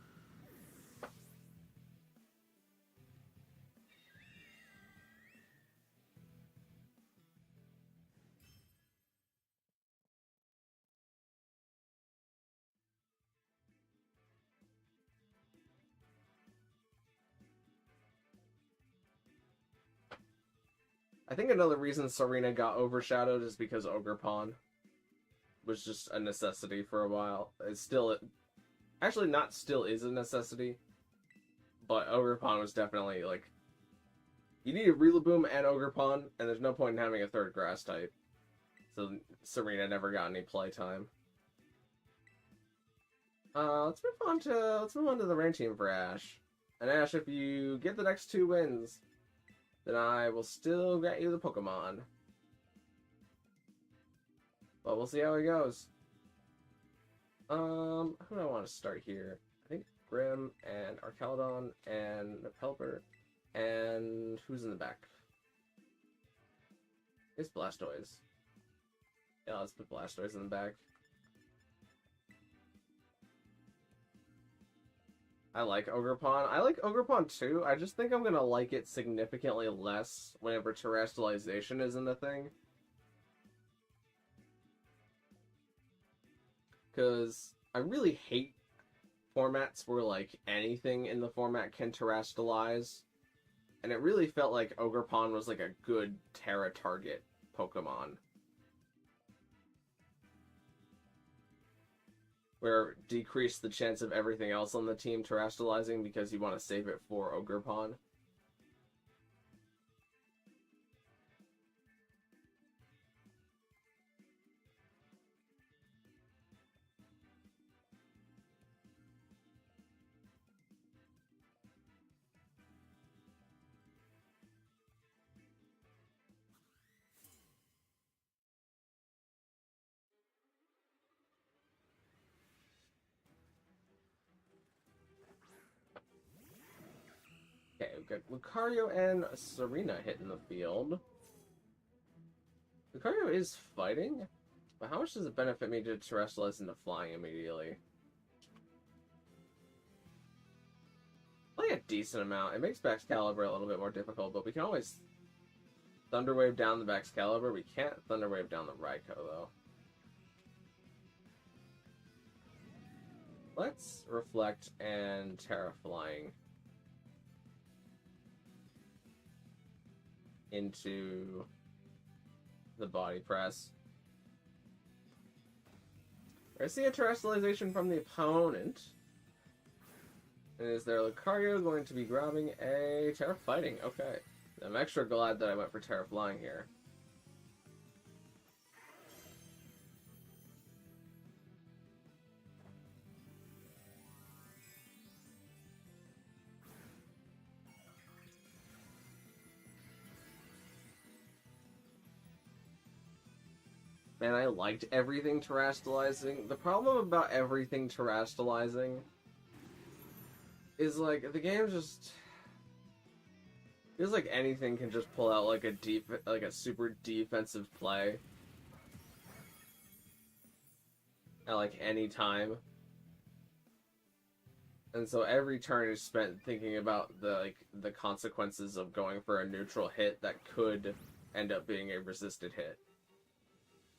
I think another reason Serena got overshadowed is because Ogerpon was just a necessity for a while. It's still, actually not still is a necessity, but Ogerpon was definitely like, you need a Rillaboom and Ogerpon, and there's no point in having a third grass type. So Serena never got any playtime. Let's move on to the rain team for Ash. And Ash, if you get the next 2 wins, then I will still get you the Pokemon. But we'll see how it goes. Who do I want to start here? I think Grim and Arcaludon and Pelipper. And who's in the back? It's Blastoise. Yeah, let's put Blastoise in the back. I like Ogerpon. I like Ogerpon too. I just think I'm gonna like it significantly less whenever terrestrialization isn't a thing. Because I really hate formats where like anything in the format can terrestrialize, and it really felt like Ogerpon was like a good Terra target Pokemon. Where decrease the chance of everything else on the team terrestrializing because you want to save it for Ogerpon. Okay, we've got Lucario and Serena hitting the field. Lucario is fighting, but how much does it benefit me to terrestrialize into flying immediately? Like a decent amount. It makes Baxcalibur a little bit more difficult, but we can always Thunder Wave down the Baxcalibur. We can't Thunder Wave down the Raikou, though. Let's Reflect and Terra Flying into the Body Press. I see a terrestrialization from the opponent. And is there Lucario going to be grabbing a Terra Fighting? Okay. I'm extra glad that I went for Terra Flying here. Man, I liked everything terrestrializing. The problem about everything terrestrializing is like the game just feels like anything can just pull out like a super defensive play at like any time. And so every turn is spent thinking about the consequences of going for a neutral hit that could end up being a resisted hit.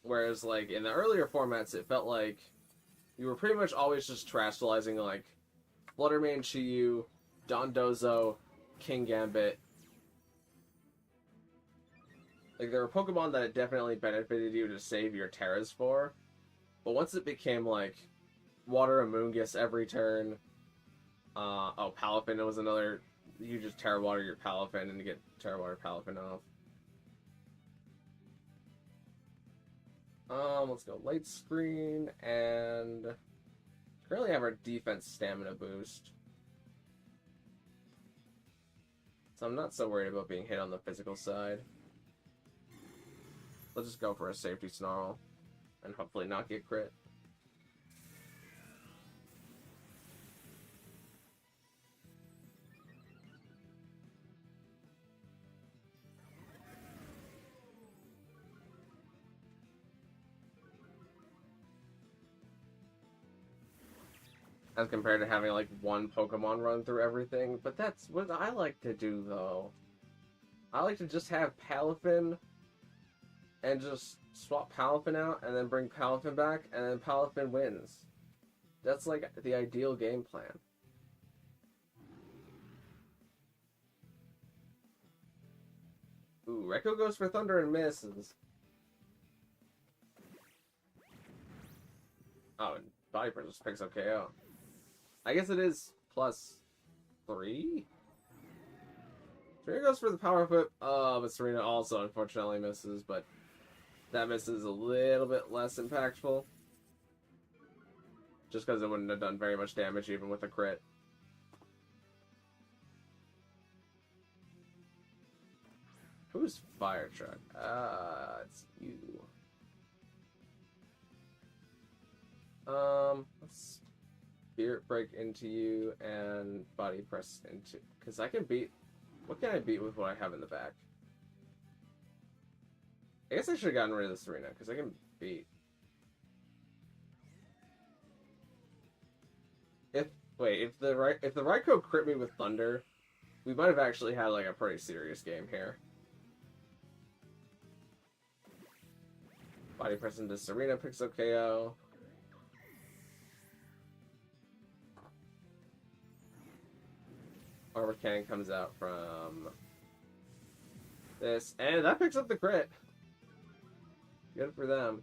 Whereas, like, in the earlier formats, it felt like you were pretty much always just terrestrializing, like, Fluttermane, Chiyu, Dondozo, King Gambit. Like, there were Pokemon that it definitely benefited you to save your Terras for. But once it became, like, Water Amoonguss every turn, Palafin was another, you just Terra Water your Palafin and you get Terra Water Palafin off. Let's go light screen, and currently have our defense stamina boost. So I'm not so worried about being hit on the physical side. Let's just go for a safety snarl, and hopefully not get crit. As compared to having, like, one Pokemon run through everything. But that's what I like to do, though. I like to just have Palafin and just swap Palafin out and then bring Palafin back and then Palafin wins. That's, like, the ideal game plan. Ooh, Raikou goes for Thunder and misses. Oh, and Body Press just picks up KO. I guess it is +3? Serena goes for the Power Whip, but Serena also unfortunately misses, but that miss is a little bit less impactful. Just because it wouldn't have done very much damage even with a crit. Who's Fire Truck? It's you. Let's Spirit Break into you and Body Press into... Because I can beat... What can I beat with what I have in the back? I guess I should have gotten rid of the Serena, because I can beat... If the Raikou crit me with Thunder, we might have actually had like a pretty serious game here. Body Press into Serena picks up KO. Armor Cannon comes out from this, and that picks up the crit. Good for them.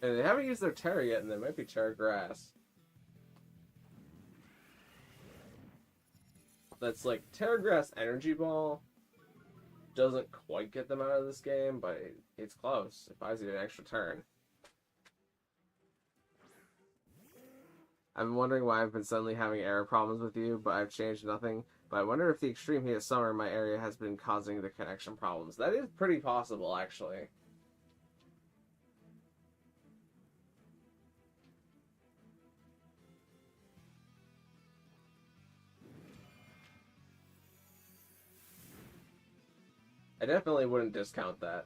And they haven't used their Terra yet, and they might be Terra Grass. That's like Terra Grass Energy Ball doesn't quite get them out of this game, but it's close. It buys you an extra turn. I've been wondering why I've been suddenly having error problems with you, but I've changed nothing. But I wonder if the extreme heat of summer in my area has been causing the connection problems. That is pretty possible, actually. I definitely wouldn't discount that.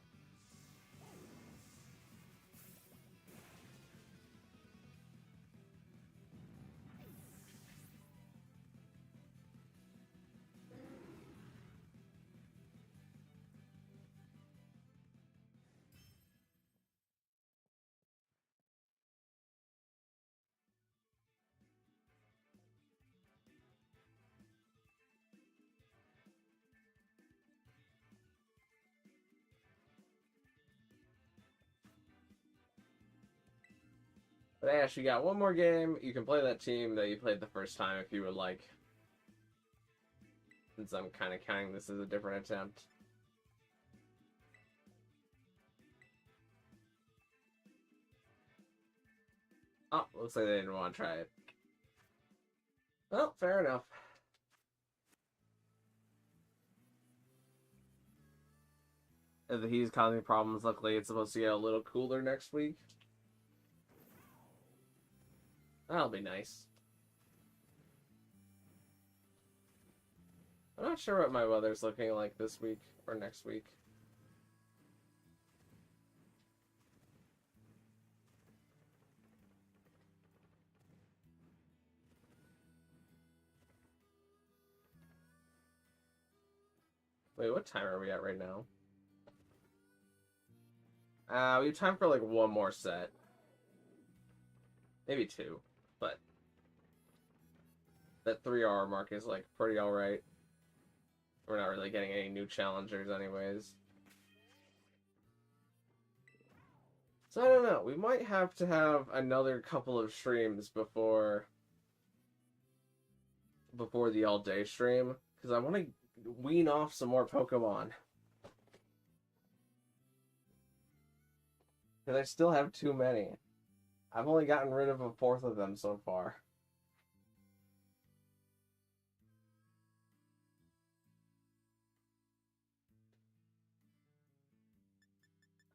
But Ash, you got one more game. You can play that team that you played the first time if you would like. Since I'm kind of counting this as a different attempt. Oh, looks like they didn't want to try it. Well, fair enough. If the heat is causing problems, luckily it's supposed to get a little cooler next week. That'll be nice. I'm not sure what my weather's looking like this week or next week. Wait, what time are we at right now? We have time for like one more set. Maybe two, but that 3-hour mark is like pretty alright. We're not really getting any new challengers anyways. So I don't know, we might have to have another couple of streams before the all-day stream, because I want to wean off some more Pokemon. Because I still have too many. I've only gotten rid of a fourth of them so far.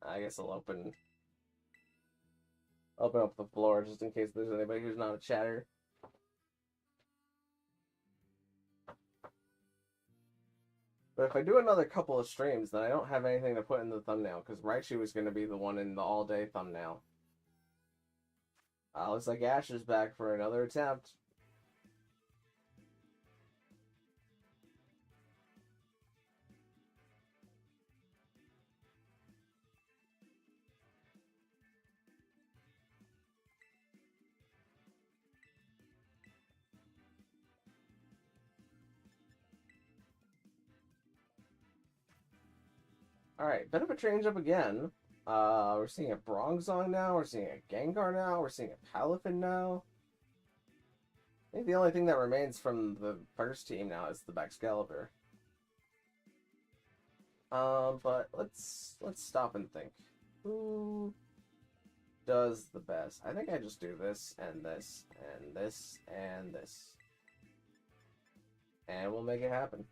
I guess I'll open up the floor just in case there's anybody who's not a chatter. But if I do another couple of streams, then I don't have anything to put in the thumbnail, because Raichu was going to be the one in the all-day thumbnail. Looks like Ash is back for another attempt. Alright, bit of a change up again. We're seeing a Bronzong now, we're seeing a Gengar now, we're seeing a Palafin now. I think the only thing that remains from the first team now is the Excalibur. But let's stop and think. Who does the best? I think I just do this, and this, and this, and this. And we'll make it happen.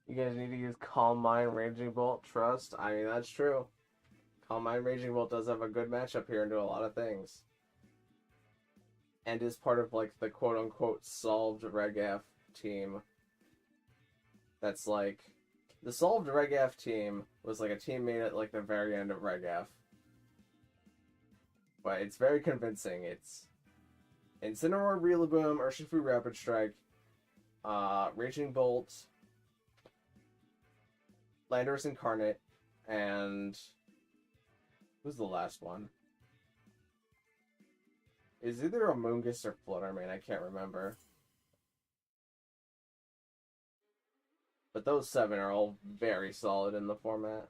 You guys need to use Calm Mind, Raging Bolt, Trust. I mean, that's true. Calm Mind, Raging Bolt does have a good matchup here and do a lot of things. And is part of, like, the quote-unquote solved Reg F team. That's, like... The solved Reg F team was, like, a team made at, like, the very end of Reg F. but it's very convincing. It's Incineroar, Rillaboom, Urshifu, Rapid Strike, Raging Bolt, Landorus Incarnate, and who's the last one? Is either a Moongus or Fluttermane, I can't remember. But those 7 are all very solid in the format.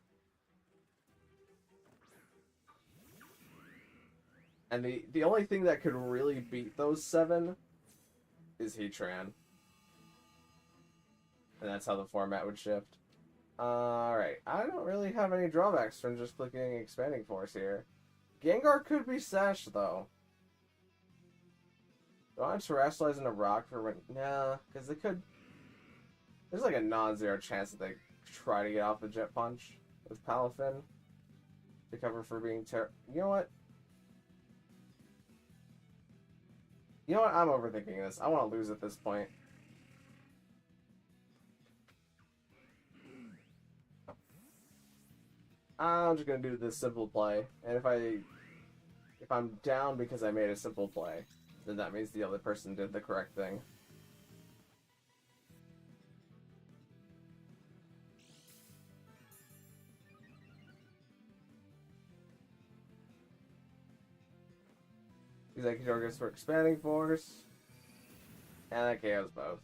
And the only thing that could really beat those 7 is Heatran. And that's how the format would shift. Alright, I don't really have any drawbacks from just clicking Expanding Force here. Gengar could be Sash, though. Do I want to Terastallize in a rock for when... Nah, because they could... There's like a non-zero chance that they try to get off the Jet Punch with Palafin to cover for being You know what? You know what? I'm overthinking this. I want to lose at this point. I'm just gonna do this simple play, and if I'm down because I made a simple play, then that means the other person did the correct thing. Executor goes for Expanding Force, and that KOs both.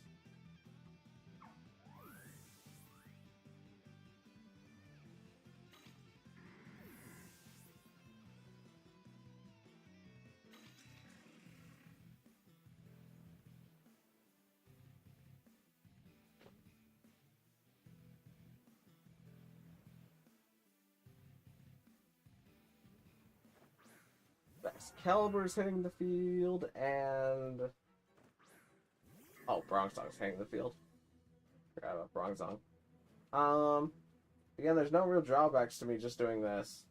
Excalibur's hitting the field, and... Oh, Bronzong's hitting the field. Forgot about Bronzong. Again, there's no real drawbacks to me just doing this.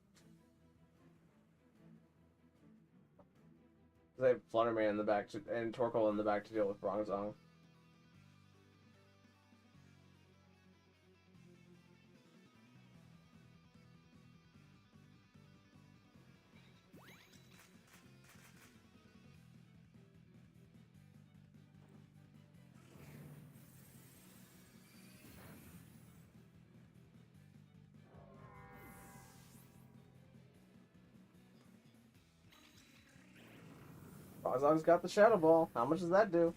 They have Fluttermane in the back and Torkoal in the back to deal with Bronzong. Bronzong's got the Shadow Ball. How much does that do?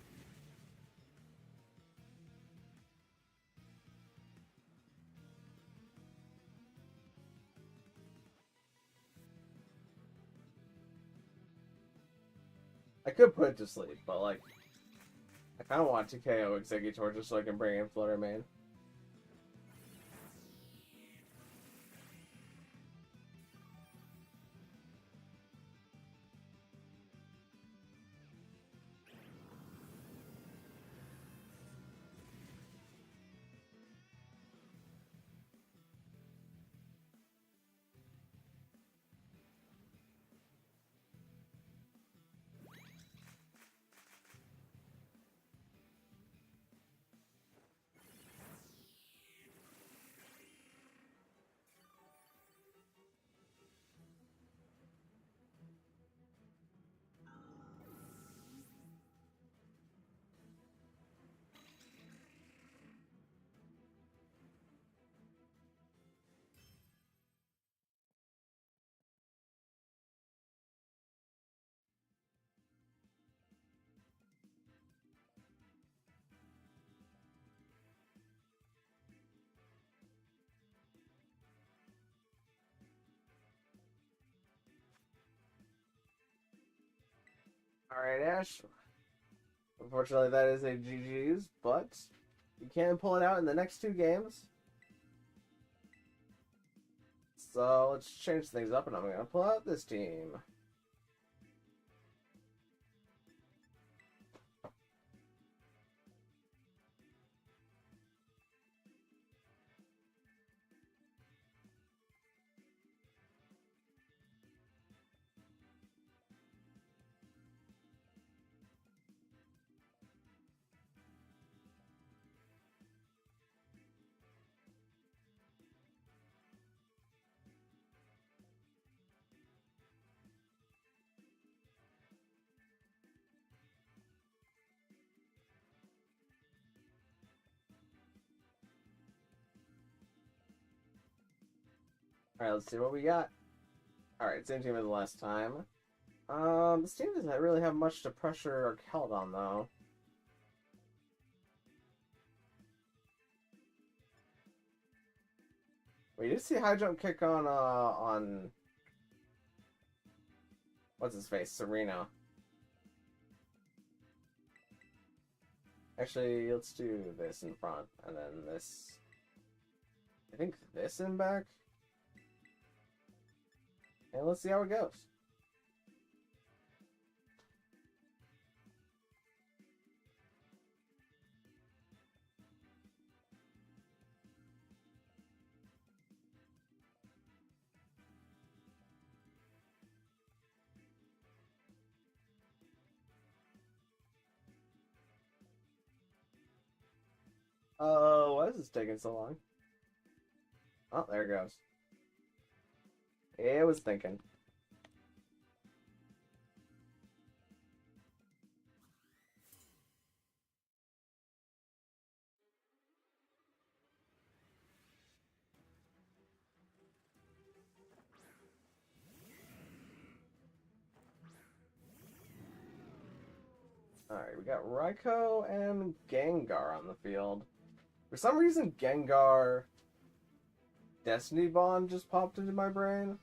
I could put it to sleep, but like, I kind of want to KO Executor just so I can bring in Fluttermane. Alright, Ash. Unfortunately, that is a GG's, but you can pull it out in the next 2 games. So let's change things up, and I'm going to pull out this team. Alright, let's see what we got. Alright, same team as last time. This team doesn't really have much to pressure or Keldon, though. We did see high jump kick on what's his face, Serena. Actually, let's do this in front, and then this. I think this in back. And let's see how it goes. Oh, why is this taking so long? Oh, there it goes. It was thinking. Alright, we got Raikou and Gengar on the field. For some reason, Gengar Destiny Bond just popped into my brain.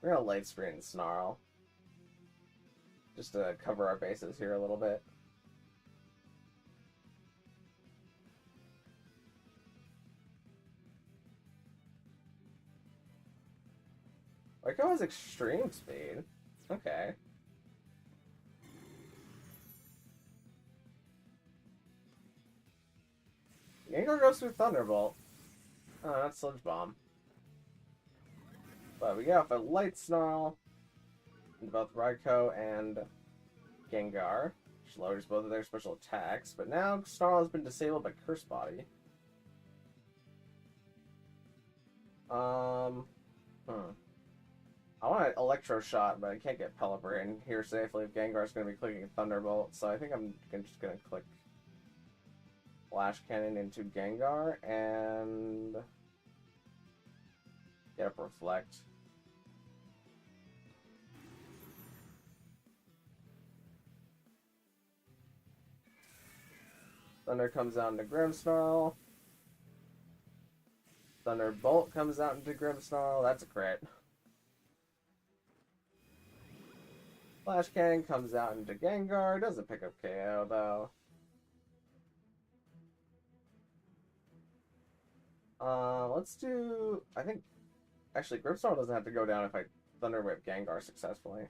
We're gonna light screen and Snarl. Just to cover our bases here a little bit. Raikou has extreme speed. Okay. Gengar goes through Thunderbolt. Oh, that's Sludge Bomb. But we get off a Light Snarl into both Raikou and Gengar, which lowers both of their special attacks. But now Snarl has been disabled by Curse Body. I want an Electro Shot, but I can't get Pelipper in here safely if Gengar's going to be clicking Thunderbolt. So I think I'm just going to click Flash Cannon into Gengar and get up Reflect. Thunder comes out into Grimmsnarl. Thunderbolt comes out into Grimmsnarl. That's a crit. Flash Cannon comes out into Gengar. Doesn't pick up KO though. Let's do. I think actually Grimmsnarl doesn't have to go down if I Thunder Whip Gengar successfully.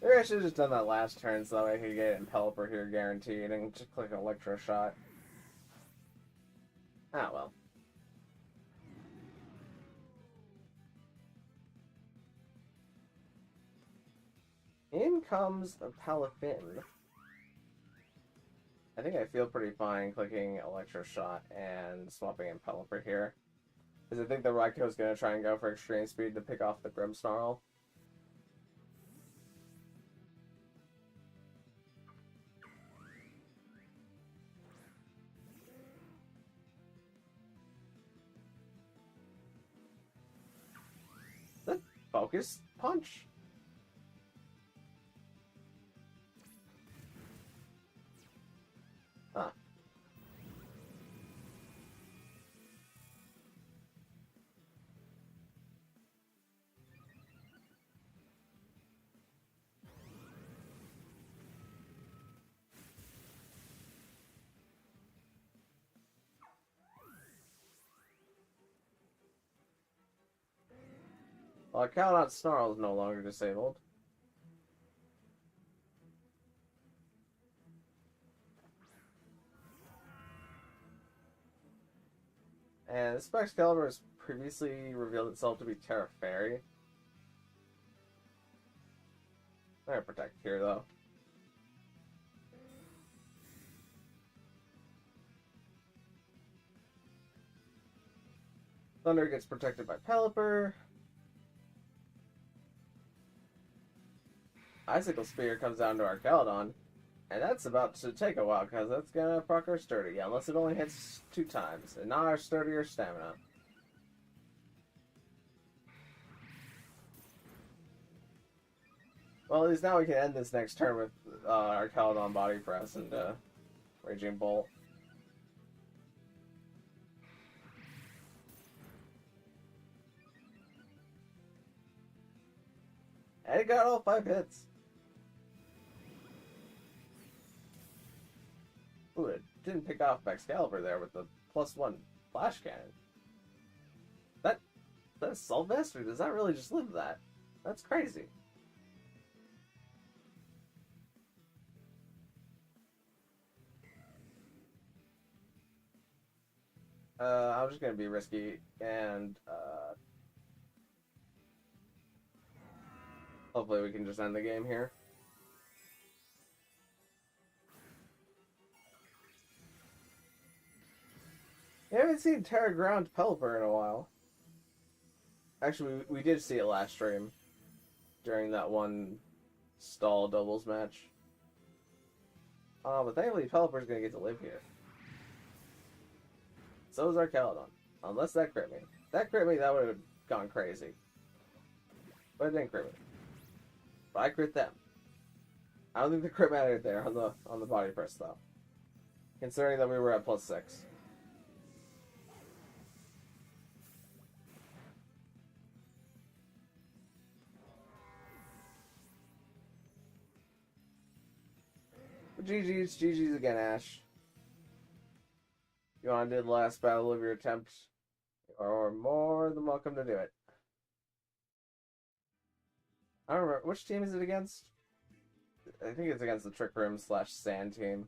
Maybe I should have just done that last turn so that way I could get Pelipper here guaranteed and just click an Electro Shot. Ah, well. In comes a Palafin. I think I feel pretty fine clicking Electro Shot and swapping in Pelipper here. Because I think the Raikou is going to try and go for extreme speed to pick off the Grimmsnarl. The Focus Punch. Huh. Well, Count Out Snarl is no longer disabled. And this Excalibur has previously revealed itself to be Terra Fairy. I'm gonna protect here though. Thunder gets protected by Pelipper. Icicle Spear comes down to our Caledon, and that's about to take a while, because that's going to proc our Sturdy, unless it only hits 2 times, and not our Sturdy or Stamina. Well, at least now we can end this next turn with our Caledon Body Press and Raging Bolt. And it got all 5 hits. Ooh, it didn't pick off Excalibur there with the +1 flash cannon. That Sylvester, does that really just live that? That's crazy. I'm just gonna be risky and hopefully we can just end the game here. I haven't seen Terra Ground Pelipper in a while. Actually, we did see it last stream during that one stall doubles match. But thankfully Pelipper's gonna get to live here. So is our Caledon. Unless that crit me. If that crit me, that would have gone crazy. But it didn't crit me. But I crit them. I don't think the crit mattered there on the body press though. Considering that we were at +6. But GG's again, Ash. You want to do the last battle of your attempt? Or more than welcome to do it. I don't remember. Which team is it against? I think it's against the Trick Room / Sand team.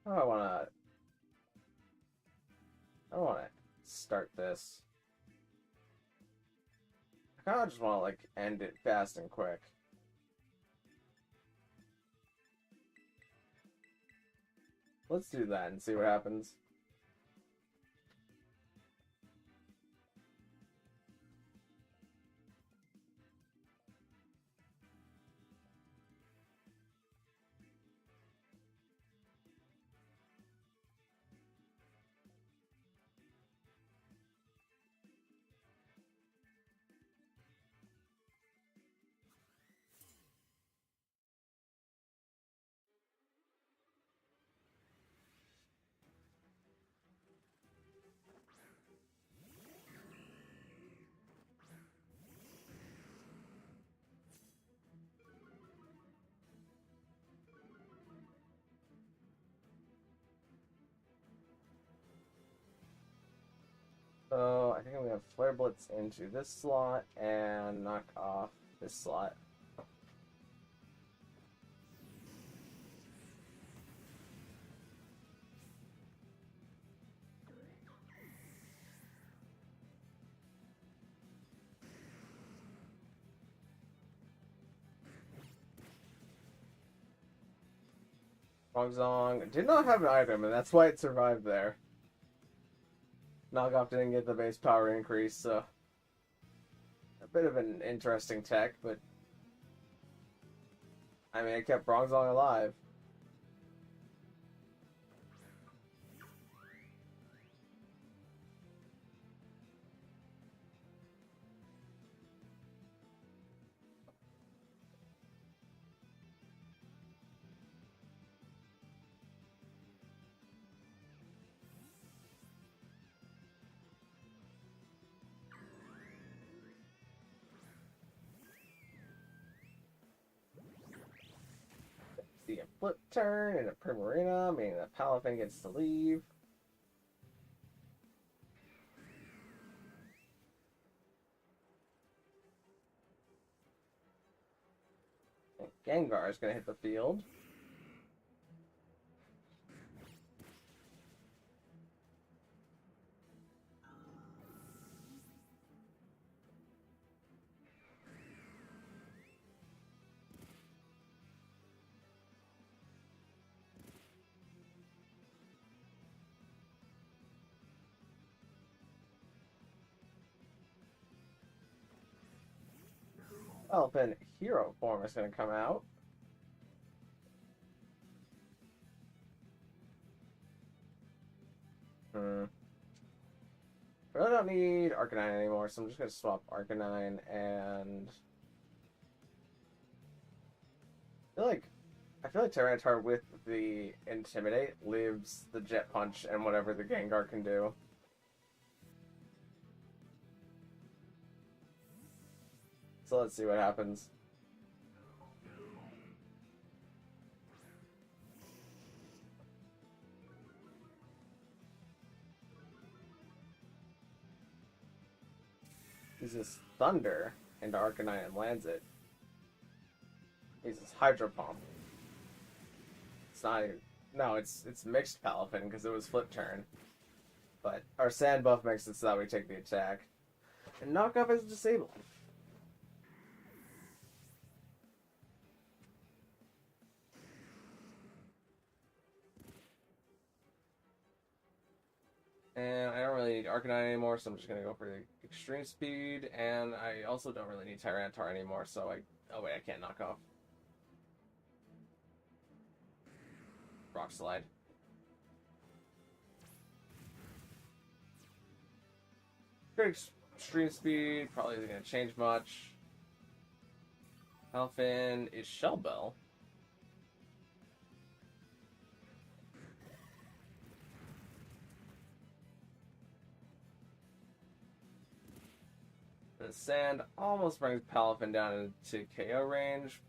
How do I wanna start this. I kinda just wanna like end it fast and quick. Let's do that and see what happens. So I think I'm gonna Flare Blitz into this slot and knock off this slot. Rongzong did not have an item, and that's why it survived there. Knockoff didn't get the base power increase, so a bit of an interesting tech, but I mean, it kept Rongzong alive. See a flip turn and a Primarina, meaning that Palafin 'Fin gets to leave. Gengar is going to hit the field. Elephant Hero form is going to come out. I really don't need Arcanine anymore, so I'm just going to swap Arcanine and... I feel like Tyranitar with the Intimidate leaves the Jet Punch and whatever the Gengar can do. So let's see what happens. Uses Thunder into Arcanine and lands it. Uses Hydro Pump. It's not even... No, it's mixed Palafin because it was flip turn. But our Sand buff makes it so that we take the attack. And Knockoff is disabled. And I don't really need Arcanine anymore, so I'm just going to go for the Extreme Speed. And I also don't really need Tyranitar anymore, so I... Oh wait, I can't knock off. Rock Slide. Great Extreme Speed, probably isn't going to change much. Palafin is Shell Bell. The Sand almost brings Palafin down into KO range,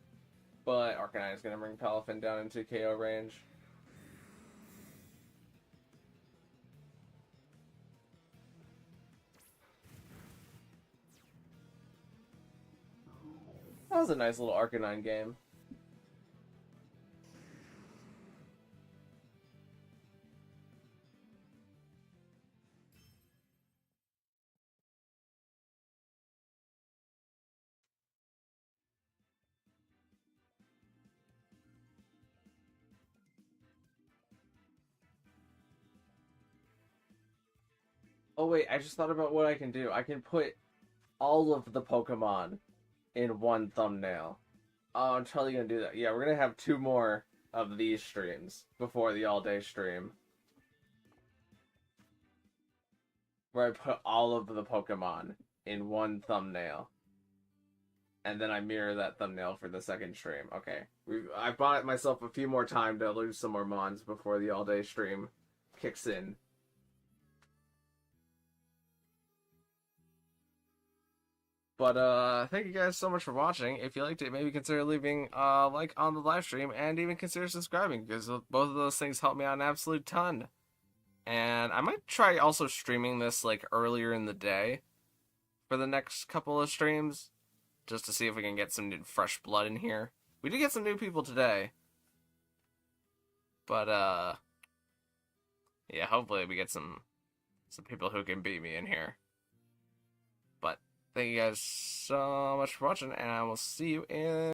but Arcanine is going to bring Palafin down into KO range. That was a nice little Arcanine game. Oh wait, I just thought about what I can do. I can put all of the Pokemon in one thumbnail. Oh, I'm totally gonna do that. Yeah, we're gonna have 2 more of these streams before the all-day stream. Where I put all of the Pokemon in one thumbnail. And then I mirror that thumbnail for the second stream. Okay. I bought myself a few more time to lose some more mons before the all-day stream kicks in. But, thank you guys so much for watching. If you liked it, maybe consider leaving a like on the live stream and even consider subscribing because both of those things help me out an absolute ton. And I might try also streaming this, like, earlier in the day for the next couple of streams just to see if we can get some new, fresh blood in here. We did get some new people today. But, yeah, hopefully we get some people who can beat me in here. But thank you guys so much for watching, and I will see you in